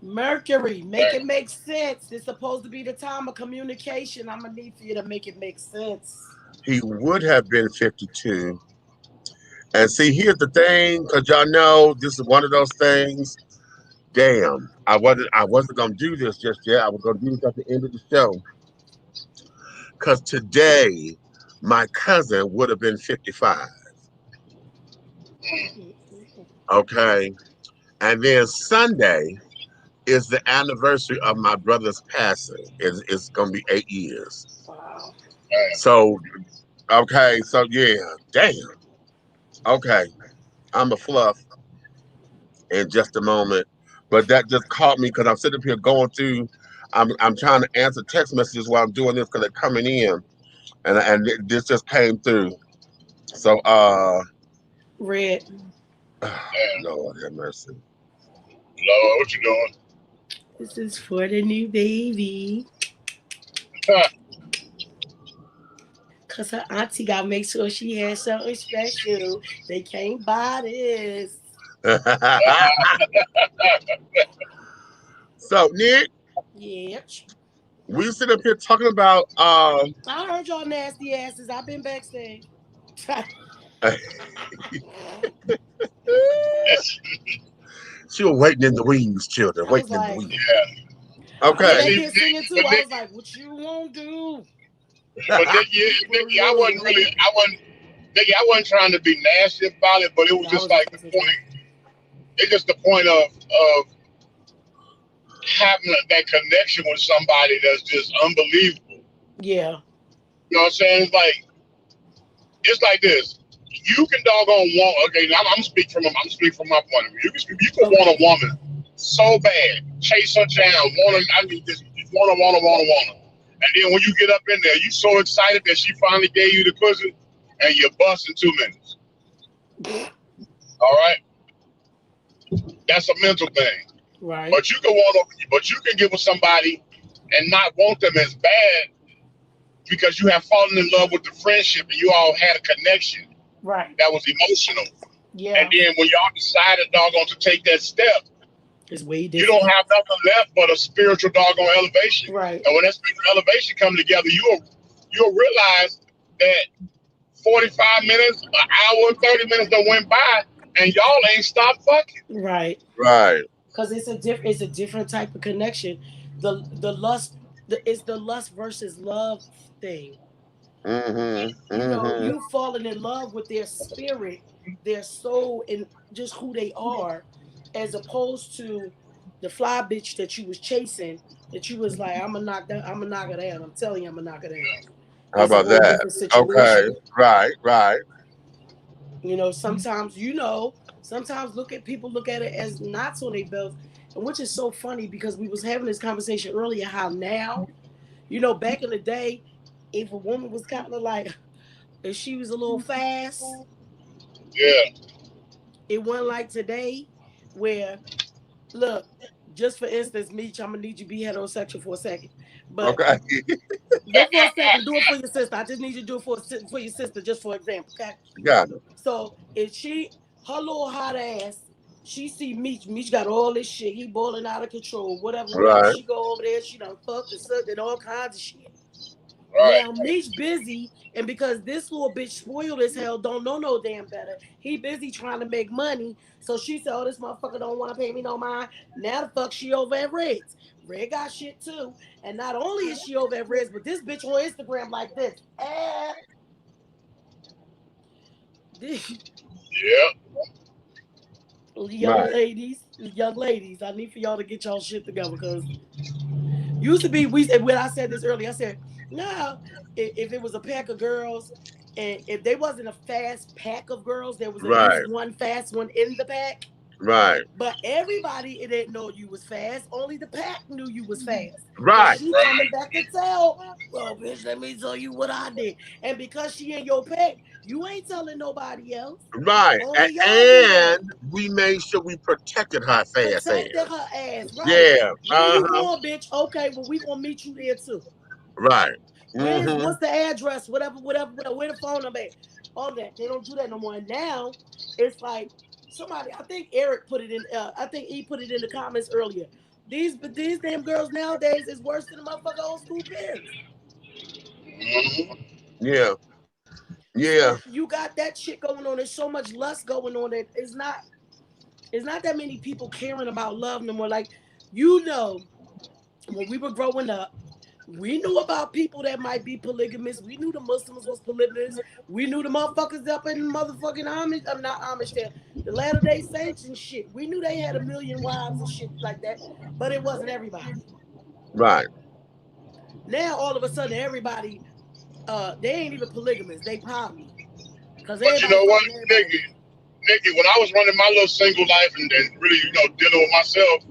Mercury, make it make sense. It's supposed to be the time of communication. I'm gonna need for you to make it make sense. He would have been 52. And see, here's the thing, because y'all know this is one of those things. Damn, I wasn't gonna do this just yet. I was gonna do this at the end of the show. Because today, my cousin would have been 55. Okay. And then Sunday is the anniversary of my brother's passing. It's gonna be 8 years. Wow. So, okay, so yeah, damn. Okay, I'm a fluff in just a moment, but that just caught me because I'm sitting up here going through. I'm trying to answer text messages while I'm doing this because they're coming in, and this just came through. So, Red. Lord have mercy. Lord, what you doing? This is for the new baby. Cause her auntie gotta make sure she has something special. They can't buy this. So, Nick, Yeah. we sit up here talking about. I heard y'all nasty asses. I've been backstage. She was waiting in the wings, children. Waiting in the wings. Yeah. Okay. They been singing too. I was like, "What you won't do?" But Nikki, I wasn't trying to be nasty about it, but it was just like the point. It's just the point of having that connection with somebody that's just unbelievable. Yeah. You know what I'm saying? It's like this. You can doggone want. Okay, I'm speaking from my point of view. You can want a woman so bad, chase her down, just want her. And then when you get up in there, you so excited that she finally gave you the pussy, and you bust in 2 minutes. All right, that's a mental thing. Right. But you can get with somebody and not want them as bad because you have fallen in love with the friendship and you all had a connection. Right. That was emotional. Yeah. And then when y'all decided, doggone, to take that step, it's way different. You don't have nothing left but a spiritual doggone elevation. Right. And when that spiritual elevation come together, you'll realize that 45 minutes, an hour, 30 minutes that went by, and y'all ain't stopped fucking. Right. Right. Because it's a different type of connection. The lust, it's the lust versus love thing. Mm-hmm. You know, you falling in love with their spirit, their soul, and just who they are, as opposed to the fly bitch that you was chasing, that you was like, I'm gonna knock her down. I'm telling you, I'm gonna knock her down. How about that? Okay. Right. You know, sometimes look at it as knots on their belts, and which is so funny because we was having this conversation earlier, how now, you know, back in the day, if a woman was kind of like, if she was a little fast. Yeah. It wasn't like today where, look, just for instance, Meech, I'm gonna need you to be heterosexual for a second. But Okay. just for a second, do it for your sister. I just need you to do it for your sister, just for example, okay? Got it. So if her little hot ass, she see Meech got all this shit, he boiling out of control, whatever. Right. She go over there, she done fucked and sucked and all kinds of shit. Right. Now Meech busy, and because this little bitch spoiled as hell, don't know no damn better. He busy trying to make money. So she said, "Oh, this motherfucker don't want to pay me no mind." Now the fuck she over at Red's. Red got shit too, and not only is she over at Red's, but this bitch on Instagram like this. Yeah. Young ladies, I need for y'all to get y'all shit together, because used to be, when I said this earlier, I said, no, if it was a pack of girls, and if they wasn't a fast pack of girls, there was at least one fast one in the pack. Right. But everybody didn't know you was fast. Only the pack knew you was fast. Right. She coming back to tell, well, bitch, let me tell you what I did. And because she in your pack, you ain't telling nobody else. Right. And we made sure we protected her fast Protected her ass, right? Yeah. Where you going, bitch? Okay, well, we gonna meet you there too. Right. What's the address? Whatever, where the phone number at? All that. They don't do that no more. And now it's like somebody, I think Eric put it in, I think he put it in the comments earlier. These damn girls nowadays is worse than the motherfucking old school parents. Yeah. Yeah. So you got that shit going on. There's so much lust going on that it's not that many people caring about love no more. Like, when we were growing up, we knew about people that might be polygamous. We knew the Muslims was polygamous. We knew the motherfuckers up in motherfucking Amish. I'm not Amish there. The Latter-day Saints and shit. We knew they had a million wives and shit like that, but it wasn't everybody. Right. Now all of a sudden everybody, they ain't even polygamous. They poly. But you know what, Nikki, when I was running my little single life and really, dealing with myself,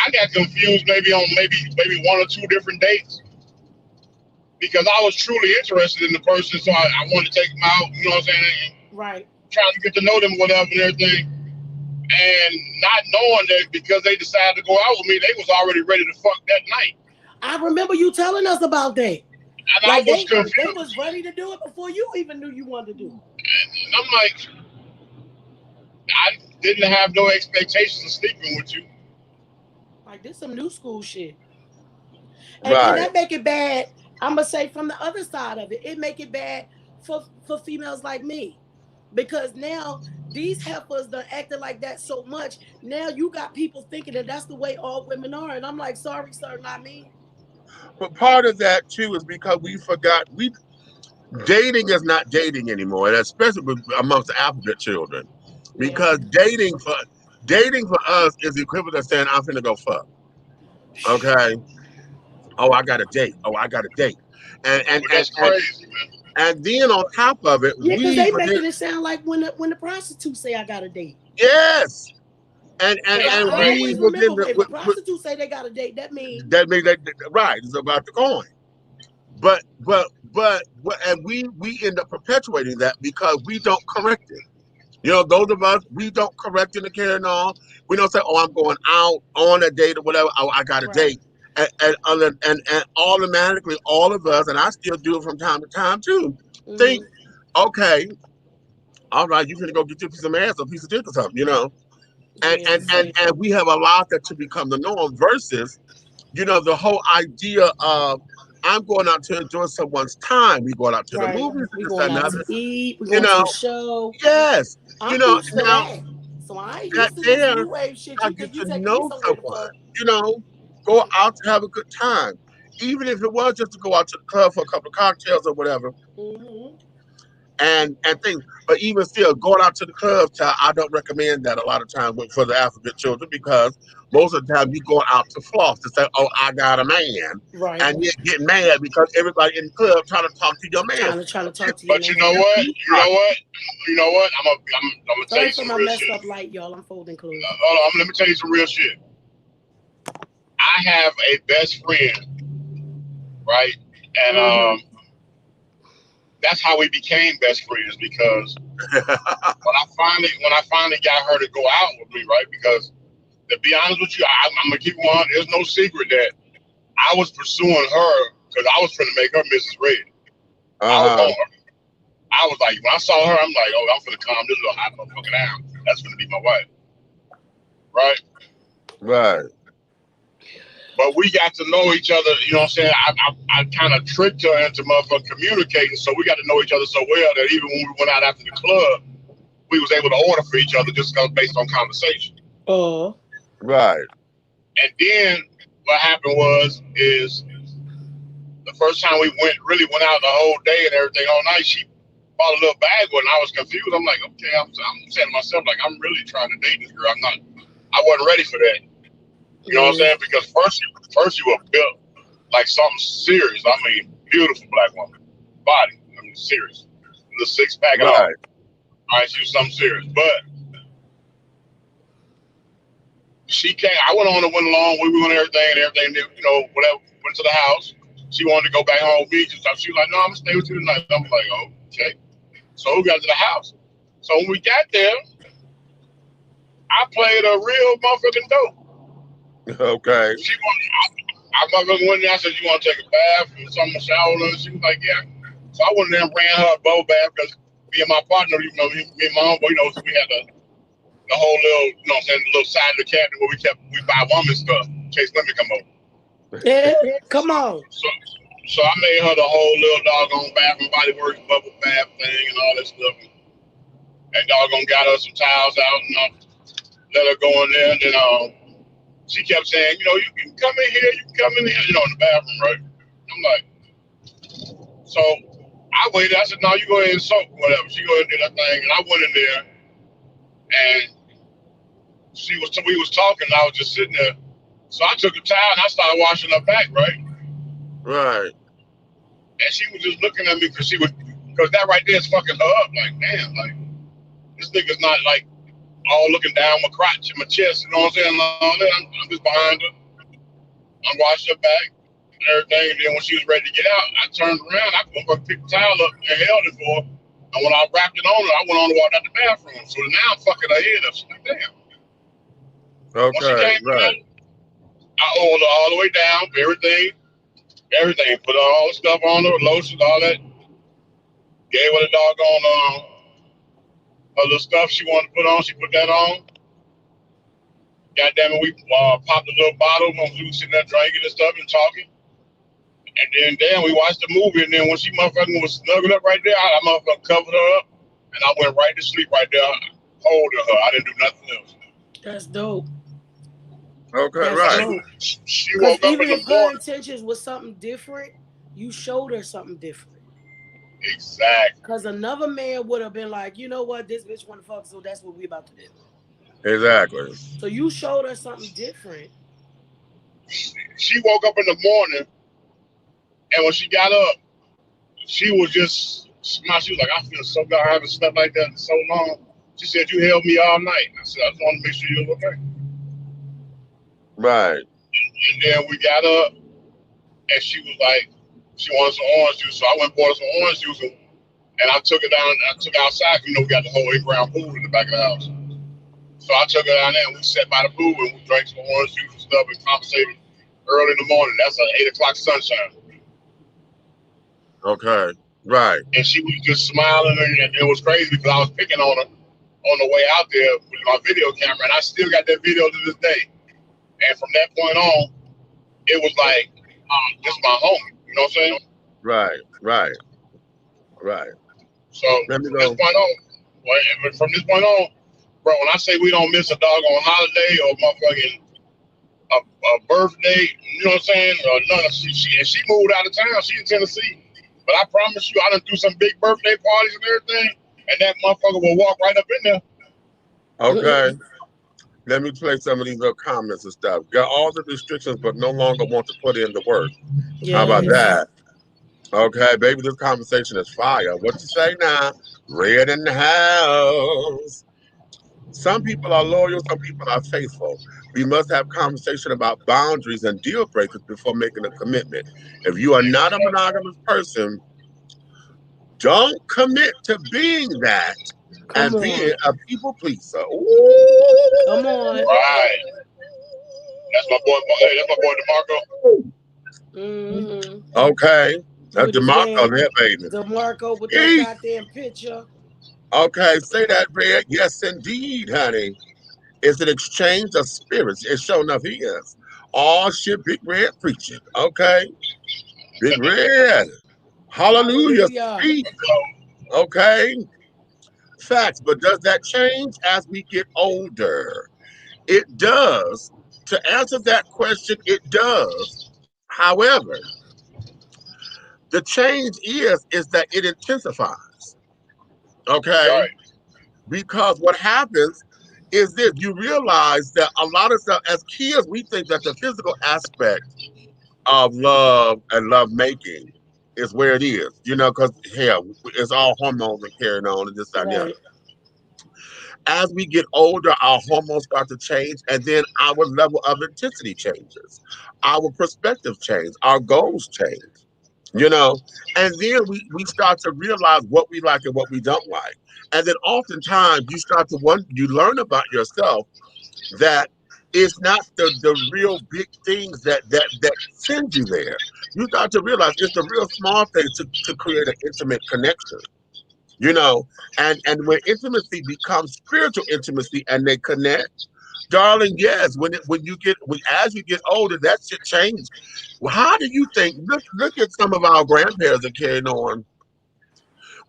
I got confused maybe on maybe one or two different dates, because I was truly interested in the person, so I wanted to take them out, you know what I'm saying? Right. Trying to get to know them, whatever, and everything. And not knowing that because they decided to go out with me, they was already ready to fuck that night. I remember you telling us about that. And I was confused. They was ready to do it before you even knew you wanted to do it. And I'm like, I didn't have no expectations of sleeping with you. Like, this some new school shit. And that make it bad. I'm going to say from the other side of it, it make it bad for females like me. Because now these heifers done acting like that so much. Now you got people thinking that that's the way all women are. And I'm like, sorry, sir, not me. But part of that too is because we forgot dating is not dating anymore, and especially amongst the alphabet children. Because dating for us is the equivalent of saying I'm finna go fuck. Okay. Oh, I got a date. And that's crazy, man. And then on top of it, because they making it sound like when the prostitutes say I got a date. Yes. And I always remember if a prostitute say they got a date, that means right. It's about the coin. But and we end up perpetuating that because we don't correct it. Those of us, we don't correct it and carry on. We don't say, "Oh, I'm going out on a date or whatever. Oh, I got a date," and automatically, all of us, and I still do it from time to time too. Think, okay, all right, you finna go get your piece of ass or piece of dick or something, And we have allowed that to become the norm versus, the whole idea of I'm going out to enjoy someone's time. We going out to the movies. We going out to eat. We going to the show. Yes. I'm used to that. So I ain't used to this new wave shit. You get to know someone. Go out to have a good time. Even if it was just to go out to the club for a couple of cocktails or whatever. And things. But even still, going out to the club, I don't recommend that a lot of times for the alphabet children, because most of the time you going out to floss to say, "Oh, I got a man," and you get mad because everybody in the club trying to talk to your man. Trying to talk to you. But you know what? I'm gonna tell you some real shit. Up light, y'all. I'm folding clothes. Hold on, let me tell you some real shit. I have a best friend, right? And that's how we became best friends because when I finally got her to go out with me, right? Because to be honest with you, I'm gonna keep on. There's no secret that I was pursuing her because I was trying to make her Mrs. Red. I was on her. I was like, when I saw her, I'm like, oh, I'm gonna calm this little hot motherfucker down. That's gonna be my wife, right? Right. But we got to know each other. You know what I'm saying? I kind of tricked her into motherfucking communicating, so we got to know each other so well that even when we went out after the club, we was able to order for each other just based on conversation. Oh. Right. And then what happened is the first time we really went out the whole day and everything all night, she bought a little bag with, and I was confused. I'm like, okay, I'm saying to myself, like, I'm really trying to date this girl. I wasn't ready for that. You know what I'm saying? Because first you were built like something serious. I mean, beautiful black woman, body. I mean, serious. The 6-pack and all. All right, she was something serious. But she came. I went on and went along. We went everything. You know, whatever. Went to the house. She wanted to go back home with me. She was like, no, I'm gonna stay with you tonight. I'm like, oh, okay. So we got to the house. So when we got there, I played a real motherfucking dope. Okay. I motherfucking went there. I said, you want to take a bath and something, shower? And she was like, yeah. So I went there and ran her a bubble bath because me and my partner, you know, me and my homeboy, you know, so we had the whole little, you know what I'm saying, the little side of the cabinet where we buy woman stuff in case women come over. Yeah, come on. So I made her the whole little doggone Bath and Body Works bubble bath thing and all that stuff. And doggone got her some towels out and let her go in there. And then she kept saying, you know, you can come in here, you can come in here, you know, in the bathroom, right? I'm like, so I waited. I said, no, you go ahead and soak, whatever. She go ahead and do that thing. And I went in there and we was talking and I was just sitting there. So I took a towel and I started washing her back, right? Right. And she was just looking at me because that right there is fucking her up. Like, damn, like, this nigga's not like all looking down my crotch and my chest, you know what I'm saying? I'm just behind her. I'm washing her back and everything. And then when she was ready to get out, I turned around, I picked the towel up and held it for her. And when I wrapped it on her, I went on to walk out the bathroom. So now I'm fucking her head up. She's like, damn. Okay, right. I oiled her all the way down, everything. Put all the stuff on her, lotion, all that. Gave her the doggone her little stuff she wanted to put on. She put that on. God damn it, we popped a little bottle when we was sitting there drinking and stuff and talking. And then we watched the movie. And then when she motherfucking was snuggled up right there, I motherfucking covered her up. And I went right to sleep right there, holding her. I didn't do nothing else. That's dope. Okay, That's right. dope. She woke up even in the if her morning. intentions was something different, you showed her something different. Exactly. Because another man would have been like, you know what, this bitch want to fuck, so that's what we about to do. Exactly. So you showed her something different. She woke up in the morning, and when she got up, she was just smiling. She was like, I feel so good. I haven't slept like that in so long. She said, you held me all night. I said, I just want to make sure you were okay. Right. And then we got up, and she was like, she wanted some orange juice. So I went and bought her some orange juice, and I took her down. I took her outside. You know, we got the whole in-ground pool in the back of the house. So I took her down there, and we sat by the pool, and we drank some orange juice and stuff, and conversated early in the morning. That's an 8 o'clock sunshine. Okay. Right. And she was just smiling, and it was crazy because I was picking on her on the way out there with my video camera, and I still got that video to this day. And from that point on, it was like, this is my homie. You know what I'm saying? Right. So from this point on, bro, when I say we don't miss a doggone holiday or motherfucking a birthday, you know what I'm saying? Or none. She moved out of town. She in Tennessee. But I promise you, I done do some big birthday parties and everything, and that motherfucker will walk right up in there. Okay. Let me play some of these little comments and stuff. Got all the restrictions, but no longer want to put in the work. Yes. How about that? Okay, baby, this conversation is fire. What you say now? Red in the house. Some people are loyal, some people are faithful. We must have conversation about boundaries and deal breakers before making a commitment. If you are not a monogamous person, Don't commit to being that Come and on. being a people pleaser. Ooh. Come on. Right. That's my boy. Hey, that's my boy DeMarco. Mm-hmm. Okay. That's With his DeMarco damn there, baby. DeMarco with that Eee. goddamn picture. Okay, say that, Red. Yes, indeed, honey. It's an exchange of spirits. It's sure enough he is. All shit, Big Red preaching. Okay? Big Red. Hallelujah. Hallelujah. Speak. Okay? Facts. But does that change as we get older? It does. To answer that question, it does. However, the change is that it intensifies. Okay? Right. Because what happens is this, you realize that a lot of stuff, as kids, we think that the physical aspect of love and love making is where it is, because hell, it's all hormones and carrying on and this and that. Right. As we get older, our hormones start to change, and then our level of intensity changes, our perspective changes, our goals change, and then we start to realize what we like and what we don't like. And then oftentimes you learn about yourself that it's not the real big things that send you there. You start to realize it's the real small things to create an intimate connection, and when intimacy becomes spiritual intimacy and they connect, darling, yes, as you get older, that shit changes. Well, how do you think? Look at some of our grandparents that carrying on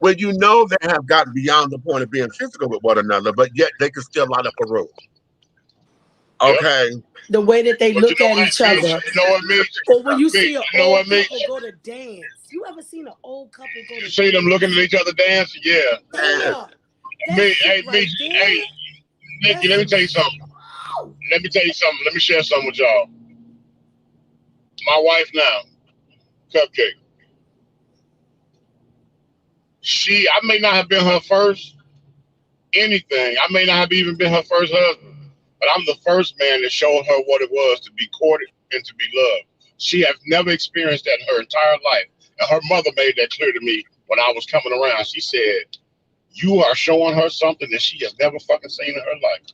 when they have gotten beyond the point of being physical with one another, but yet they can still light up a room. Yep. Okay. The way that they But look at each other. You know what, me? Or when you see an old me? couple go to dance. You ever seen an old couple go to You see them looking at each other dance? Yeah. Yeah. Hey, Nikki, let me tell you something. Let me share something with y'all. My wife now, Cupcake. I may not have been her first anything. I may not have even been her first husband. But I'm the first man that showed her what it was to be courted and to be loved. She has never experienced that in her entire life. And her mother made that clear to me when I was coming around. She said, you are showing her something that she has never fucking seen in her life.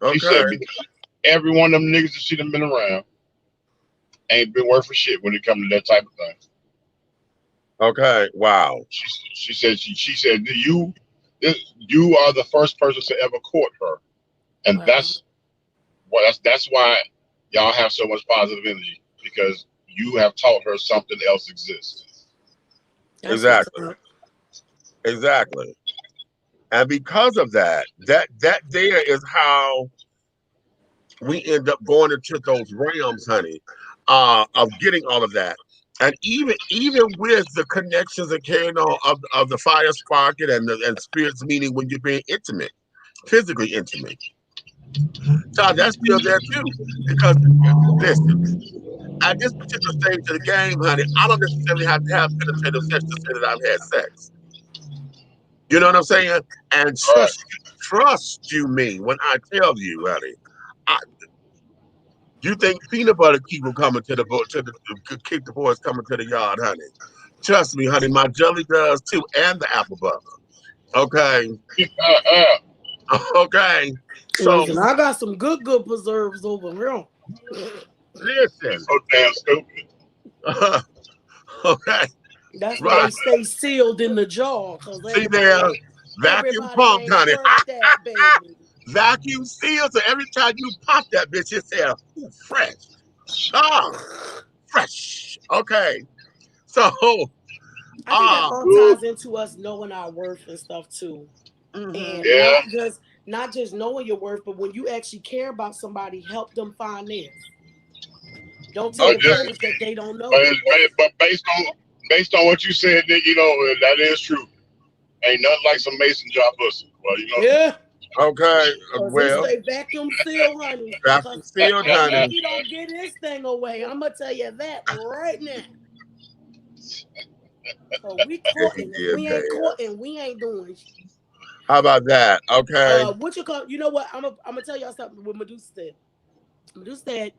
Okay. She said, because every one of them niggas that she done been around ain't been worth a shit when it comes to that type of thing. Okay. Wow. She said, you are the first person to ever court her. And that's why y'all have so much positive energy, because you have taught her something else exists. Exactly. And because of that there is how we end up going into those realms, honey, of getting all of that. And even with the connections and carrying on of the fire sparking and spirits meeting when you're being intimate, physically intimate. So that's still there too. Because listen, at this particular stage of the game, honey, I don't necessarily have to have penetrative sex to say that I've had sex. You know what I'm saying? And trust you me when I tell you, honey. You think peanut butter keep them coming to keep the boys coming to the yard, honey? Trust me, honey. My jelly does too, and the apple butter. Okay. Okay. So listen, I got some good preserves over here. Listen. So damn stupid. Okay. That's why they stay sealed in the jar. See there, vacuum pump, honey. That, baby. Vacuum sealed, so every time you pop that bitch, it says fresh. Fresh. Okay. So I think that all ties into us knowing our worth and stuff too. And not just knowing your worth, but when you actually care about somebody, help them find theirs. Don't take advantage that they don't know. But based on what you said, that is true. Ain't nothing like some mason jar pussy. Well, Yeah. Okay. Well, this vacuum seal, honey. Vacuum sealed, honey. If you don't get this thing away, I'm gonna tell you that right now. So we courting. If we ain't courting, we ain't doing shit. How about that? Okay. What you call? You know what? I'm gonna tell y'all something. What Medusa said. Medusa said,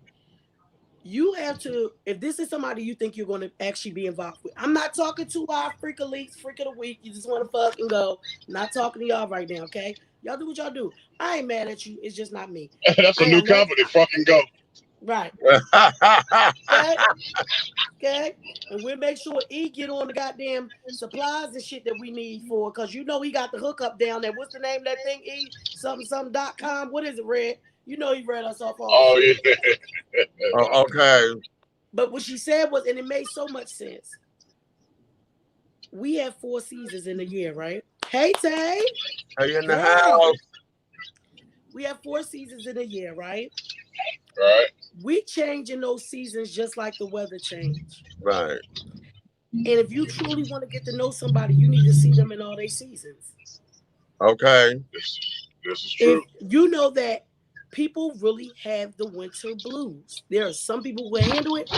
You have to, if this is somebody you think you're going to actually be involved with. I'm not talking to our freak elites, freak of the week. You just want to fuck and go. I'm not talking to y'all right now, okay? Y'all do what y'all do. I ain't mad at you. It's just not me. That's a new company. Fucking go. Right. Okay. And we'll make sure E get on the goddamn supplies and shit that we need for, because you know he got the hookup down there. What's the name of that thing, E? Something.com. What is it, Red? You know he read us off all the shit. Yeah. Oh, okay. But what she said was, and it made so much sense. We have 4 seasons in a year, right? Hey, Tay. Hey, in the house. We have 4 seasons in a year, right? Right. We change in those seasons just like the weather change. Right. And if you truly want to get to know somebody, you need to see them in all their seasons. Okay. This is true. If you know that people really have the winter blues. There are some people who handle it.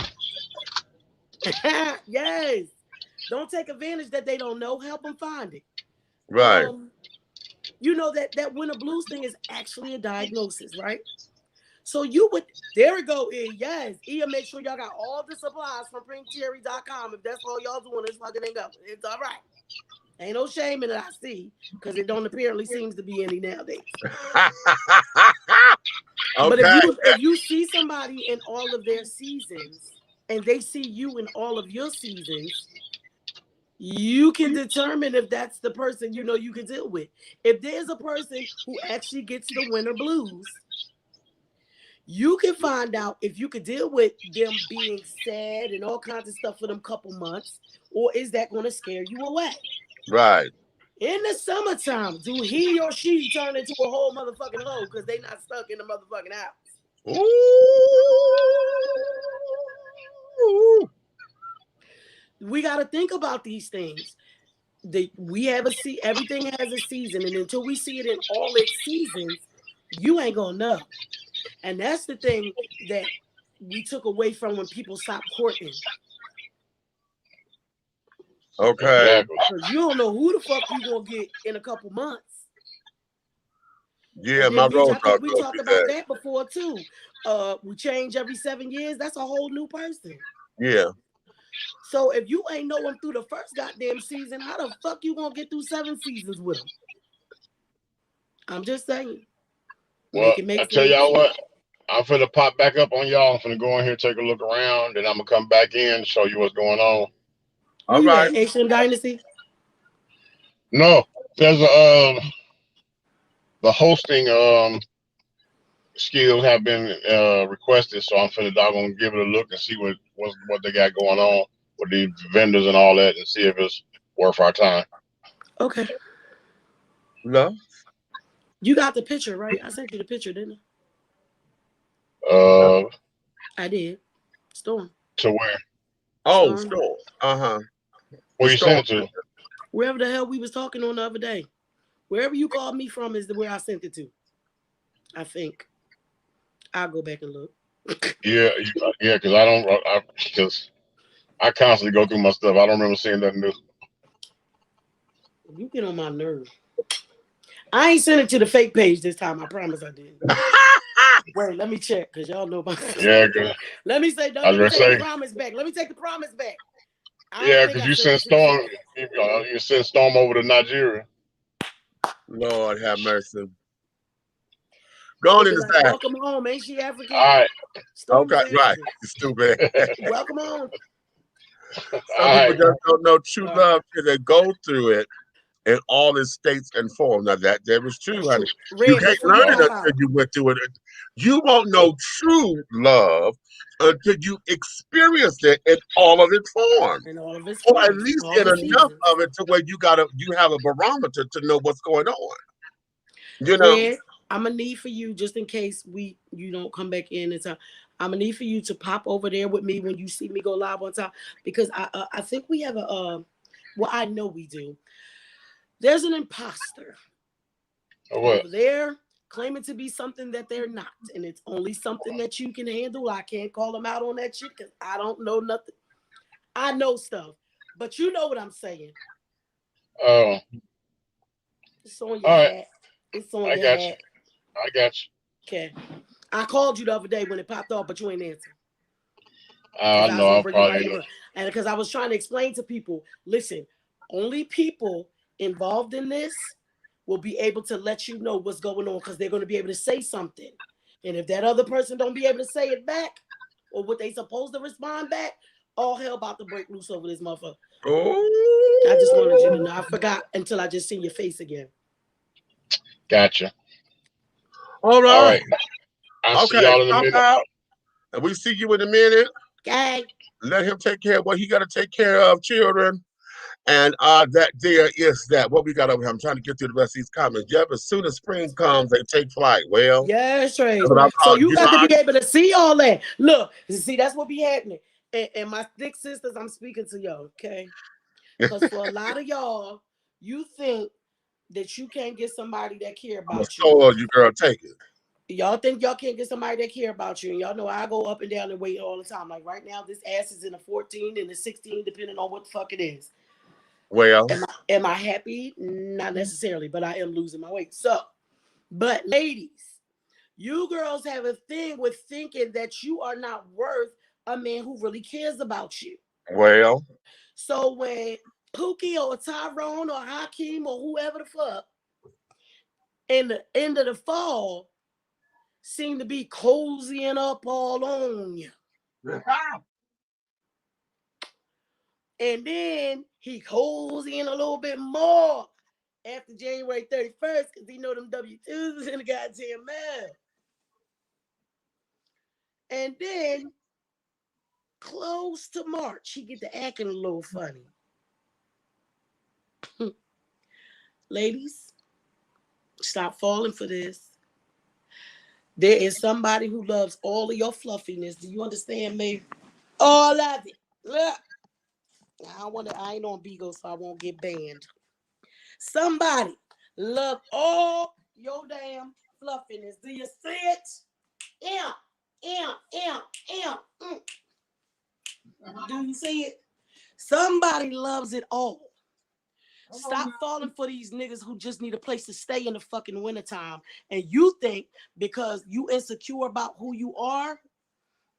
Yes. Don't take advantage that they don't know. Help them find it. Right. You know that winter blues thing is actually a diagnosis, right? So you would, there we go, E. Yes. E, make sure y'all got all the supplies from pinkcherry.com. If that's all y'all doing, it's fucking ain't go. It's all right. Ain't no shame in it, I see, because it don't apparently seems to be any nowadays. But if you see somebody in all of their seasons and they see you in all of your seasons, you can determine if that's the person you know you can deal with. If there's a person who actually gets the winter blues, you can find out if you could deal with them being sad and all kinds of stuff for them couple months, or is that going to scare you away? Right. In the summertime, do he or she turn into a whole motherfucking hoe because they not stuck in the motherfucking house? Ooh. We got to think about these things. We have everything has a season, and until we see it in all its seasons, you ain't gonna know. And that's the thing that we took away from when people stopped courting. Okay. Because you don't know who the fuck you gonna get in a couple months. Yeah, my road dog. We talked about that before too. We change every 7 years. That's a whole new person. Yeah. So if you ain't know them through the first goddamn season, how the fuck you gonna get through 7 seasons with them? I'm just saying. Well, I tell y'all what, I'm finna pop back up on y'all. I'm finna go in here, take a look around, and I'm gonna come back in and show you what's going on. All right. Asian Dynasty? No, there's the hosting skills have been requested, so I'm finna doggone give it a look and see what they got going on with the vendors and all that, and see if it's worth our time. Okay. No. You got the picture, right? I sent you the picture, didn't I? I did. Storm. To where? Oh, Storm. Uh-huh. Where you sent it to? Wherever the hell we was talking on the other day. Wherever you called me from is where I sent it to. I think. I'll go back and look. Yeah, because I constantly go through my stuff. I don't remember seeing nothing new. You get on my nerve. I ain't sent it to the fake page this time. I promise I didn't. Wait, let me check, because y'all know about this. Yeah, let me take the promise back. Let me take the promise back. Yeah, because you sent Storm. You sent Storm over to Nigeria. Lord have mercy. Go on in the side. Welcome home. Ain't she African? All right. Storm's okay, right. Stupid. Welcome home. Some people just don't know true love till they go through it in all its states and forms. Now that is true, honey. You can't learn it until you went through it. You won't know true love until you experience it in all of its forms. Or at least in enough of it to where you have a barometer to know what's going on. You know. Red, I'm gonna need for you, just in case you don't come back in and time. I'm gonna need for you to pop over there with me when you see me go live on time, because I think we have I know we do. There's an imposter over there claiming to be something that they're not, and it's only something that you can handle. I can't call them out on that shit because I don't know nothing. I know stuff, but you know what I'm saying. Oh, it's on your hat. It's on your hat. I got you. Okay. I called you the other day when it popped off, but you ain't answer. I know. I'm probably. And because I was trying to explain to people, listen, only people involved in this will be able to let you know what's going on because they're going to be able to say something. And if that other person don't be able to say it back or what they supposed to respond back, all hell about to break loose over this motherfucker. Oh, I just wanted you to know. I forgot until I just seen your face again. Gotcha. all All right. right. I'll see Okay, y'all in a stop minute. out. And we see you in a minute. Okay. Let him take care of what he got to take care of, children. And that there is that. What we got over here, I'm trying to get through the rest of these comments. Yep, as soon as spring comes, they take flight. Well, yes, Trace. that's what I'm So talking. you got to be able to see all that. Look, see, that's what be happening. And my thick sisters, I'm speaking to y'all, okay? Because for a lot of y'all, you think that you can't get somebody that care about you. You girl, take it. Y'all think y'all can't get somebody that care about you. And y'all know I go up and down the weight all the time. Like right now, this ass is in a 14 and a 16, depending on what the fuck it is. Well, am I happy? Not necessarily, but I am losing my weight. So, but ladies, you girls have a thing with thinking that you are not worth a man who really cares about you. Well. So when Pookie or Tyrone or Hakeem or whoever the fuck in the end of the fall seem to be cozying up all on you. And then he cozying a little bit more after January 31st because he know them W-2s was in the goddamn mail. And then close to March, he get to acting a little funny. Ladies, stop falling for this. There is somebody who loves all of your fluffiness. Do you understand me? All of it. Look. I ain't on Beagle, so I won't get banned. Somebody love all your damn fluffiness. Do you see it? Do you see it? Somebody loves it all. Stop falling for these niggas who just need a place to stay in the fucking wintertime. And you think because you insecure about who you are,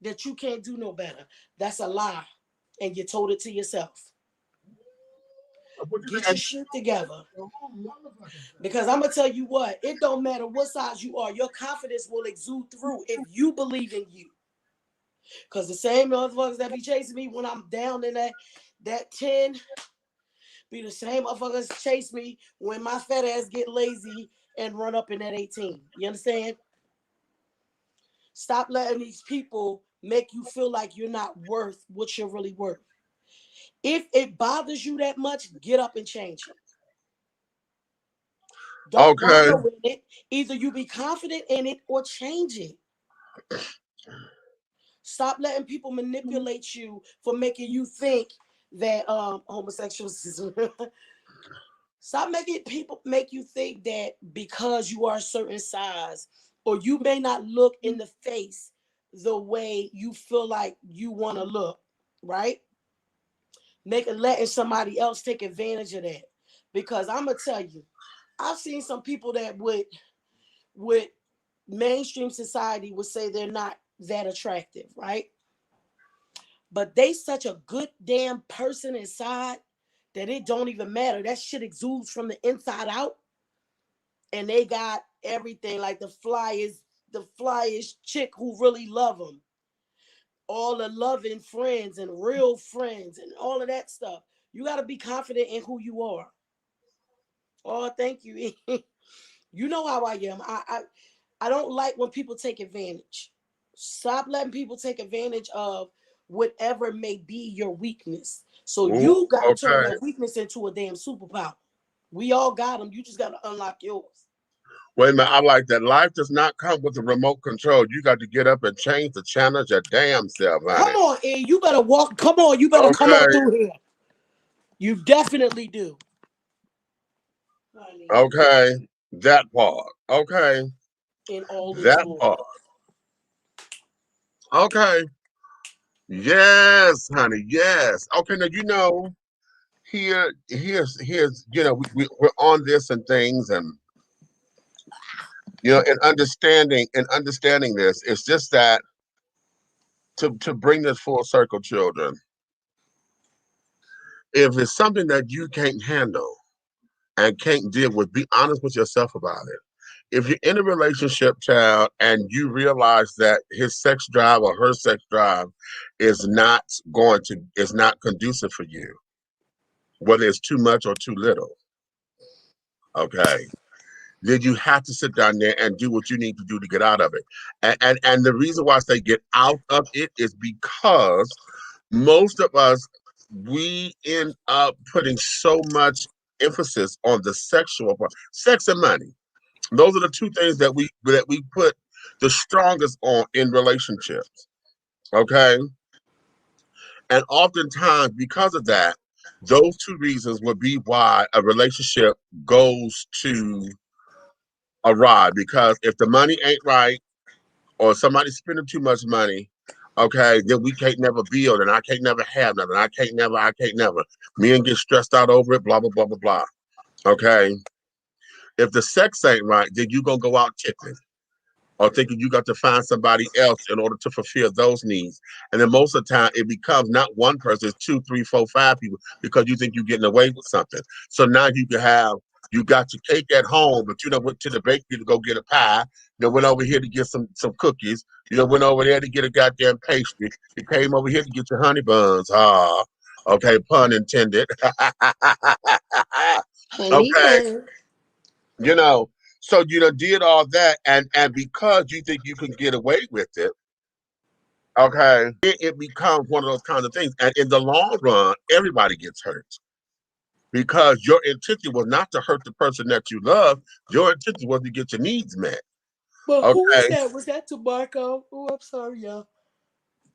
that you can't do no better. That's a lie. And you told it to yourself. Get your shit together. Because I'm going to tell you what, it don't matter what size you are. Your confidence will exude through if you believe in you. Because the same motherfuckers that be chasing me when I'm down in that 10 be the same motherfuckers chase me when my fat ass get lazy and run up in that 18. You understand? Stop letting these people make you feel like you're not worth what you're really worth. If it bothers you that much, get up and change it. Don't wallow in it. Either you be confident in it or change it. Stop letting people manipulate you for making you think that homosexuals is Stop making people make you think that because you are a certain size or you may not look in the face the way you feel like you want to look, right? Letting somebody else take advantage of that. Because I'm going to tell you, I've seen some people that would mainstream society would say they're not that attractive, right? But they such a good damn person inside that it don't even matter. That shit exudes from the inside out. And they got everything like the flyest chick who really love them. All the loving friends and real friends and all of that stuff. You got to be confident in who you are. Oh, thank you. You know how I am. I don't like when people take advantage. Stop letting people take advantage of whatever may be your weakness. So you got to turn that weakness into a damn superpower. We all got them. You just got to unlock yours. Wait a minute. I like that. Life does not come with a remote control. You got to get up and change the channel your damn self, honey. Come on, Ed. You better walk. Come on. You better come on through here. You definitely do. Honey. Okay. That part. Okay. In all that part. Okay. Yes, honey. Yes. Okay. Now you know, here's you know we're on this and things and you know and understanding this. It's just that to bring this full circle, children. If it's something that you can't handle and can't deal with, be honest with yourself about it. If you're in a relationship, child, and you realize that his sex drive or her sex drive is not conducive for you, whether it's too much or too little, okay, then you have to sit down there and do what you need to do to get out of it. And the reason why I say get out of it is because most of us, we end up putting so much emphasis on the sexual part, sex and money. Those are the two things that we put the strongest on in relationships. Okay. And oftentimes, because of that, those two reasons would be why a relationship goes to awry. Because if the money ain't right, or somebody's spending too much money, okay, then we can't never build, and I can't never have nothing. I can't never. Men get stressed out over it, blah, blah, blah, blah, blah. Okay. If the sex ain't right, then you gonna go out tickling or thinking you got to find somebody else in order to fulfill those needs. And then most of the time it becomes not one person, it's 2, 3, 4, 5 people because you think you're getting away with something. So now you got your cake at home, but you went to the bakery to go get a pie. Went over here to get some cookies. Went over there to get a goddamn pastry. You came over here to get your honey buns. Okay, pun intended. Honey Okay. bun. So did all that, and because you think you can get away with it, okay, it becomes one of those kinds of things. And in the long run, everybody gets hurt. Because your intention was not to hurt the person that you love. Your intention was to get your needs met. But Okay. who was that? Was that Tabarco? Oh, I'm sorry, y'all.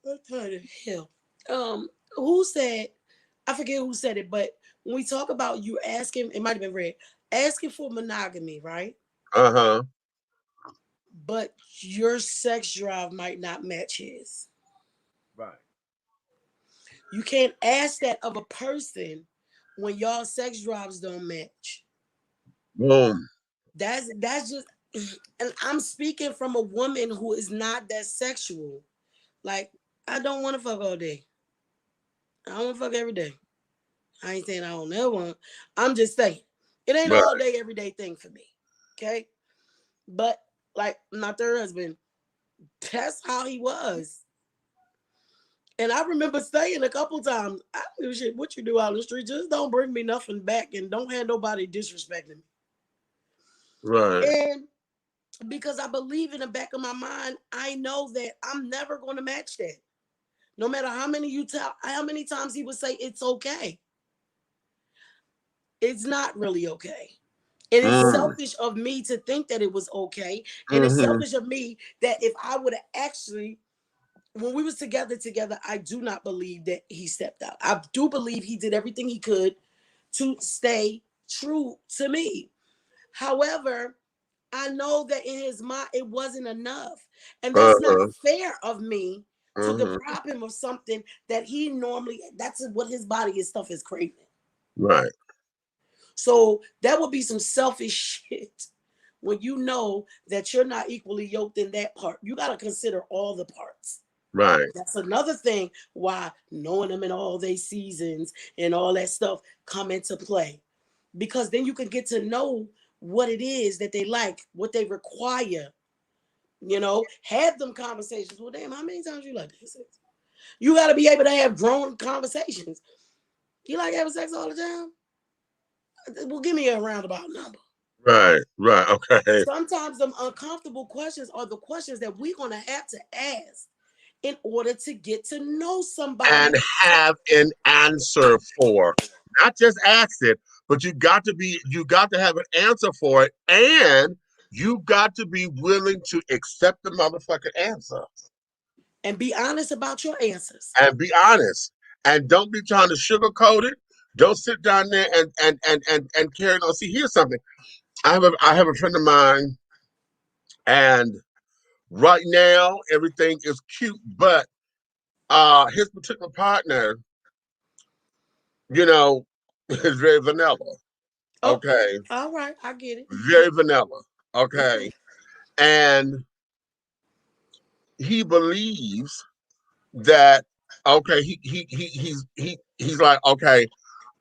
What the hell? Who said? I forget who said it, but when we talk about you asking, it might have been Red, asking for monogamy, right? Uh-huh. But your sex drive might not match his. Right. You can't ask that of a person when y'all sex drives don't match. Boom. That's just, and I'm speaking from a woman who is not that sexual. Like, I don't want to fuck all day. I don't want to fuck every day. I ain't saying I don't ever want. I'm just saying it ain't Right. all day, everyday thing for me. Okay. But like my third husband, that's how he was. And I remember saying a couple times, I don't give a shit what you do out in the street. Just don't bring me nothing back and don't have nobody disrespecting me. Right. And because I believe in the back of my mind, I know that I'm never going to match that. No matter how many times he would say it's okay. It's not really okay. And it's selfish of me to think that it was okay. And it's selfish of me that if I would have actually, when we was together, I do not believe that he stepped out. I do believe he did everything he could to stay true to me. However, I know that in his mind, it wasn't enough. And that's not fair of me to deprive him of something that he normally, that's what his body and stuff is craving. Right. So that would be some selfish shit when you know that you're not equally yoked in that part. You got to consider all the parts. Right. That's another thing why knowing them in all their seasons and all that stuff come into play. Because then you can get to know what it is that they like, what they require. Have them conversations. Well, damn, how many times you like this? You got to be able to have grown conversations. You like having sex all the time? Well, give me a roundabout number. Right. Okay. Sometimes the uncomfortable questions are the questions that we're going to have to ask in order to get to know somebody. And have an answer for. Not just ask it, but you got to have an answer for it. And you got to be willing to accept the motherfucking answer. And be honest about your answers. And be honest. And don't be trying to sugarcoat it. Don't sit down there and carry on. See, here's something. I have a friend of mine, and right now everything is cute, but his particular partner, is very vanilla. Okay. All right, I get it. Very vanilla. Okay. And he believes that okay, he's like, okay,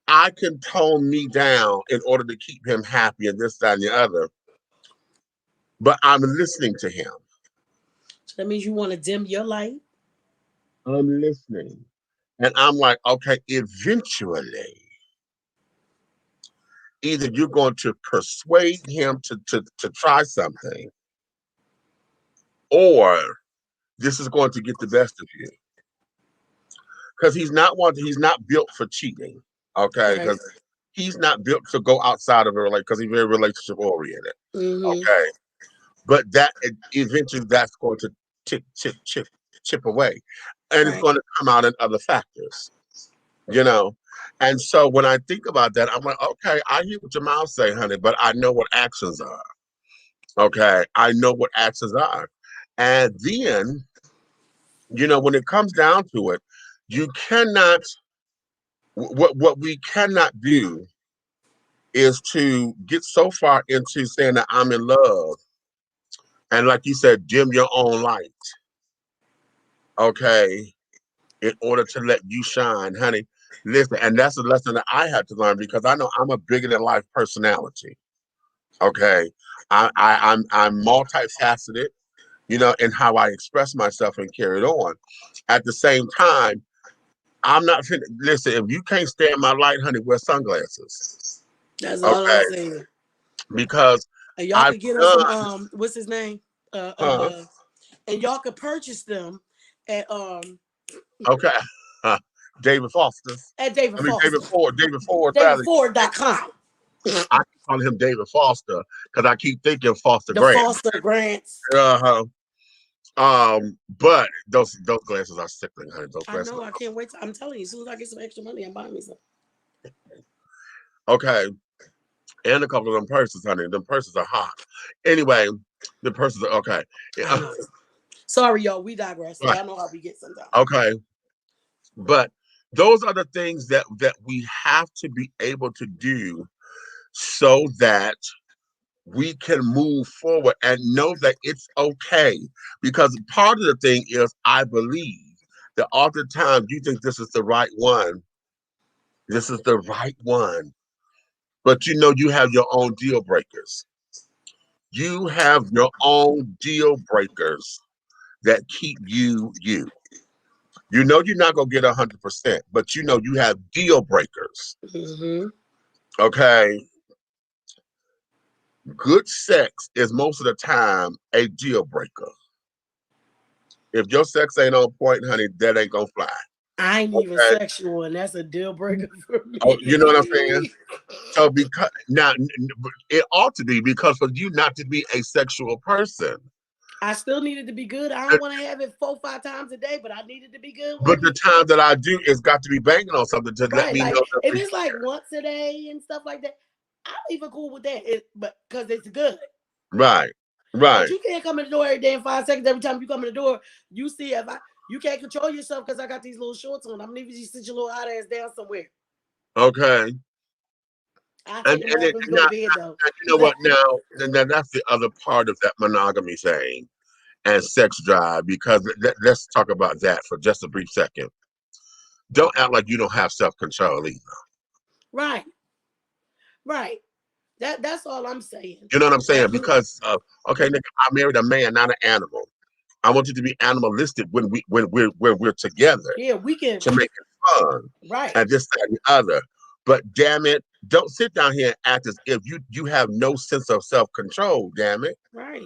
I can tone me down in order to keep him happy and this, that, and the other, but I'm listening to him. So that means you want to dim your light. I'm listening. And I'm like, okay, eventually, either you're going to persuade him to try something, or this is going to get the best of you. Because he's not built for cheating. Okay. Because he's not built to go outside of a relationship because he's very relationship oriented. Okay. But that eventually that's going to chip away. And it's going to come out in other factors. You know. And so when I think about that, I'm like, okay, I hear what your mouth say, honey, but I know what actions are. Okay. I know what actions are. And then, you know, when it comes down to it, you cannot, what we cannot do is to get so far into saying that I'm in love. And like you said, dim your own light. Okay. In order to let you shine, honey. Listen, and that's a lesson that I had to learn because I know I'm a bigger than life personality. Okay. I'm multifaceted, you know, in how I express myself and carry it on. At the same time, I'm not listen, if you can't stand my light, honey, wear sunglasses. That's all I'm saying. Because and y'all could get them from what's his name? And y'all could purchase them at okay. David Foster's. At David Foster. David Ford. DavidFord.com. I keep calling him David Foster because I keep thinking Foster Grant. Foster Grants. But those glasses are sickening, honey. Those glasses. I know. I can't wait. I'm telling you, as soon as I get some extra money, I'm buying me some. Okay. And a couple of them purses, honey. Them purses are hot. Anyway, the purses are okay. Sorry, y'all. We digress. Right. I know how we get sometimes. Okay. But those are the things that we have to be able to do so that we can move forward and know that it's okay. Because part of the thing is, I believe that oftentimes you think this is the right one. This is the right one. But you know, you have your own deal breakers. You have your own deal breakers that keep you. You know you're not going to get 100%, but you know you have deal breakers. Okay? Good sex is most of the time a deal breaker. If your sex ain't on point, honey, that ain't going to fly. I ain't even sexual, and that's a deal breaker for me. Oh, you know what I'm saying? So because now it ought to be, because for you not to be a sexual person. I still needed to be good. I don't want to have it 4-5 times a day, but I needed to be good. But the time that I do, it's got to be banging on something to let me know. If it's like once a day and stuff like that, I'm even cool with that. But because it's good. Right. But you can't come in the door every day in 5 seconds. Every time you come in the door, you see you can't control yourself because I got these little shorts on. I'm gonna need you to sit your little hot ass down somewhere. Okay. And you know what? Now that's the other part of that monogamy thing and sex drive, because let's talk about that for just a brief second. Don't act like you don't have self-control either. Right. That's all I'm saying. You know what I'm saying? Because okay, nigga, I married a man, not an animal. I want you to be animalistic when we're together. Yeah, we can to make it fun. Right. And this, that, and the other. But damn it, don't sit down here and act as if you have no sense of self-control, damn it. Right.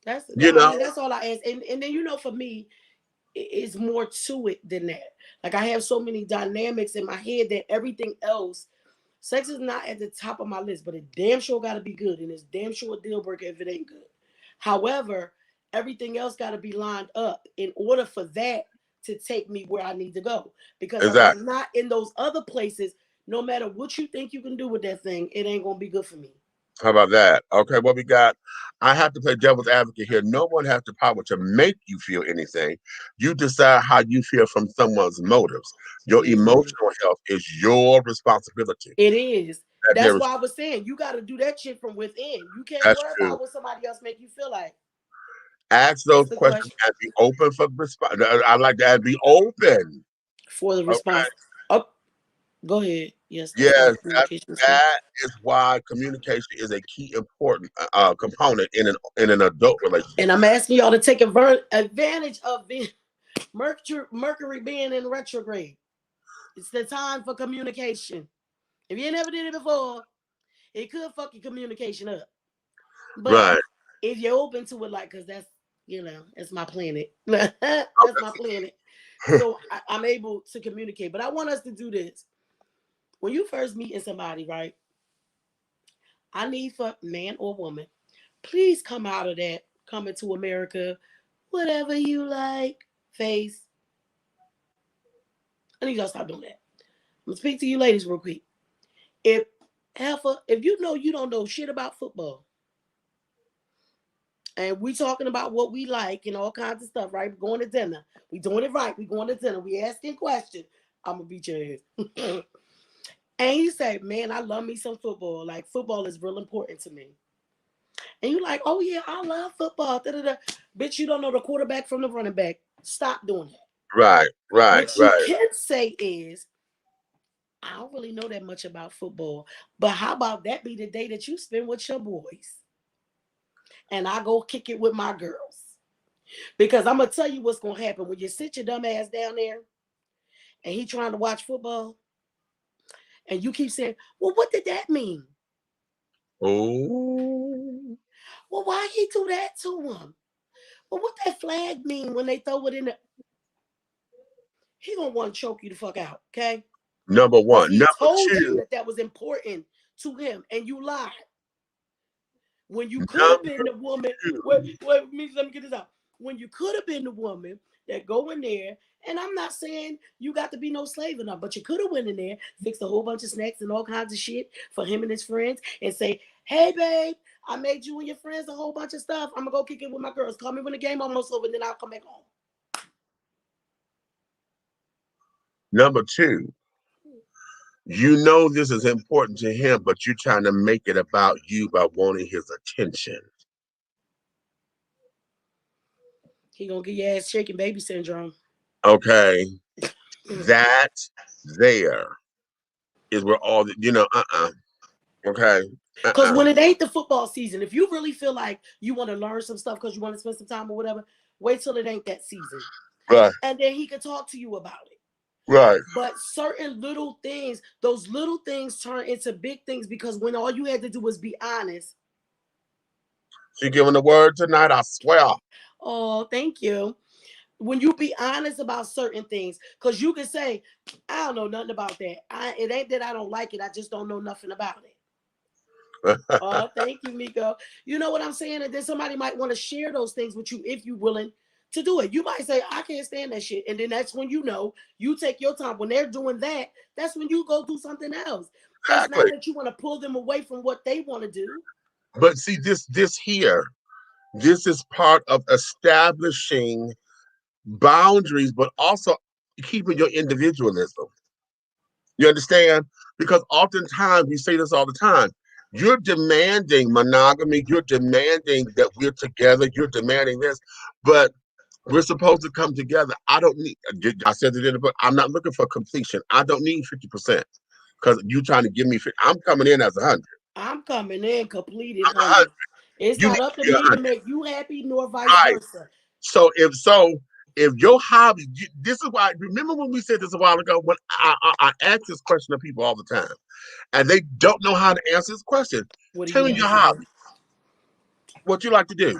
That's all I ask. And then, you know, for me, it's more to it than that. Like, I have so many dynamics in my head that everything else, sex is not at the top of my list, but it damn sure got to be good. And it's damn sure a deal breaker if it ain't good. However, everything else got to be lined up in order for that to take me where I need to go. Because if I'm not in those other places, no matter what you think you can do with that thing, it ain't going to be good for me. How about that? Okay, what we got? I have to play devil's advocate here. No one has the power to make you feel anything. You decide how you feel from someone's motives. Your emotional health is your responsibility. It is. That's why I was saying you got to do that shit from within. You can't worry about what somebody else make you feel like. Ask What's those the questions question? and be open for response. I like that. Be open. For the Okay. response. Oh, go ahead. Yes, that's why Yes, communication is key. that is why communication is a key important component in an adult relationship. And I'm asking y'all to take advantage of the Mercury being in retrograde. It's the time for communication. If you never did it before, it could fuck your communication up. But Right. if you're open to it, like, because that's, it's my planet. That's my planet. So I'm able to communicate. But I want us to do this. When you first meeting somebody, right? I need for man or woman, please come out of that coming to America, whatever you like, face. I need y'all to stop doing that. I'm gonna speak to you ladies real quick. If you know you don't know shit about football, and we talking about what we like and all kinds of stuff, right? We're going to dinner. We doing it right. We going to dinner. We asking questions. I'm gonna beat your ass. And you say, man, I love me some football. Like, football is real important to me. And you're like, oh yeah, I love football. Da-da-da. Bitch, you don't know the quarterback from the running back. Stop doing that. Right. What you can say is, I don't really know that much about football, but how about that be the day that you spend with your boys? And I go kick it with my girls. Because I'm going to tell you what's going to happen. When you sit your dumb ass down there and he trying to watch football and you keep saying, well, what did that mean? Oh. Well, why he do that to him? Well, what that flag mean when they throw it in the... He going to want to choke you the fuck out, okay? Number one. He Number told two. you that was important to him and you lied. When you could have been the woman, let me get this out. When you could have been the woman that go in there, and I'm not saying you got to be no slave enough, but you could have went in there, fixed a whole bunch of snacks and all kinds of shit for him and his friends, and say, hey babe, I made you and your friends a whole bunch of stuff. I'm gonna go kick it with my girls. Call me when the game almost over, and then I'll come back home. Number two. You know this is important to him, but you're trying to make it about you by wanting his attention. He gonna get your ass shaking baby syndrome. Okay. That there is where all the, Okay. Because when it ain't the football season, if you really feel like you want to learn some stuff because you want to spend some time or whatever, wait till it ain't that season. Right. And then he can talk to you about it. Right. But certain little things, those little things turn into big things because when all you had to do was be honest. She giving the word tonight, I swear. Oh, thank you. When you be honest about certain things, because you can say, I don't know nothing about that. It ain't that I don't like it. I just don't know nothing about it. Oh, thank you, Miko. You know what I'm saying? And then somebody might want to share those things with you if you're willing to do it. You might say, I can't stand that shit. And then that's when you take your time. When they're doing that, that's when you go do something else. Exactly. It's not that you want to pull them away from what they want to do. But see, this is part of establishing boundaries, but also keeping your individualism. You understand? Because oftentimes we say this all the time. You're demanding monogamy. You're demanding that we're together. You're demanding this, but we're supposed to come together. I said it in the book. I'm not looking for completion. I don't need 50% because you're trying to give me 50. I'm coming in as 100. I'm coming in completed 100. It's not up to me to make you happy nor vice versa. So if your hobby, this is why, remember when we said this a while ago, when I ask this question to people all the time, and they don't know how to answer this question. Tell me your hobby. What you like to do?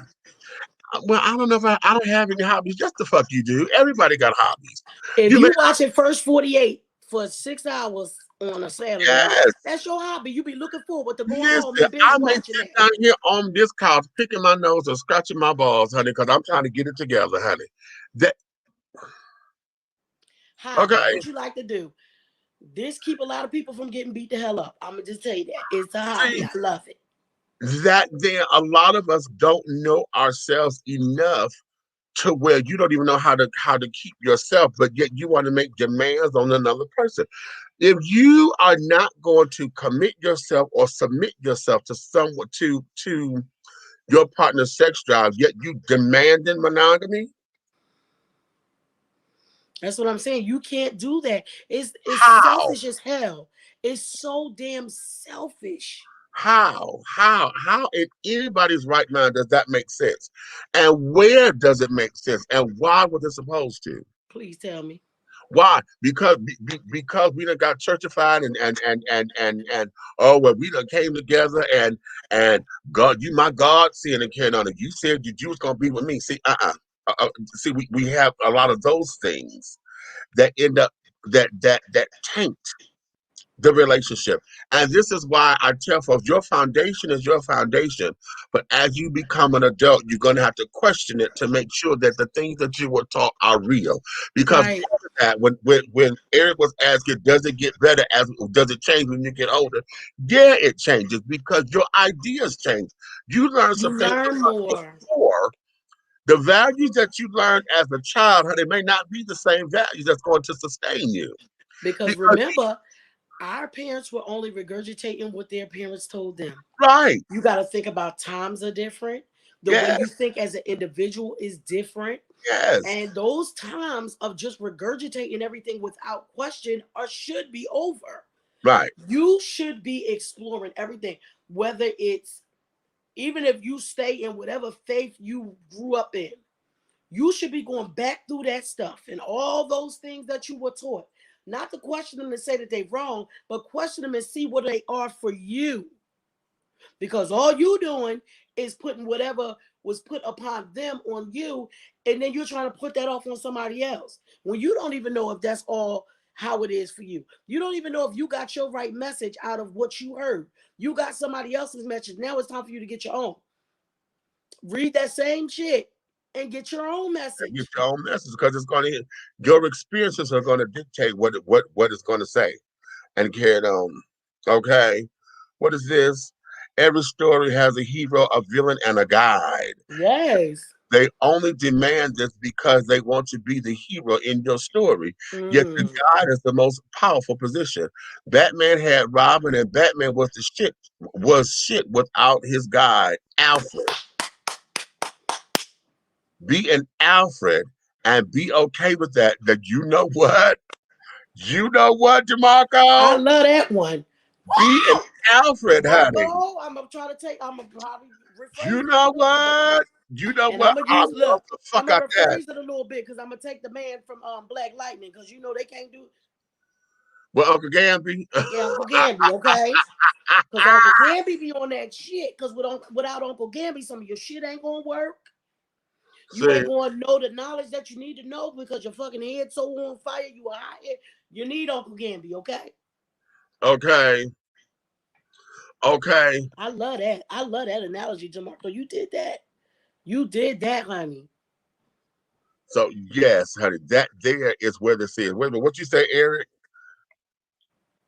Well, I don't know if I don't have any hobbies. Just the fuck you do. Everybody got hobbies. If you watching First 48 for 6 hours on a Saturday, that's your hobby. You be looking forward to going home and binge watching it. Down here on this couch, picking my nose or scratching my balls, honey, because I'm trying to get it together, honey. Hobby, what you like to do? This keep a lot of people from getting beat the hell up. I'm gonna just tell you that. It's a hobby. I love it. A lot of us don't know ourselves enough to where you don't even know how to keep yourself, but yet you want to make demands on another person. If you are not going to commit yourself or submit yourself to someone to your partner's sex drive, yet you demanding monogamy? That's what I'm saying. You can't do that. It's How? selfish as hell. It's so damn selfish. How in anybody's right mind does that make sense? And where does it make sense? And why was it supposed to? Please tell me. Why? Because we done got churchified and oh well, we done came together and God, you my God, seeing and carrying on it. You said you was gonna be with me. See, see, we have a lot of those things that end up that taint the relationship. And this is why I tell folks your foundation is your foundation. But as you become an adult, you're going to have to question it to make sure that the things that you were taught are real. Because Right. part of that, when Eric was asking, does it get better does it change when you get older? Yeah, it changes because your ideas change. You learn You some things learn more. before. The values that you learned as a child, they may not be the same values that's going to sustain you. Because remember, our parents were only regurgitating what their parents told them. Right. You got to think about times are different. The way you think as an individual is different. Yes. And those times of just regurgitating everything without question should be over. Right. You should be exploring everything, whether it's even if you stay in whatever faith you grew up in. You should be going back through that stuff and all those things that you were taught. Not to question them and say that they're wrong, but question them and see what they are for you. Because all you doing is putting whatever was put upon them on you, and then you're trying to put that off on somebody else. When you don't even know if that's all how it is for you. You don't even know if you got your right message out of what you heard. You got somebody else's message. Now it's time for you to get your own. Read that same shit and get your own message. Get your own message because it's going to your experiences are going to dictate what it's going to say and carry it on. Okay, what is this? Every story has a hero, a villain, and a guide. Yes. They only demand this because they want to be the hero in your story. Yet the guide is the most powerful position. Batman had Robin, and Batman was shit without his guide, Alfred. Be an Alfred and be okay with that. That you know what? You know what, DeMarco? I love that one. Be an Alfred, honey. I'm gonna try to take. I'm gonna probably rephrase You know what? You know and what? I'm gonna use look. I'm gonna that. rephrase it a little bit because I'm gonna take the man from Black Lightning because you know they can't do. Well, Uncle Gamby. Yeah, Uncle Gamby, okay? Because Uncle Gamby be on that shit. Because without Uncle Gamby, some of your shit ain't gonna work. You ain't gonna know the knowledge that you need to know because your fucking head's so on fire. You are hot head. You need Uncle Gamby, okay? Okay. Okay. I love that. I love that analogy, DeMarco. You did that. You did that, honey. So yes, honey, that there is where this is. Wait a minute, what you say, Eric?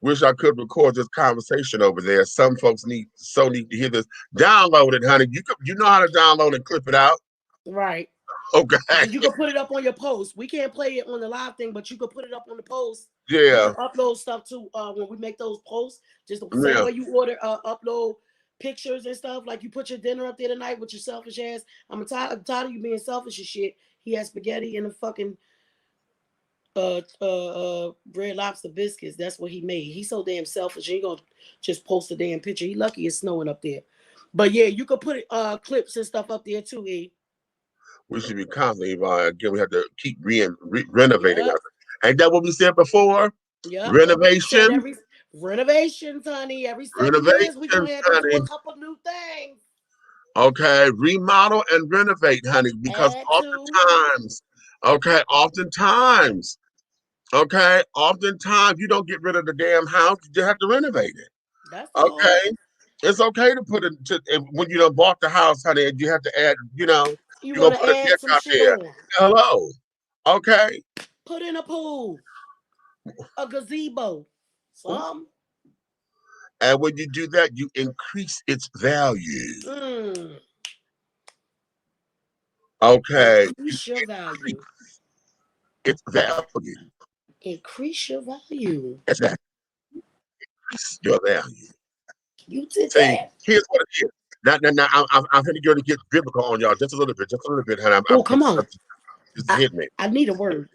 Wish I could record this conversation over there. Some folks need to hear this. Download it, honey. You know how to download and clip it out. Right. Okay. And you can put it up on your post. We can't play it on the live thing, but you can put it up on the post. Yeah. Upload stuff too when we make those posts. Just the same way you order upload pictures and stuff. Like you put your dinner up there tonight with your selfish ass. I'm tired of you being selfish and shit. He has spaghetti and a fucking Red Lobster biscuits. That's what he made. He's so damn selfish. He gonna just post a damn picture. He lucky it's snowing up there. But yeah, you could put clips and stuff up there too, E. We should be constantly again. We have to keep renovating. Yep. Ain't that what we said before? Yeah. Renovation. Renovations, honey. Every 7 years we gonna have to do a couple new things. Okay, remodel and renovate, honey, because oftentimes you don't get rid of the damn house. You just have to renovate it. That's okay. All. It's okay to put it when you done bought the house, honey, and you have to add, you're gonna put a deck out there. Hello. Okay. Put in a pool, a gazebo, some. And when you do that, you increase its value. Okay. Increase your value. Its value. Increase your value. Exactly. Increase your value. You did that. Here's what it is. Now, I'm going to get biblical on y'all just a little bit, honey. Oh, come on. Just hit me. I need a word.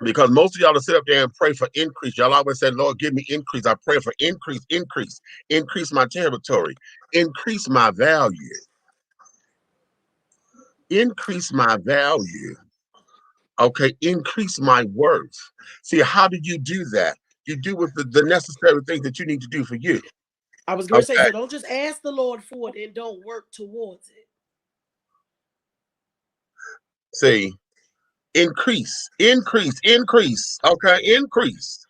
Because most of y'all to sit up there and pray for increase. Y'all always say, Lord, give me increase. I pray for increase, increase my territory, increase my value, increase my value. Okay, increase my worth. See, how do you do that? You do with the necessary things that you need to do for you. I was going to say, so don't just ask the Lord for it and don't work towards it. See, increase. Okay, increase.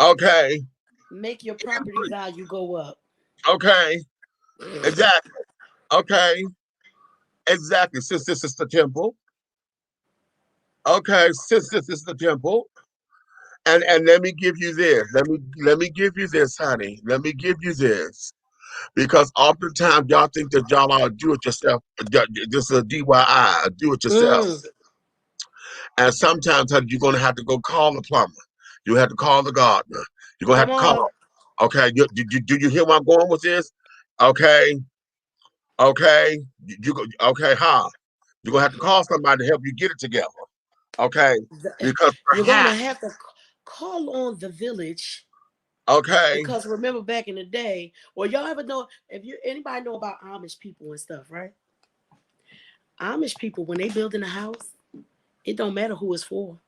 Okay. Make your property value go up. Okay. Exactly. Okay. Exactly. Since this is the temple. Okay, since this is the temple. And let me give you this. Let me give you this, honey. Let me give you this. Because oftentimes y'all think that y'all are do it yourself, just a DIY, do it yourself. And sometimes honey, you're gonna have to go call the plumber. You have to call the gardener. You're gonna have to call. Okay, do you hear where I'm going with this? Okay, okay, okay, you're gonna have to call somebody to help you get it together. Okay, because you're gonna have to call on the village. Okay. Because remember back in the day, well, y'all ever know anybody know about Amish people and stuff, right? Amish people, when they building a house, it don't matter who it's for.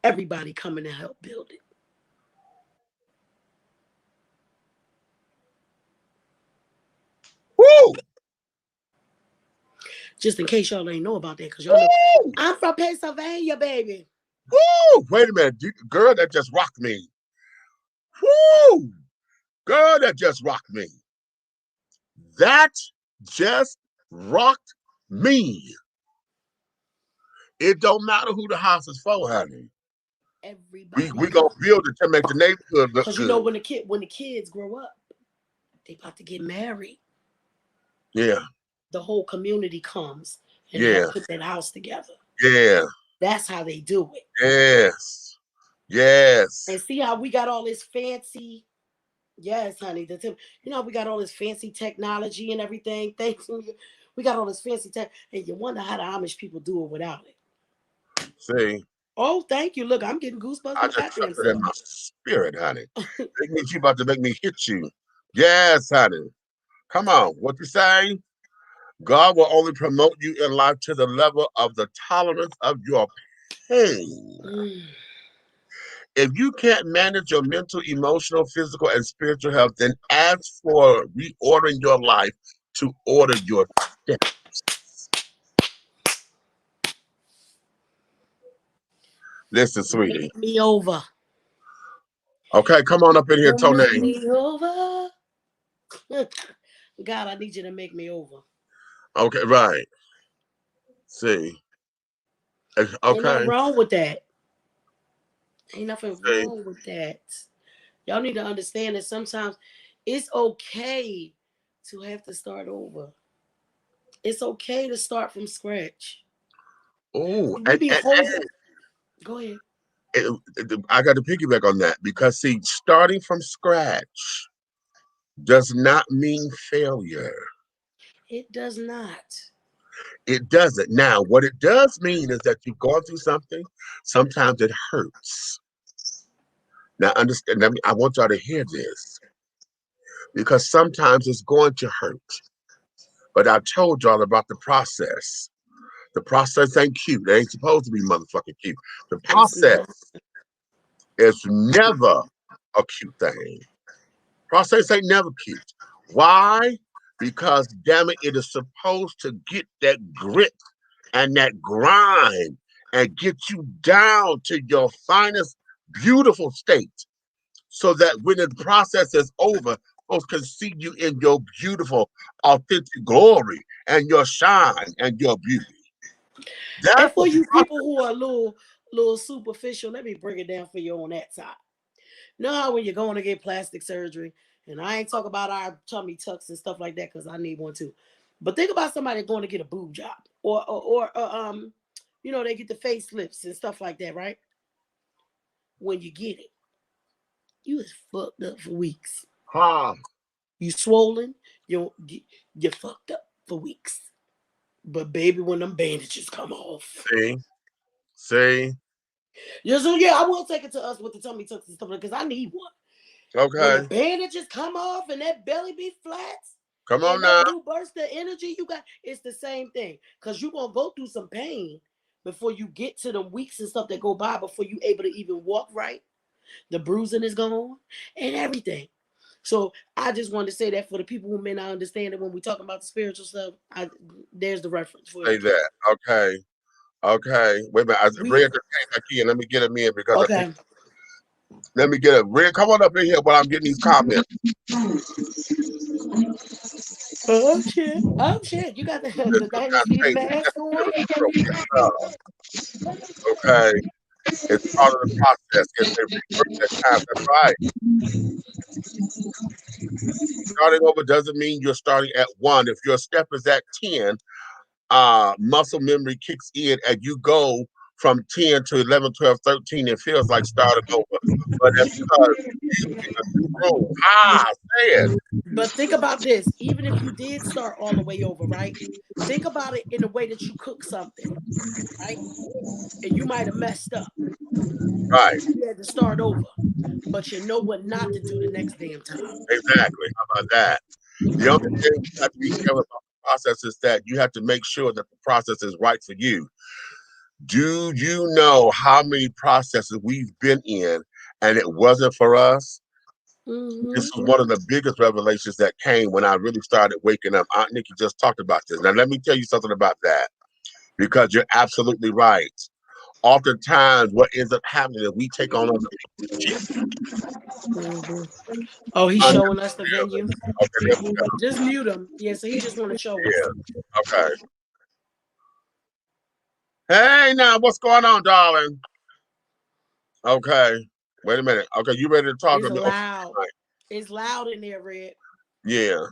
Everybody coming to help build it. Woo! Just in case y'all ain't know about that, because y'all know I'm from Pennsylvania, baby. Woo! Wait a minute, girl, that just rocked me. Woo! Girl, that just rocked me. That just rocked me. It don't matter who the house is for, honey. Everybody. We gonna build it to make the neighborhood look good. Because you know when the kids grow up, they about to get married. Yeah. The whole community comes and help put that house together. Yeah. That's how they do it. Yes. Yes. And see how we got all this fancy. Yes, honey. You know, we got all this fancy technology and everything. Thanks. We got all this fancy tech. And you wonder how the Amish people do it without it. See. Oh, thank you. Look, I'm getting goosebumps. I just felt it in my spirit, honey. It means you about to make me hit you. Yes, honey. Come on. What you say? God will only promote you in life to the level of the tolerance of your pain. If you can't manage your mental, emotional, physical, and spiritual health, then ask for reordering your life to order your steps. Listen, sweetie. Make me over. Okay, come on up in here, Tony. Make me over. God, I need you to make me over. Okay, right. See. Okay. Ain't nothing wrong with that. Ain't nothing wrong with that. Y'all need to understand that sometimes it's okay to have to start over. It's okay to start from scratch. Oh, go ahead. I got to piggyback on that because see, starting from scratch does not mean failure. It does not. It doesn't. Now, what it does mean is that you've gone through something. Sometimes it hurts. Now, understand. I want y'all to hear this because sometimes it's going to hurt. But I told y'all about the process. The process ain't cute. It ain't supposed to be motherfucking cute. The process is never a cute thing. Process ain't never cute. Why? Because damn it, it is supposed to get that grit and that grind and get you down to your finest, beautiful state. So that when the process is over, folks can see you in your beautiful, authentic glory and your shine and your beauty. And for you people who are a little superficial, let me break it down for you on that side. You know how when you're going to get plastic surgery, and I ain't talk about our tummy tucks and stuff like that because I need one too. But think about somebody going to get a boob job or you know, they get the facelifts and stuff like that, right? When you get it, you is fucked up for weeks. You swollen, you fucked up for weeks. But baby, when them bandages come off. See? Yeah, so yeah, I will take it to us with the tummy tucks and stuff because I need one. Okay. When the bandages come off and that belly be flat, come on and now. that new burst of energy you got, it's the same thing. Because you're going to go through some pain before you get to the weeks and stuff that go by before you able to even walk right. The bruising is gone and everything. So I just wanted to say that for the people who may not understand it when we talk about the spiritual stuff, there's the reference for Say it. that. Okay. Wait a minute. Red just came back in. Let me get him in because I think. Let me get him. Red, come on up in here while I'm getting these comments. Oh shit. You got the dynasty mask on. Okay. It's part of the process. It's a reverse that time. That's right. Starting over doesn't mean you're starting at 1. If your step is at 10, muscle memory kicks in and you go from 10 to 11, 12, 13. It feels like starting over. But that's because you in a new room. Say it. But think about this. Even if you did start all the way over, right? Think about it in the way that you cook something, right? And you might have messed up. Right. You had to start over. But you know what not to do the next damn time. Exactly. How about that? The only thing you have to be careful about the process is that you have to make sure that the process is right for you. Do you know how many processes we've been in and it wasn't for us? This was one of the biggest revelations that came when I really started waking up. Aunt Nikki just talked about this. Now, let me tell you something about that because you're absolutely right. Oftentimes, what ends up happening is we take on other people's shit. Oh, he's showing us the venue. Okay, there we go. Just mute him. Yeah, so he just want to show us. Okay. Hey, now, what's going on, darling? Okay. Wait a minute. Okay, you ready to talk? It's loud. It's loud in there, Red. Yeah.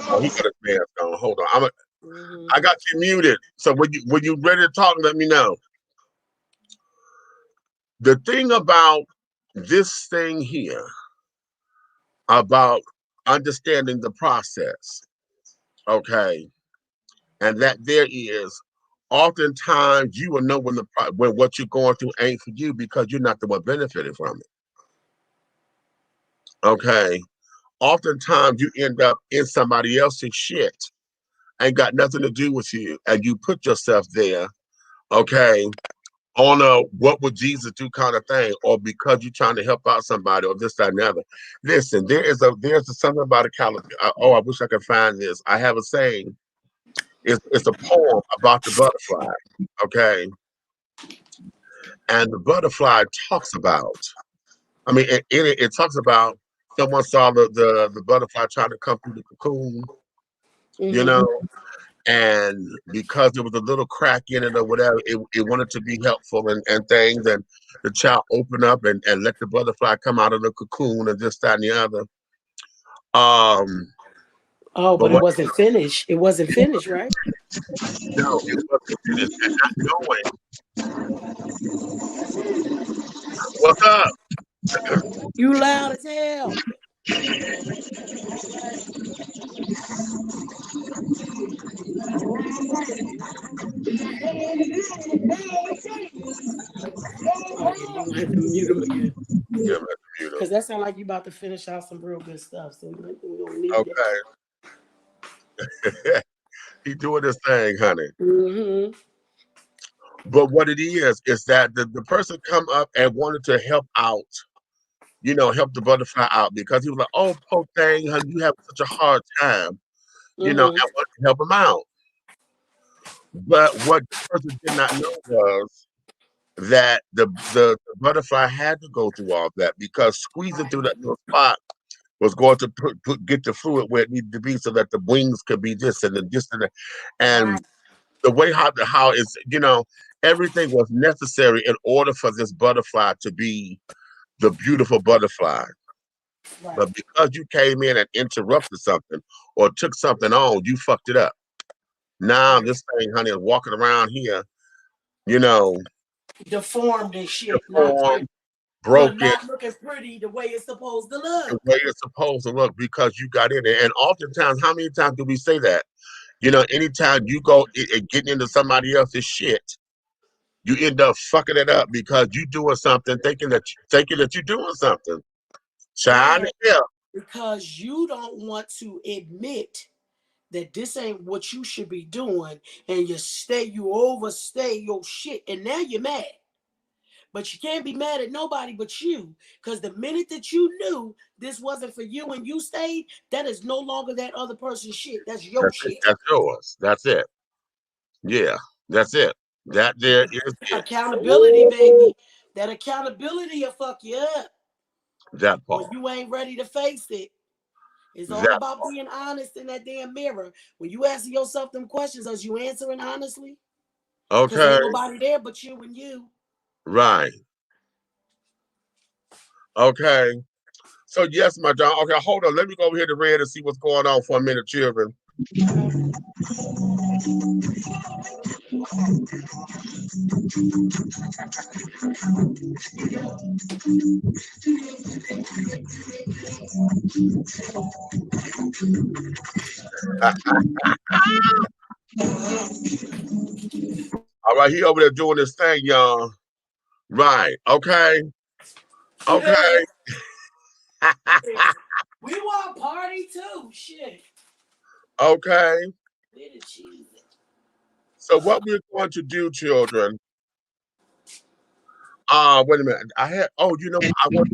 Oh, he got his mask on. Hold on. I got you muted. So when you ready to talk, let me know. The thing about this thing here, about understanding the process, okay, and that there is, oftentimes you will know when what you're going through ain't for you because you're not the one benefiting from it. Okay. Oftentimes you end up in somebody else's shit. Ain't got nothing to do with you. And you put yourself there, okay, on a what would Jesus do kind of thing, or because you're trying to help out somebody, or this, that, and the other. Listen, there's something about a calendar. Oh, I wish I could find this. I have a saying. It's a poem about the butterfly, okay? And the butterfly talks about, I mean, it talks about someone saw the butterfly trying to come through the cocoon, you know, and because there was a little crack in it or whatever, it wanted to be helpful and things, and the child opened up and let the butterfly come out of the cocoon and this, that, and the other. But it wasn't finished. It wasn't finished, right? No, it wasn't finished. And not knowing. What's up? You loud as hell. Mute him again. Because that sounds like you about to finish out some real good stuff. So we don't need that. He doing this thing, honey. But what it is that the person come up and wanted to help out, you know, help the butterfly out because he was like, oh, poor thing, honey, you have such a hard time, you know, I wanted to help him out. But what the person did not know was that the butterfly had to go through all that because squeezing through that little spot was going to get the fluid where it needed to be so that the wings could be this and this and that. And the way how it's, you know, everything was necessary in order for this butterfly to be the beautiful butterfly. Right. But because you came in and interrupted something or took something on, you fucked it up. Now this thing, honey, is walking around here, you know, deformed and shit. Deformed, but broken not looking pretty the way it's supposed to the look. way it's supposed to look because you got in there. And oftentimes, how many times do we say that? You know, anytime you go getting into somebody else's shit, you end up fucking it up because you doing something, thinking that you're doing something. Child, And yeah, because you don't want to admit that this ain't what you should be doing, and you overstay your shit, and now you're mad. But you can't be mad at nobody but you, because the minute that you knew this wasn't for you and you stayed, that is no longer that other person's shit. That's your that's it. shit. That's yours. That's it. Yeah, that's it. That there is it. Accountability, Oh, baby. That accountability will fuck you up that when part. you ain't ready to face it. It's all That about part. being honest in that damn mirror. When you asking yourself them questions, are you answering honestly? Because Okay. ain't nobody there but you and you. Right. Okay. So yes, my John. Okay, hold on. Let me go over here to Red and see what's going on for a minute, children. Okay. All right, he over there doing this thing, y'all. Right. Okay. Okay. We want a party too. Shit. Okay. Where the cheese at? So what we're going to do, children. Wait a minute. I had you know what? I want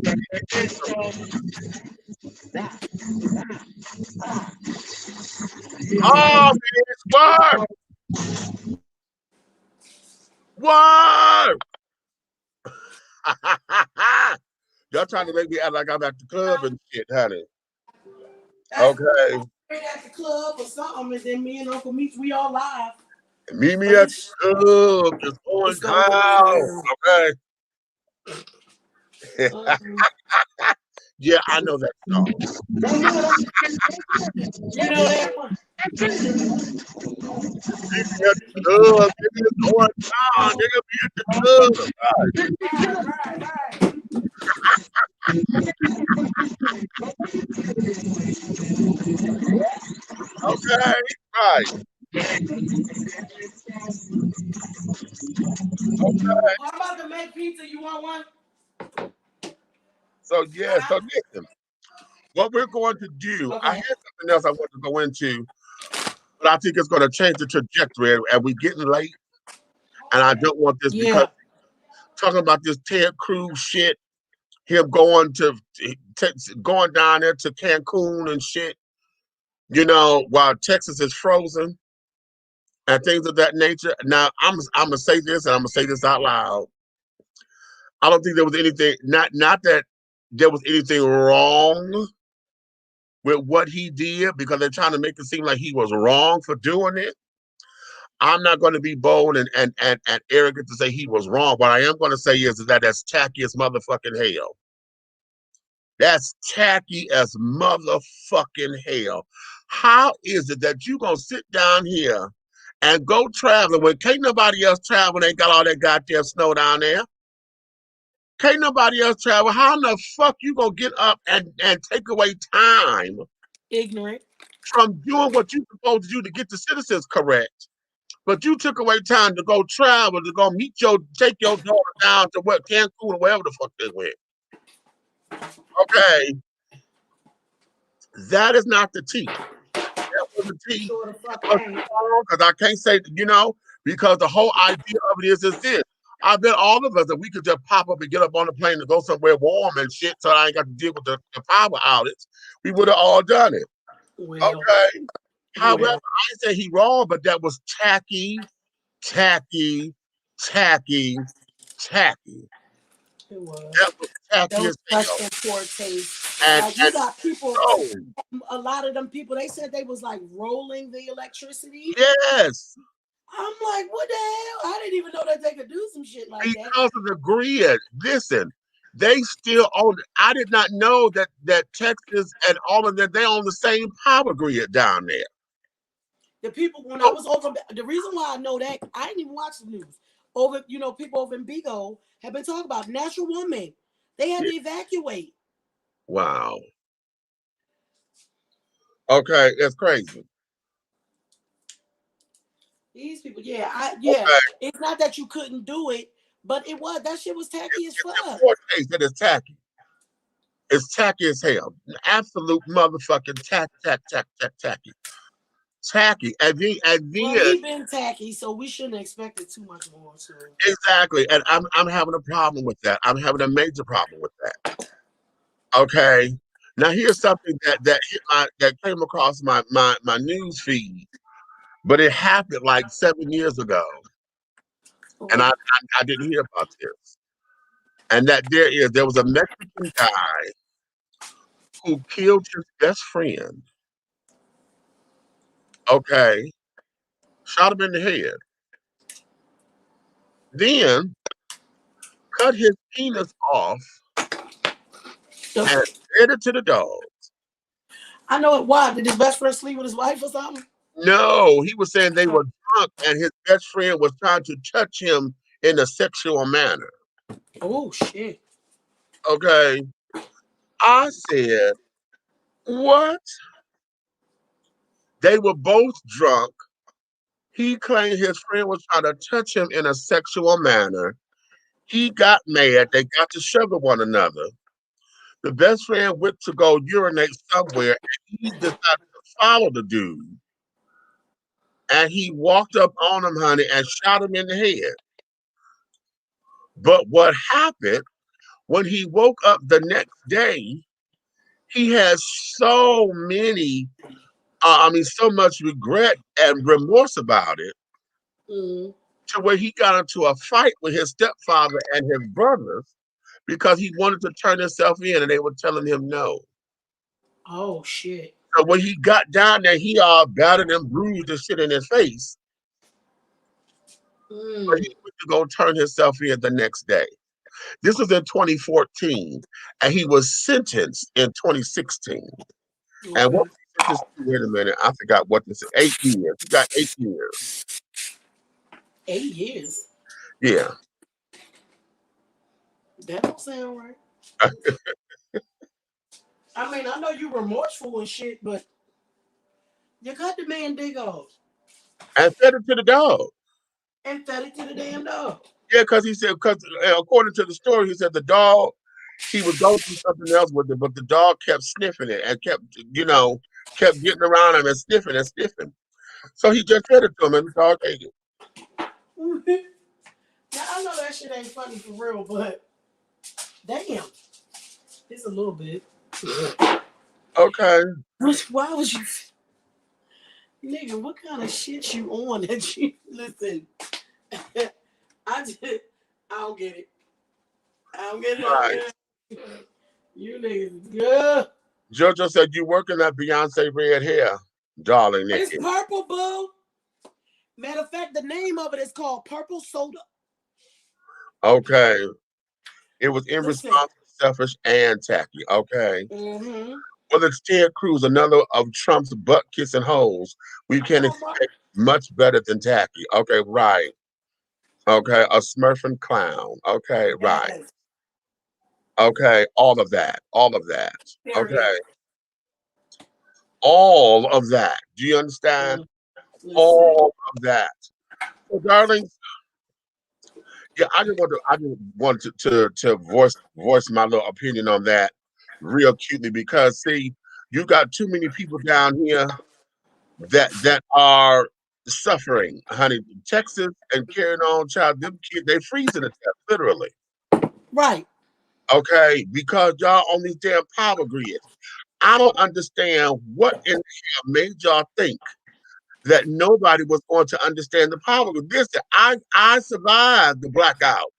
bitch, what? What? Y'all trying to make me act like I'm at the club and shit, honey. Okay. At the club or something, and then me and Uncle Meech, we all live. Meet me But at the club. It's going it's gonna go down. Okay. down. Yeah, I know that song. You know that one? Meet me at the club. Nigga, it's going down. Nigga, be at the club. Right. Okay. Right. Okay. I'm about to make pizza. You want one? So yeah, so listen. What we're going to do, I Okay. had something else I want to go into, but I think it's going to change the trajectory. And we're getting late, and I don't want this because Yeah. talking about this Ted Cruz shit, him going going down there to Cancun and shit, you know, while Texas is frozen and things of that nature. Now, I'm gonna say this, and I'm gonna say this out loud. I don't think there was anything, not that there was anything wrong with what he did, because they're trying to make it seem like he was wrong for doing it. I'm not going to be bold and arrogant to say he was wrong. What I am going to say is that that's tacky as motherfucking hell. That's tacky as motherfucking hell. How is it that you gonna sit down here and go traveling when can't nobody else travel? They got all that goddamn snow down there. Can't nobody else travel. How in the fuck you gonna get up and take away time Ignorant. from doing what you supposed to do to get the citizens correct? But you took away time to go travel, to go take your daughter down to what Cancun or wherever the fuck they went. Okay, that is not the tea. That was the tea. Sure the fuck ain't. Because I can't say, because the whole idea of it is this. I bet all of us, if we could just pop up and get up on the plane to go somewhere warm and shit, so I ain't got to deal with the power outage, we would have all done it. Well, Okay. However, well. I didn't say he wrong, but that was tacky. It was. That was tacky Those as hell. such in poor taste. And You got people, no, a lot of them people, they said they was like rolling the electricity. yes, I'm like, what the hell? I didn't even know that they could do some shit like that. because of the grid. Listen, they still own. I did not know that Texas and all of that, they own the same power grid down there. The people, when I was over, the reason why I know that, I didn't even watch the news. People over in Bigo have been talking about natural woman. They had to evacuate. Wow. Okay, it's crazy. These people, yeah, Okay. It's not that you couldn't do it, but that shit was tacky as fuck. Case that is tacky. It's tacky as hell. Absolute motherfucking tacky. Tacky. And then He been tacky, so we shouldn't expect it too much more. So. Exactly. And I'm having a problem with that. I'm having a major problem with that. Okay. Now here's something that came across my news feed, but it happened like 7 years ago. And I didn't hear about this. And that there was a Mexican guy who killed his best friend. Okay. Shot him in the head. Then cut his penis off and fed it to the dog. I know it. Why? Did his best friend sleep with his wife or something? No, he was saying they were drunk and his best friend was trying to touch him in a sexual manner. Oh, shit. Okay. I said, what? They were both drunk. He claimed his friend was trying to touch him in a sexual manner. He got mad. They got to shove at one another. The best friend went to go urinate somewhere and he decided to follow the dude. And he walked up on him, honey, and shot him in the head. But what happened when he woke up the next day, he had so much regret and remorse about it, to where he got into a fight with his stepfather and his brothers because he wanted to turn himself in and they were telling him no. Oh, shit. So when he got down there, he all battered and bruised and shit in his face. But he went to go turn himself in the next day. This was in 2014, and he was sentenced in 2016. Okay. And what was he sentenced to? Wait a minute, I forgot what this is. 8 years. He got 8 years. 8 years? Yeah. That don't sound right. I mean, I know you remorseful and shit, but you cut the man dick off. And fed it to the dog. And fed it to the damn dog. Yeah, because according to the story, he said the dog, he was going through something else with it, but the dog kept sniffing it and kept getting around him and sniffing and sniffing. So he just fed it to him and the dog ate it. Now, I know that shit ain't funny for real, but damn. It's a little bit. Okay. Why was you... Nigga, what kind of shit you on that you... Listen. I don't get it. I don't get it. Right. You niggas, yeah. JoJo said you working that Beyonce red hair, darling. It's purple, boo. Matter of fact, the name of it is called Purple Soda. Okay. It was irresponsible, selfish, and tacky. Okay. Well, it's Ted Cruz, another of Trump's butt-kissing hoes. We can expect much better than tacky. Okay, right. Okay, a smurfing clown. Okay, right. Okay, all of that. Okay. All of that. Do you understand? All of that. So, darling, yeah, I just wanted to voice my little opinion on that real cutely because see, you got too many people down here that are suffering, honey. Texas and carrying on, child, them kids, they freezing to death, literally. Right. Okay, because y'all on these damn power grids. I don't understand what in the hell made y'all think that nobody was going to understand the power grid. Listen, I survived the blackout.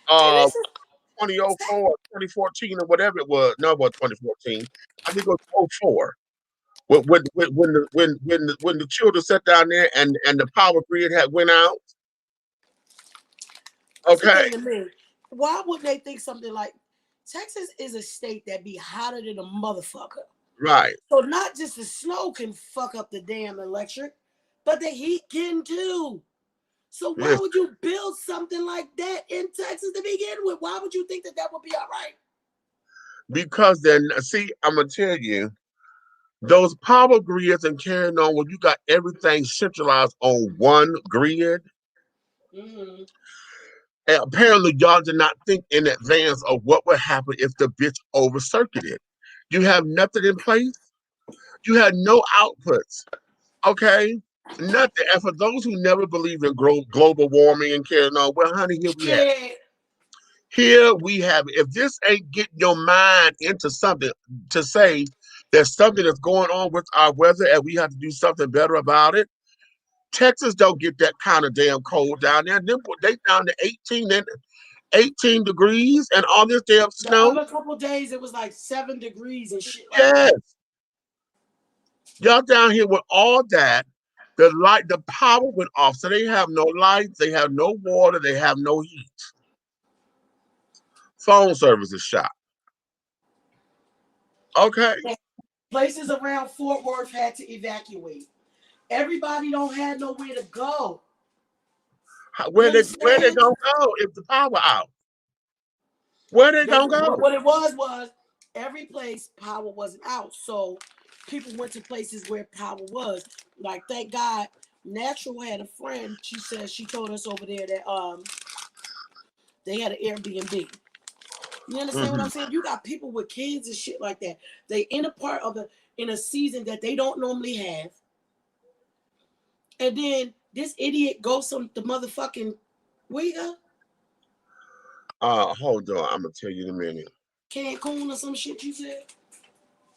2004, 2014, or whatever it was. No, it was 2014. I think it was 04. When the children sat down there and the power grid had went out. Okay. Why would they think something like Texas is a state that be hotter than a motherfucker? Right. So not just the snow can fuck up the damn electric, but the heat can too. So why would you build something like that in Texas to begin with? Why would you think that that would be all right? Because then, see, I'm gonna tell you, those power grids and carrying on where you got everything centralized on one grid. Mm-hmm. And apparently, y'all did not think in advance of what would happen if the bitch over circuited. You have nothing in place. You had no outputs. Okay, nothing. And for those who never believe in global warming and carrying on, well, honey, here we have it. Here we have it. If this ain't getting your mind into something to say there's something that's going on with our weather and we have to do something better about it. Texas don't get that kind of damn cold down there. They down to 18 degrees and all this damn snow. The other couple days it was like 7 degrees and shit like yes. that. Y'all down here with all that, the power went off. So they have no lights, they have no water, they have no heat. Phone service is shot. Okay. Places around Fort Worth had to evacuate. Everybody don't have nowhere to go. Where they gonna go if the power out? Where they gonna go? What it was every place power wasn't out. So people went to places where power was. Like, thank God, Natural had a friend. She said she told us over there that they had an Airbnb. You understand what I'm saying? You got people with kids and shit like that. They in a season that they don't normally have. And then this idiot goes to the motherfucking where you go? Hold on, I'm gonna tell you in a minute. Cancun or some shit you said?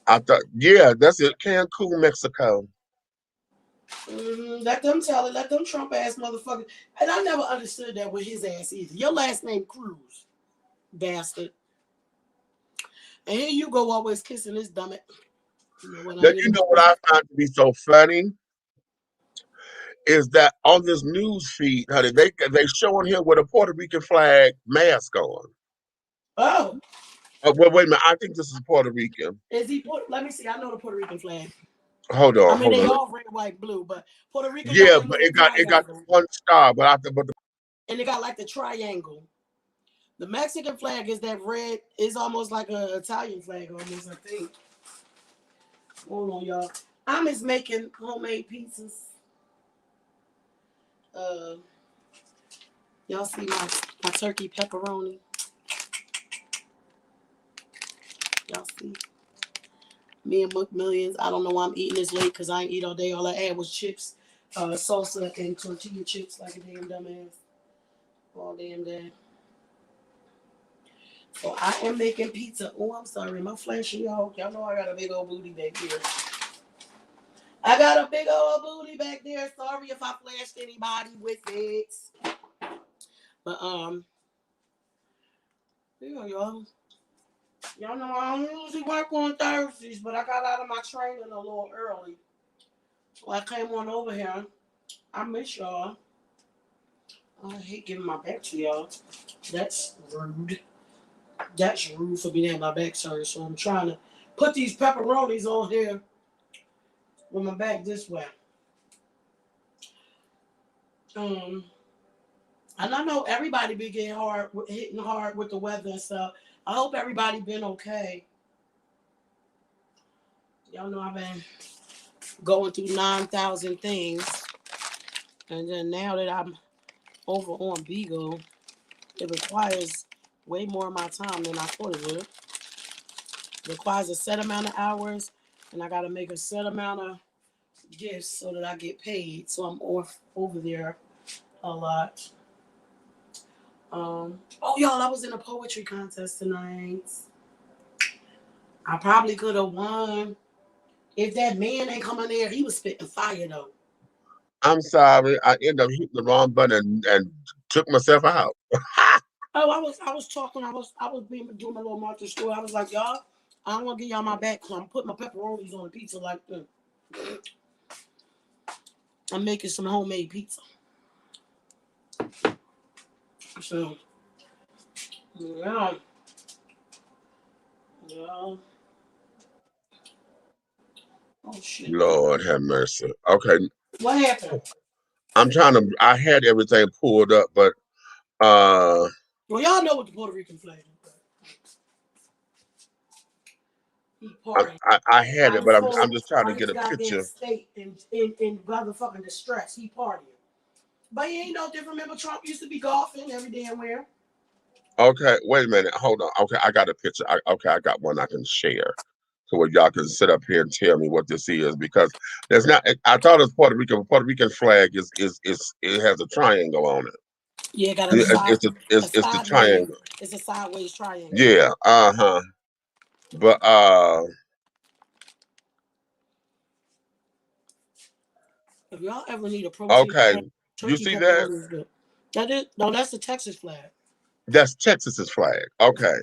I thought, yeah, that's it. Cancun, Mexico. Let them tell it. Let them Trump ass motherfucker. And I never understood that with his ass either. Your last name Cruz, bastard. And here you go always kissing this dumb it. You know what I find to be so funny is that on this news feed, honey, they showing him with a Puerto Rican flag mask on. Oh. Well, wait a minute. I think this is Puerto Rican. Is he? Let me see. I know the Puerto Rican flag. Hold on. I mean, they all red, white, blue, but Puerto Rican. Yeah, but it got one star, and it got like the triangle. The Mexican flag is that red. It's almost like an Italian flag, almost. I think. Hold on, y'all. I'm just making homemade pizzas. Y'all see my turkey pepperoni? Y'all see? Me and McMillions. I don't know why I'm eating this late because I ain't eat all day. All I had was chips, salsa, and tortilla chips like a damn dumbass. All damn day. So I am making pizza. Oh, I'm sorry. My flashy, y'all. Y'all know I got a big old booty back here. I got a big old booty back there. Sorry if I flashed anybody with it. But, yeah, y'all. Y'all know I don't usually work on Thursdays, but I got out of my training a little early. So I came on over here. I miss y'all. I hate giving my back to y'all. That's rude. That's rude for me to have my back sorry. So I'm trying to put these pepperonis on here with my back this way. And I know everybody be getting hitting hard with the weather and stuff. I hope everybody been okay. Y'all know I've been going through 9,000 things. And then now that I'm over on Beagle, it requires way more of my time than I thought it would. It requires a set amount of hours, and I got to make a set amount of gifts so that I get paid. So I'm off over there a lot. Oh, y'all, I was in a poetry contest tonight. I probably could have won. If that man ain't coming there, he was spitting fire, though. I'm sorry. I ended up hitting the wrong button and took myself out. Oh, I was talking. I was doing my little Martha Stewart. I was like, y'all, I don't want to give y'all my back because I'm putting my pepperonis on the pizza like that. I'm making some homemade pizza. So, yeah. Yeah. Oh, shit. Lord have mercy. Okay. What happened? I'm trying to. I had everything pulled up, but well, y'all know what the Puerto Rican flag is. I had it, but I'm just trying to get a picture. State in motherfucking distress. He partying, but he ain't no different. Remember, Trump used to be golfing every damn where. Okay, wait a minute. Hold on. Okay, I got a picture. I got one I can share. So where y'all can sit up here and tell me what this is, because there's not. I thought it was Puerto Rican. Puerto Rican flag is it has a triangle on it. Yeah, got a side, it's the triangle. It's a sideways triangle. Yeah. But if y'all ever need a protein, okay, you see that? That's the Texas flag. That's Texas's flag. Okay.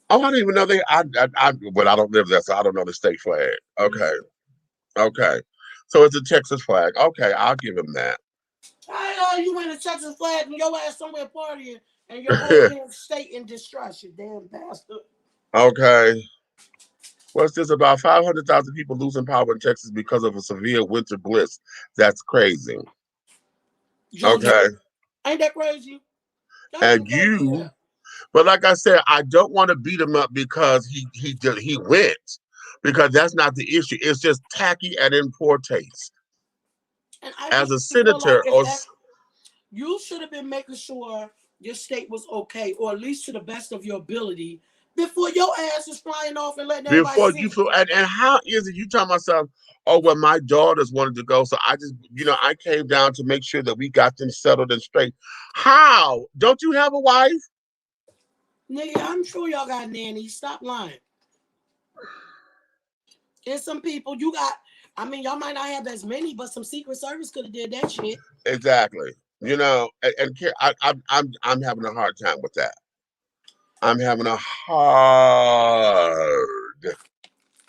Oh, I didn't even know they. But I don't live there, so I don't know the state flag. Okay. Okay. So it's a Texas flag. Okay, I'll give him that. I know you win a Texas flag and your ass somewhere partying and your whole damn state in distress, you damn bastard. Okay. What's this about 500,000 people losing power in Texas because of a severe winter blitz? That's crazy. Okay. Ain't that crazy? And you, but like I said, I don't want to beat him up because he went, because that's not the issue. It's just tacky and in poor taste. And as a senator, or you should have been making sure your state was okay, or at least to the best of your ability, before your ass is flying off and letting everybody see. And how is it you tell myself, oh, well, my daughters wanted to go, so I just, I came down to make sure that we got them settled and straight. How? Don't you have a wife? Nigga, I'm sure y'all got nannies. Stop lying. And some people you got. I mean, y'all might not have as many, but some Secret Service could have did that shit. Exactly. I'm having a hard time with that. I'm having a hard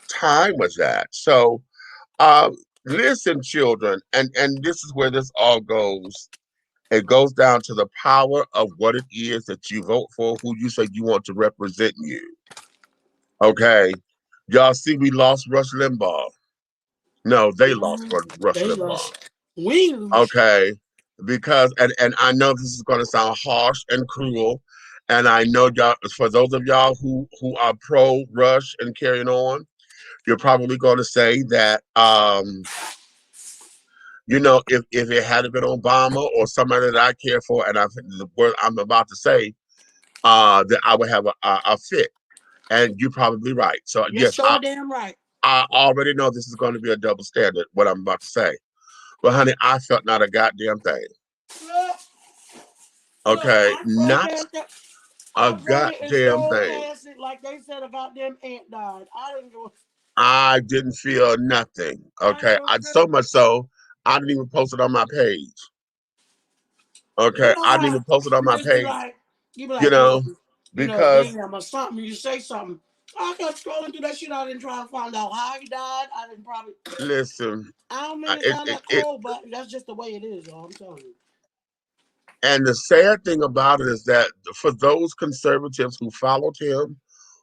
time with that. So, listen, children, and this is where this all goes. It goes down to the power of what it is that you vote for, who you say you want to represent you. Okay, y'all see, we lost Rush Limbaugh. No, they lost Rush Limbaugh. Okay, because and I know this is going to sound harsh and cruel, and I know y'all, for those of y'all who are pro Rush and carrying on, you're probably going to say that if it had been Obama or somebody that I care for, and the word I'm about to say, that I would have a fit, and you're probably right. So yes, damn right. I already know this is going to be a double standard, what I'm about to say. But honey, I felt not a goddamn thing. Okay, not a goddamn thing. Like they said, a goddamn ant died. I didn't feel nothing. Okay, so much so I didn't even post it on my page. Okay, I didn't even post it on my page. Because damn, or something. You say something. I kept scrolling through that shit. I didn't try to find out how he died. I didn't probably listen. I don't mean to sound that cold, but that's just the way it is, y'all. I'm telling you. And the sad thing about it is that for those conservatives who followed him,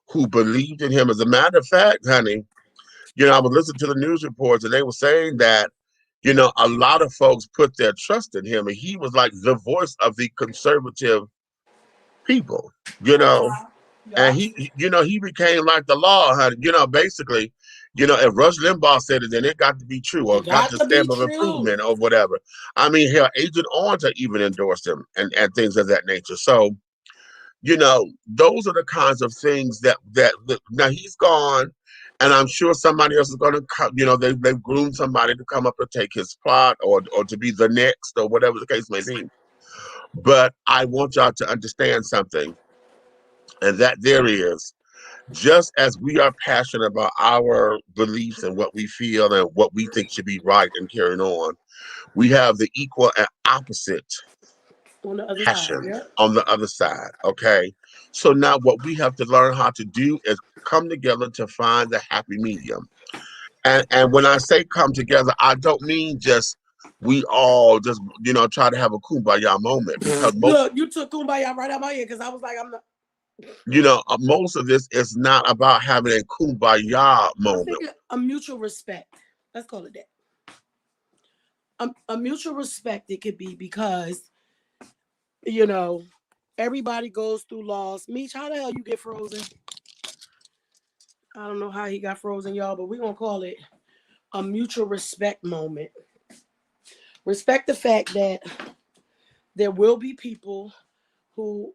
who believed in him, as a matter of fact, honey, I was listening to the news reports and they were saying that, a lot of folks put their trust in him, and he was like the voice of the conservative people, and he became like the law, honey. Basically, if Rush Limbaugh said it, then it got to be true, or got the stamp of improvement, or whatever. I mean, hell, Agent Orange even endorsed him and things of that nature. So, those are the kinds of things that now he's gone, and I'm sure somebody else is going to come. They've groomed somebody to come up and take his plot, or to be the next, or whatever the case may be. But I want y'all to understand something, and that there is, just as we are passionate about our beliefs and what we feel and what we think should be right and carrying on, we have the equal and opposite passion on the other side. Okay, so now what we have to learn how to do is come together to find the happy medium. And when I say come together, I don't mean just we all just try to have a kumbaya moment, because look, you took kumbaya right out of my ear, because I was like, I'm not. Most of this is not about having a kumbaya moment. A mutual respect. Let's call it that. a mutual respect. It could be because, you know, everybody goes through loss. Meech, how the hell you get frozen? I don't know how he got frozen, y'all, but we're gonna call it a mutual respect moment. Respect the fact that there will be people who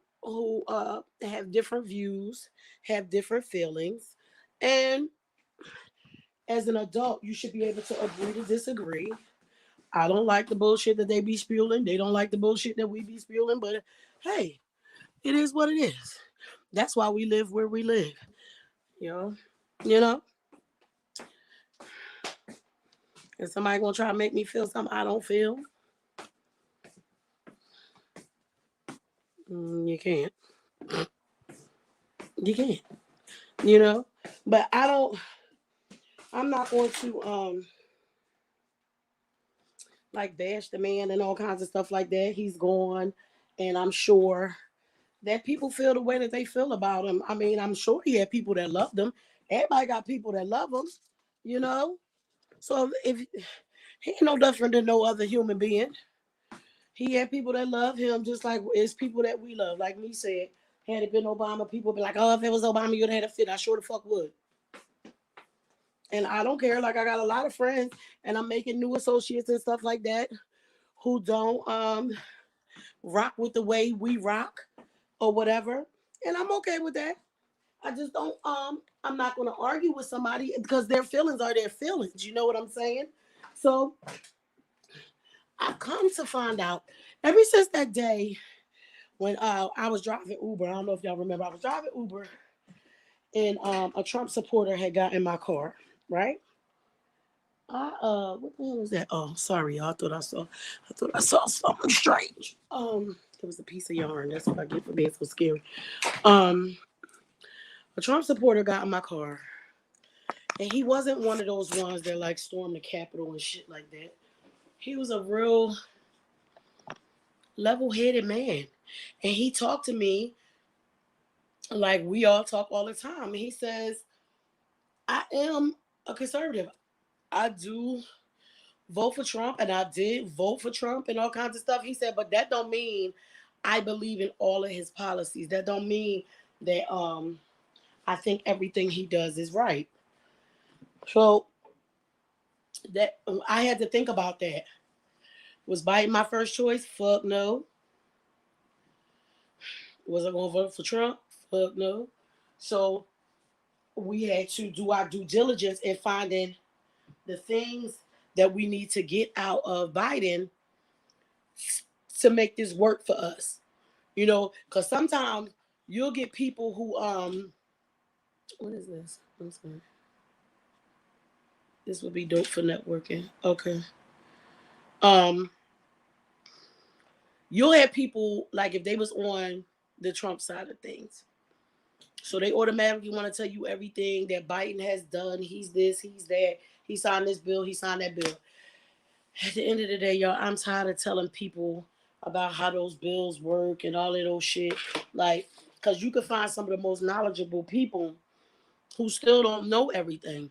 have different views, have different feelings, and as an adult, you should be able to agree to disagree. I don't like the bullshit that they be spewing. They don't like the bullshit that we be spewing, but hey, it is what it is. That's why we live where we live. You know, you know. If somebody gonna try to make me feel something I don't feel, you can't. You can't. You know. But I don't. I'm not going to like bash the man and all kinds of stuff like that. He's gone, and I'm sure that people feel the way that they feel about him. I mean, I'm sure he had people that loved him. Everybody got people that love him, you know. So if he ain't no different than no other human being, he had people that love him just like it's people that we love. Like me said, had it been Obama, people be like, "Oh, if it was Obama, you'd have had a fit." I sure the fuck would. And I don't care. Like I got a lot of friends, and I'm making new associates and stuff like that who don't rock with the way we rock or whatever, and I'm okay with that. I just don't I'm not going to argue with somebody because their feelings are their feelings. You know what I'm saying? So I've come to find out ever since that day when I was driving Uber. I don't know if y'all remember. I was driving Uber and a Trump supporter had got in my car, right? What the hell was that? Oh, sorry, y'all. I thought I saw something strange. It was a piece of yarn. That's what I get for being so scary. A Trump supporter got in my car, and he wasn't one of those ones that like storm the Capitol and shit like that. He was a real level-headed man, and he talked to me like we all talk all the time. And he says, "I am a conservative. I do vote for Trump, and I did vote for Trump and all kinds of stuff." He said, "But that don't mean I believe in all of his policies. That don't mean that I think everything he does is right." So that I had to think about that. Was Biden my first choice? Fuck no. Was I going to vote for Trump? Fuck no. So we had to do our due diligence in finding the things that we need to get out of Biden to make this work for us. You know, because sometimes you'll get people who what is this? I'm sorry. This would be dope for networking. Okay. You'll have people like if they was on the Trump side of things. So they automatically want to tell you everything that Biden has done. He's this, he's that. He signed this bill, he signed that bill. At the end of the day, y'all, I'm tired of telling people about how those bills work and all of those shit. Like, because you can find some of the most knowledgeable people who still don't know everything.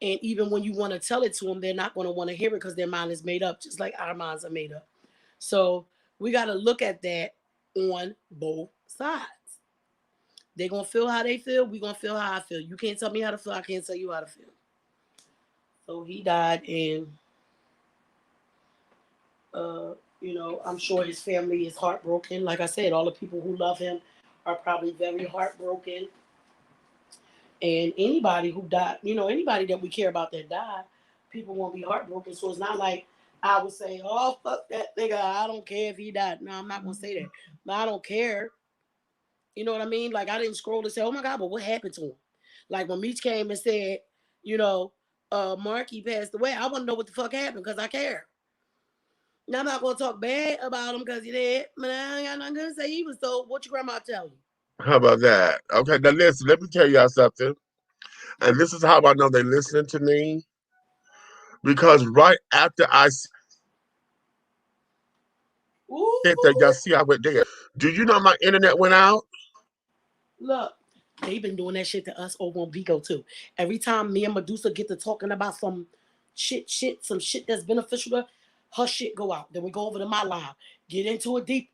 And even when you want to tell it to them, they're not going to want to hear it because their mind is made up, just like our minds are made up. So we got to look at that on both sides. They're going to feel how they feel. We're going to feel how I feel. You can't tell me how to feel. I can't tell you how to feel. So he died, and, you know, I'm sure his family is heartbroken. Like I said, all the people who love him are probably very heartbroken. And anybody who died, you know, anybody that we care about that died, people won't be heartbroken. So it's not like I would say, "Oh, fuck that nigga. I don't care if he died." No, I'm not going to say that. But I don't care. You know what I mean? Like, I didn't scroll and say, "Oh my God, but what happened to him?" Like, when Meech came and said, you know, Marky passed away, I want to know what the fuck happened because I care. Now, I'm not going to talk bad about him because he did, but I ain't got nothing to say. He was told, what your grandma tell you? How about that? Okay, now listen, let me tell y'all something. And this is how I know they're listening to me. Because right after I said that, y'all see I went there. Do you know my internet went out? Look, they've been doing that shit to us over on Vigo too. Every time me and Medusa get to talking about some some shit that's beneficial to her shit go out. Then we go over to my live, get into it deep,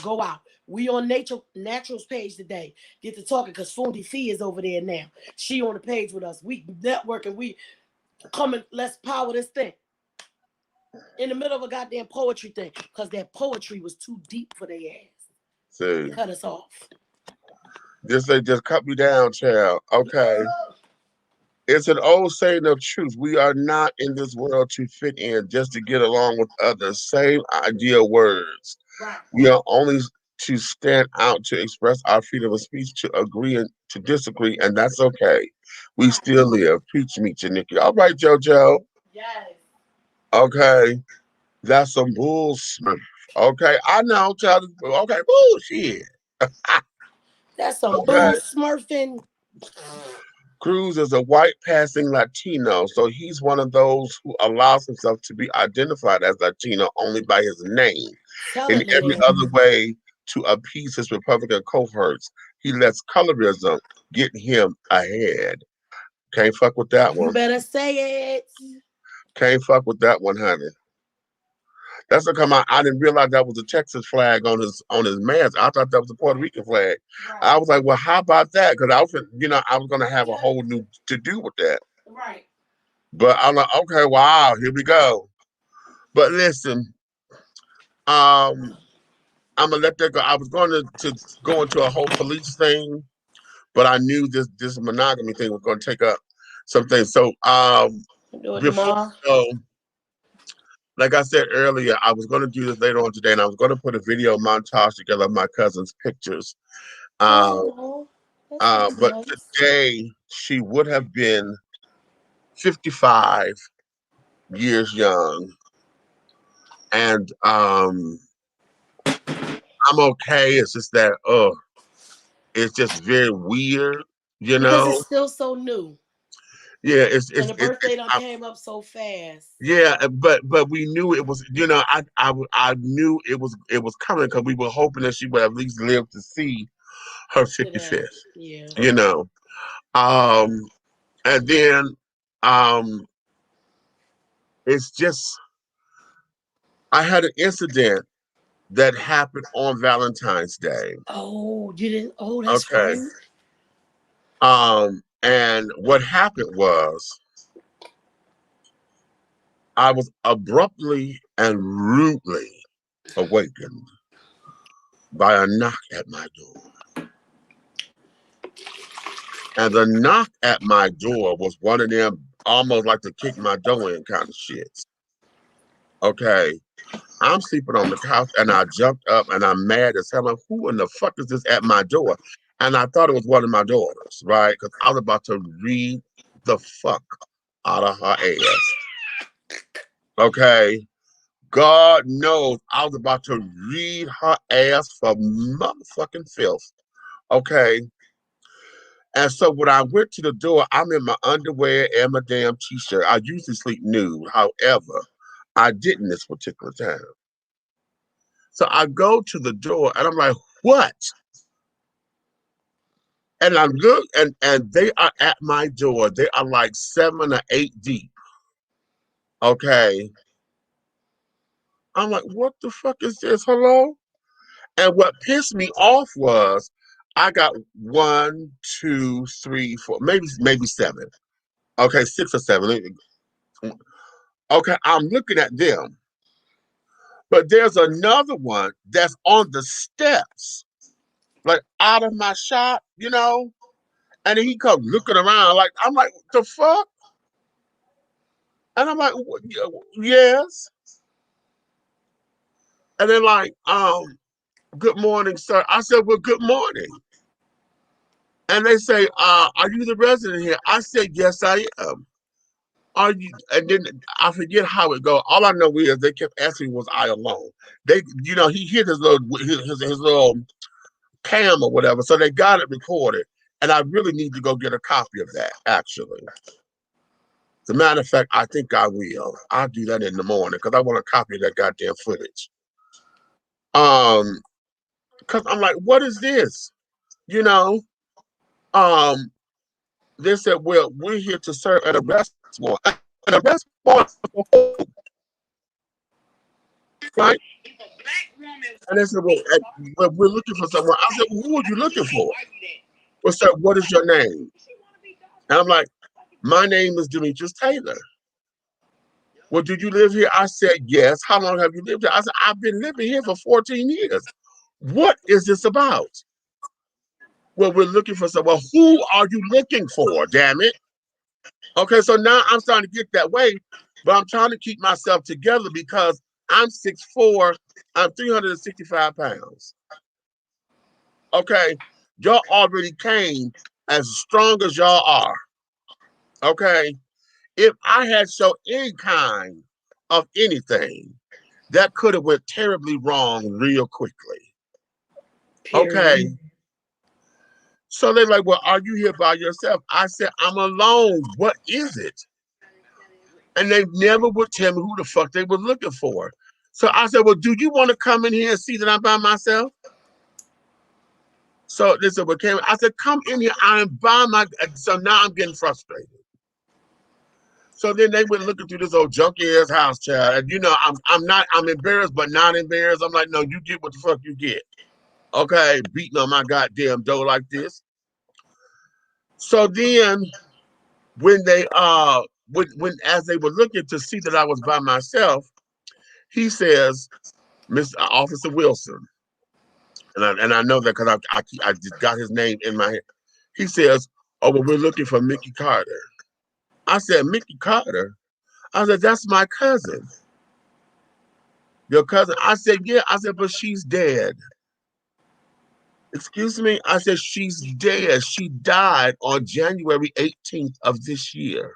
go out. We on Natural's page today. Get to talking because Fundi Fee is over there now. She on the page with us. We networking. We coming. Let's power this thing. In the middle of a goddamn poetry thing because that poetry was too deep for their ass. See, cut us off. They just cut me down, child. Okay. It's an old saying of truth. We are not in this world to fit in, just to get along with others. Same idea words. Right. We are only to stand out, to express our freedom of speech, to agree and to disagree, and that's okay. We still live. Preach me, Janicki. All right, JoJo. Yes. Okay. That's some bullshit. Okay. I know, child. Okay, bullshit. That's some Okay. bull smurfing. Cruz is a white passing Latino, so he's one of those who allows himself to be identified as Latino only by his name. In every other way to appease his Republican cohorts, he lets colorism get him ahead. Can't fuck with that one. You better say it. Can't fuck with that one, honey. That's what come out. I didn't realize that was a Texas flag on his mask. I thought that was a Puerto Rican flag. Right. I was like, well, how about that? Because I was gonna have a whole new to do with that. Right. But I'm like, okay, wow, here we go. But listen, I'm gonna let that go. I was going to go into a whole police thing, but I knew this monogamy thing was going to take up some things. So before like I said earlier, I was going to do this later on today, and I was going to put a video montage together of my cousin's pictures. But today she would have been 55 years young, and I'm okay. It's just that it's just very weird, because it's still so new. Yeah, and the birthday came up so fast. Yeah, but we knew it was. I knew it was coming because we were hoping that she would at least live to see her 55th. Yeah. And then it's just I had an incident that happened on Valentine's Day. Oh, you didn't? Oh, that's okay. Right. And what happened was I was abruptly and rudely awakened by a knock at my door. And the knock at my door was one of them almost like to kick my door in kind of shits. Okay. I'm sleeping on the couch and I jumped up and I'm mad as hell. Like, who in the fuck is this at my door? And I thought it was one of my daughters, right? Because I was about to read the fuck out of her ass. Okay. God knows I was about to read her ass for motherfucking filth. Okay. And so when I went to the door, I'm in my underwear and my damn t-shirt. I usually sleep nude. However, I didn't this particular time. So I go to the door and I'm like, what? And I look and they are at my door. They are like 7 or 8 deep. Okay. I'm like, what the fuck is this? Hello? And what pissed me off was I got 1, 2, 3, 4, maybe 7. Okay, 6 or 7. Okay, I'm looking at them. But there's another one that's on the steps, like out of my shot, And then he comes looking around like, I'm like, what the fuck? And I'm like, yes. And they're like, good morning, sir. I said, well, good morning. And they say, are you the resident here? I said, yes, I am. Are you? And then I forget how it goes. All I know is they kept asking me, was I alone? He hit his little cam or whatever, so they got it recorded. And I really need to go get a copy of that, actually. As a matter of fact, I think I will. I'll do that in the morning because I want a copy of that goddamn footage. Because I'm like, what is this? They said, well, we're here to serve at a restaurant. And the best part, right? And they said, well, we're looking for someone. I said, well, who are you looking for? What's up? What is your name? And I'm like, my name is Demetrius Taylor. Well, did you live here? I said, yes. How long have you lived here? I said, I've been living here for 14 years. What is this about? Well, we're looking for someone. Well, who are you looking for, damn it? Okay, so now I'm starting to get that way, but I'm trying to keep myself together because I'm 6'4", I'm 365 pounds. Okay, y'all already came as strong as y'all are. Okay, if I had shown any kind of anything, that could have went terribly wrong real quickly. Period. Okay. So they're like, well, are you here by yourself? I said, I'm alone. What is it? And they never would tell me who the fuck they were looking for. So I said, well, do you want to come in here and see that I'm by myself? So they said, well, I said, come in here. I'm by my, so now I'm getting frustrated. So then they went looking through this old junky ass house, child. And you know, I'm embarrassed, but not embarrassed. I'm like, no, you get what the fuck you get. Okay, beating on my goddamn door like this. So then when they when as they were looking to see that I was by myself, he says, Mr. Officer Wilson, and I know that because I just got his name in my head. He says, oh, well, we're looking for Mickey Carter. I said, Mickey Carter? I said, that's my cousin. Your cousin? I said, yeah. I said, but she's dead. Excuse me? I said, she's dead. She died on January 18th of this year.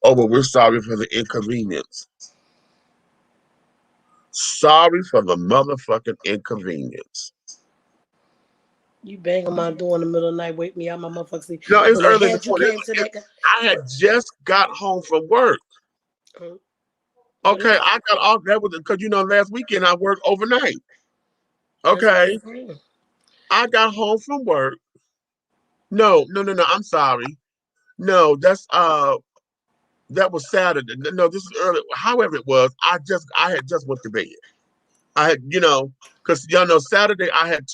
Oh, but we're sorry for the inconvenience. Sorry for the motherfucking inconvenience. You bang on my door in the middle of the night, wake me out, my motherfucking sleep. No, it's early in the morning. I had just got home from work. Okay, I got off that with because you know last weekend I worked overnight. Okay, I got home from work. No, I'm sorry. No, that was Saturday. No, this is early. However it was, I had just went to bed. I had, because y'all know Saturday I had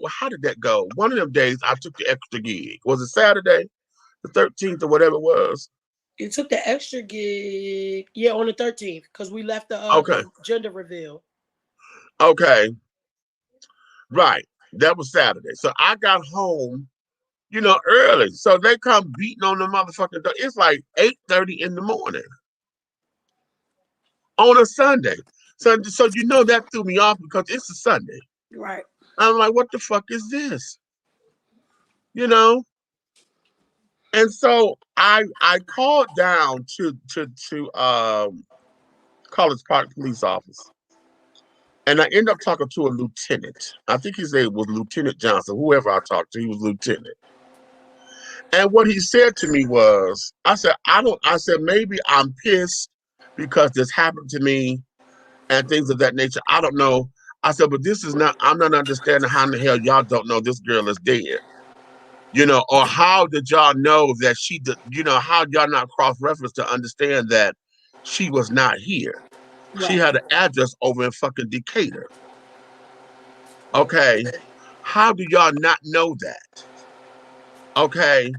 how did that go? One of them days I took the extra gig. Was it Saturday, the 13th or whatever it was? You took the extra gig, yeah, on the 13th, because we left the gender reveal. Okay. Right. That was Saturday. So I got home, early. So they come beating on the motherfucking door. It's like 8:30 in the morning. On a Sunday. So that threw me off because it's a Sunday. Right. I'm like, what the fuck is this? And so I called down to College Park police office. And I ended up talking to a lieutenant. I think his name was Lieutenant Johnson. Whoever I talked to, he was lieutenant. And what he said to me was, I said, maybe I'm pissed because this happened to me and things of that nature. I don't know. I said, but I'm not understanding how in the hell y'all don't know this girl is dead. Or how did y'all know that she did, how y'all not cross-reference to understand that she was not here. Right. She had an address over in fucking Decatur. Okay. How do y'all not know that? Okay.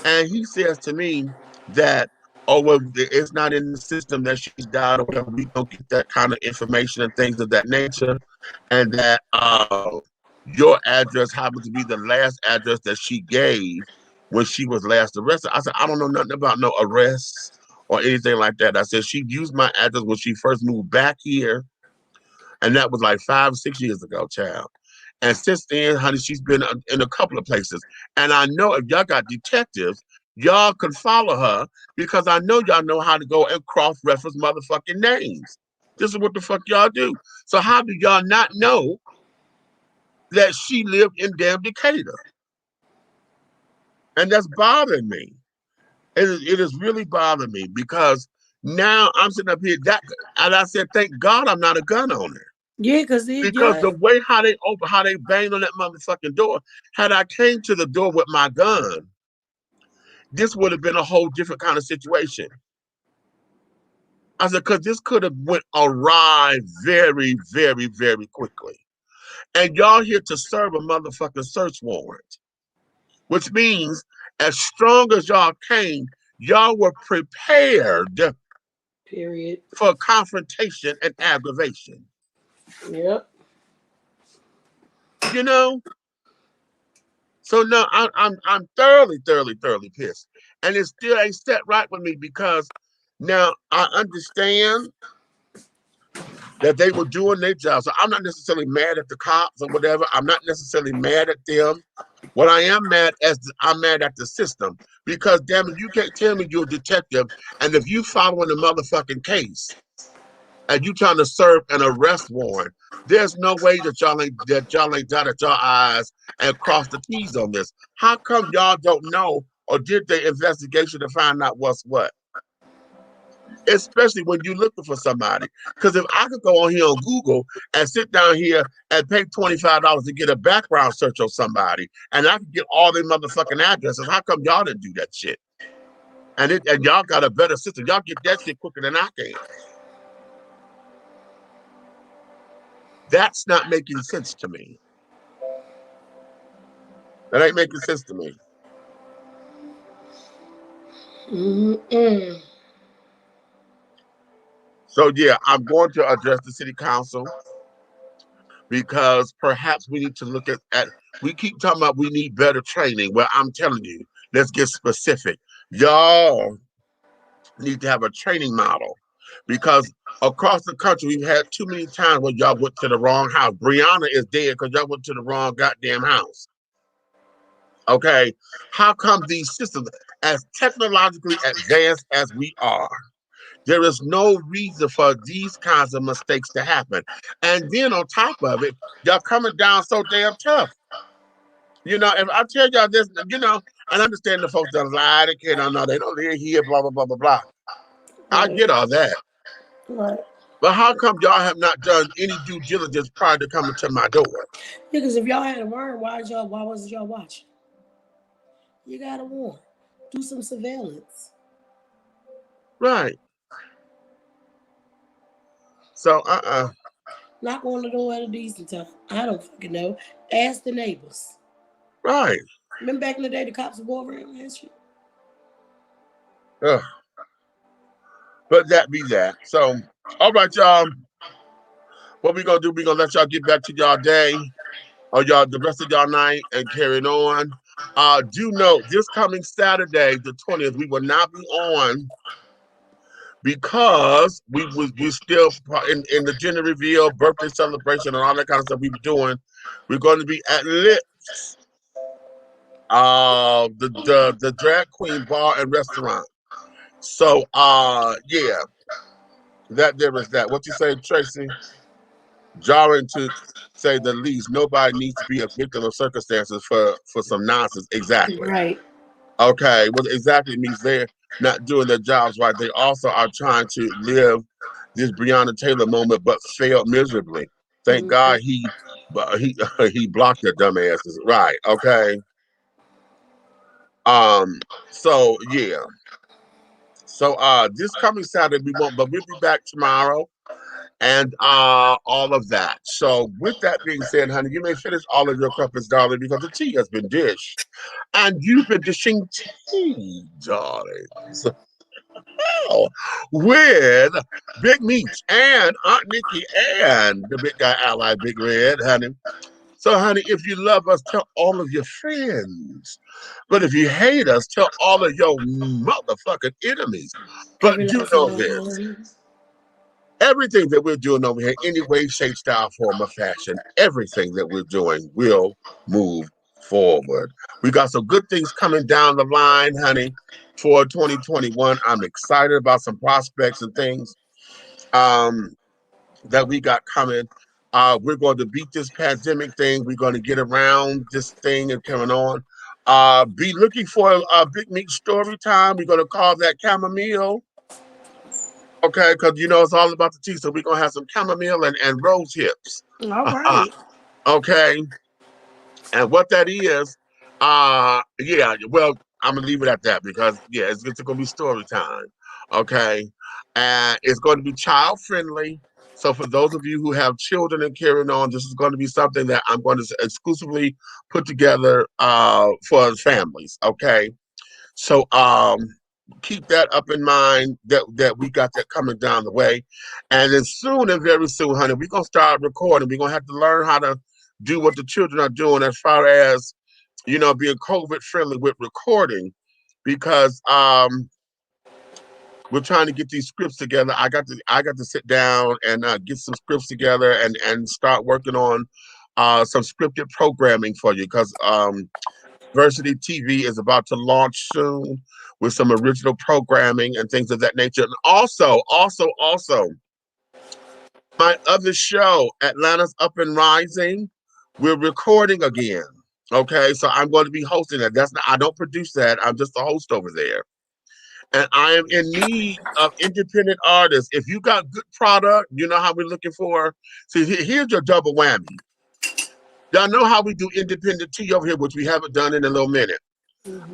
And he says to me that, oh, well, it's not in the system that she's died or whatever. We don't get that kind of information and things of that nature. And that your address happens to be the last address that she gave when she was last arrested. I said, I don't know nothing about no arrests or anything like that. I said, she used my address when she first moved back here. And that was like 5 or 6 years ago, child. And since then, honey, she's been in a couple of places. And I know if y'all got detectives, y'all can follow her because I know y'all know how to go and cross-reference motherfucking names. This is what the fuck y'all do. So how do y'all not know that she lived in damn Decatur? And that's bothering me. It is really bothering me because now I'm sitting up here, and I said, thank God I'm not a gun owner. Yeah, because the way how they banged on that motherfucking door, had I came to the door with my gun, this would have been a whole different kind of situation. I said, because this could have went awry very, very, very quickly. And y'all here to serve a motherfucking search warrant, which means as strong as y'all came, y'all were prepared. Period. For confrontation and aggravation. Yep. You know. So no, I'm thoroughly pissed, and it still ain't set right with me because now I understand that they were doing their job. So I'm not necessarily mad at the cops or whatever. I'm not necessarily mad at them. What I am mad I'm mad at the system because damn it, you can't tell me you're a detective and if you following a motherfucking case and you trying to serve an arrest warrant, there's no way that y'all ain't dotted your I's and crossed the T's on this. How come y'all don't know or did the investigation to find out what's what? Especially when you're looking for somebody. Because if I could go on here on Google and sit down here and pay $25 to get a background search on somebody, and I could get all their motherfucking addresses, how come y'all didn't do that shit? And y'all got a better system. Y'all get that shit quicker than I can. That's not making sense to me. That ain't making sense to me. Mm-mm. So yeah, I'm going to address the city council because perhaps we need to look at we keep talking about we need better training. Well, I'm telling you, let's get specific. Y'all need to have a training model because across the country, we've had too many times where y'all went to the wrong house. Brianna is dead because y'all went to the wrong goddamn house. Okay, how come these systems, as technologically advanced as we are, there is no reason for these kinds of mistakes to happen? And then on top of it, y'all coming down so damn tough. You know, if I tell y'all this, you know, and I understand the folks that lie, they can't know, they don't live here, blah, blah, blah, blah, blah. I get all that. Right. But how come y'all have not done any due diligence prior to coming to my door? Because if y'all had a warrant, why wasn't y'all watching? You got a warrant. Do some surveillance. Right. So, Knock on the door at a decent time. I don't fucking know. Ask the neighbors. Right. Remember back in the day, the cops would go over and shit? Ugh. But that be that. So, all right, y'all. What we gonna do, we gonna let y'all get back to y'all day or y'all the rest of y'all night and carrying on. Do note this coming Saturday, the 20th, we will not be on because we still in the gender reveal, birthday celebration, and all that kind of stuff we were doing. We're going to be at Lips, the drag queen bar and restaurant. So yeah, that there is that. What you say, Tracy? Jarring to say the least. Nobody needs to be a victim of circumstances for some nonsense. Exactly. Right. Okay. What exactly means they're not doing their jobs right. They also are trying to live this Breonna Taylor moment, but failed miserably. Thank God he blocked their dumb asses. Right. Okay. So yeah. So this coming Saturday we won't, but we'll be back tomorrow. And all of that. So with that being said, honey, you may finish all of your crumpets, darling, because the tea has been dished. And you've been dishing tea, darlings. Oh, with Big Meech and Aunt Nikki and the big guy ally, Big Red, honey. So, honey, if you love us, tell all of your friends. But if you hate us, tell all of your motherfucking enemies. But do know this. Everything that we're doing over here, any way, shape, style, form, or fashion, everything that we're doing will move forward. We got some good things coming down the line, honey, for 2021. I'm excited about some prospects and things that we got coming. We're going to beat this pandemic thing. We're going to get around this thing and coming on. Be looking for a Big Meat story time. We're going to call that chamomile. Okay, because you know it's all about the tea, so we're gonna have some chamomile and rose hips. All right. Okay, and what that is, yeah, well, I'm gonna leave it at that because yeah, it's gonna be story time. Okay. And it's going to be child friendly. So for those of you who have children and carrying on, this is going to be something that I'm going to exclusively put together for families. Okay. So keep that up in mind that we got that coming down the way. And then soon and very soon, honey, we're gonna start recording. We're gonna have to learn how to do what the children are doing as far as being COVID friendly with recording because we're trying to get these scripts together. I got to sit down and get some scripts together and start working on some scripted programming for you because Diversity TV is about to launch soon with some original programming and things of that nature. And also, my other show, Atlanta's Up and Rising, we're recording again. Okay, so I'm going to be hosting that. I don't produce that. I'm just a host over there. And I am in need of independent artists. If you got good product, you know how we're looking for. See, here's your double whammy. Y'all know how we do independent tea over here, which we haven't done in a little minute.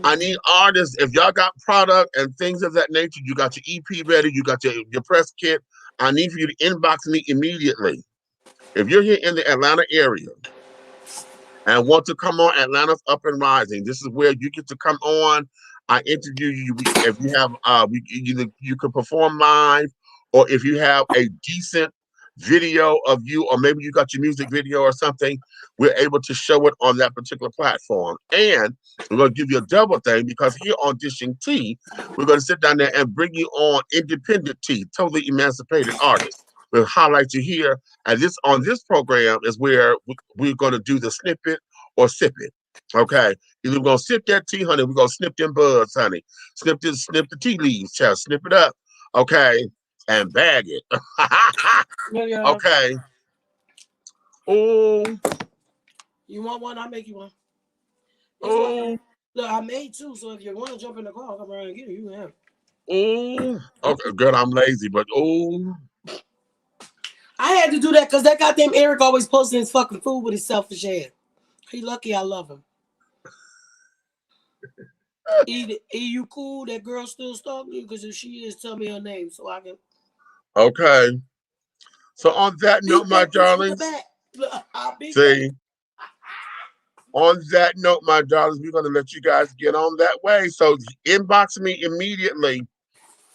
I need artists. If y'all got product and things of that nature, you got your EP ready, you got your press kit. I need for you to inbox me immediately. If you're here in the Atlanta area and want to come on Atlanta's Up and Rising, this is where you get to come on. I interview you. If you have, you can perform live, or if you have a decent video of you, or maybe you got your music video or something, we're able to show it on that particular platform. And we're going to give you a double thing because here on Dishing Tea, we're going to sit down there and bring you on independent tea, totally emancipated artists. We'll highlight you here. And on this program is where we're going to do the snippet or sip it. Okay. Either we're going to sip that tea, honey. We're going to snip them buds, honey. Snip the tea leaves, child. Snip it up. Okay. And bag it. Okay. Oh. You want one? I'll make you one. Oh. Look, I made two, so if you want to jump in the car, come around and get it. You can have it. Oh. Okay, good. I'm lazy, but oh. I had to do that because that goddamn Eric always posting his fucking food with his selfish ass. He lucky I love him. You cool? That girl still stalking you? Because if she is, tell me her name so I can. Okay. So on that note, my darlings, see, on that note, my darlings, we're going to let you guys get on that way. So inbox me immediately.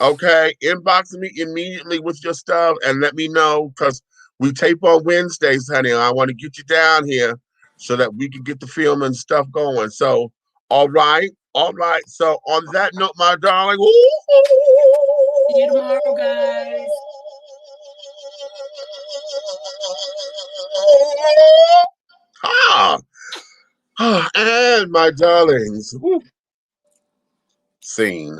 Okay. Inbox me immediately with your stuff and let me know because we tape on Wednesdays, honey. I want to get you down here so that we can get the film and stuff going. So, all right. All right. So on that note, my darling. See you tomorrow, guys. And my darlings. Scene.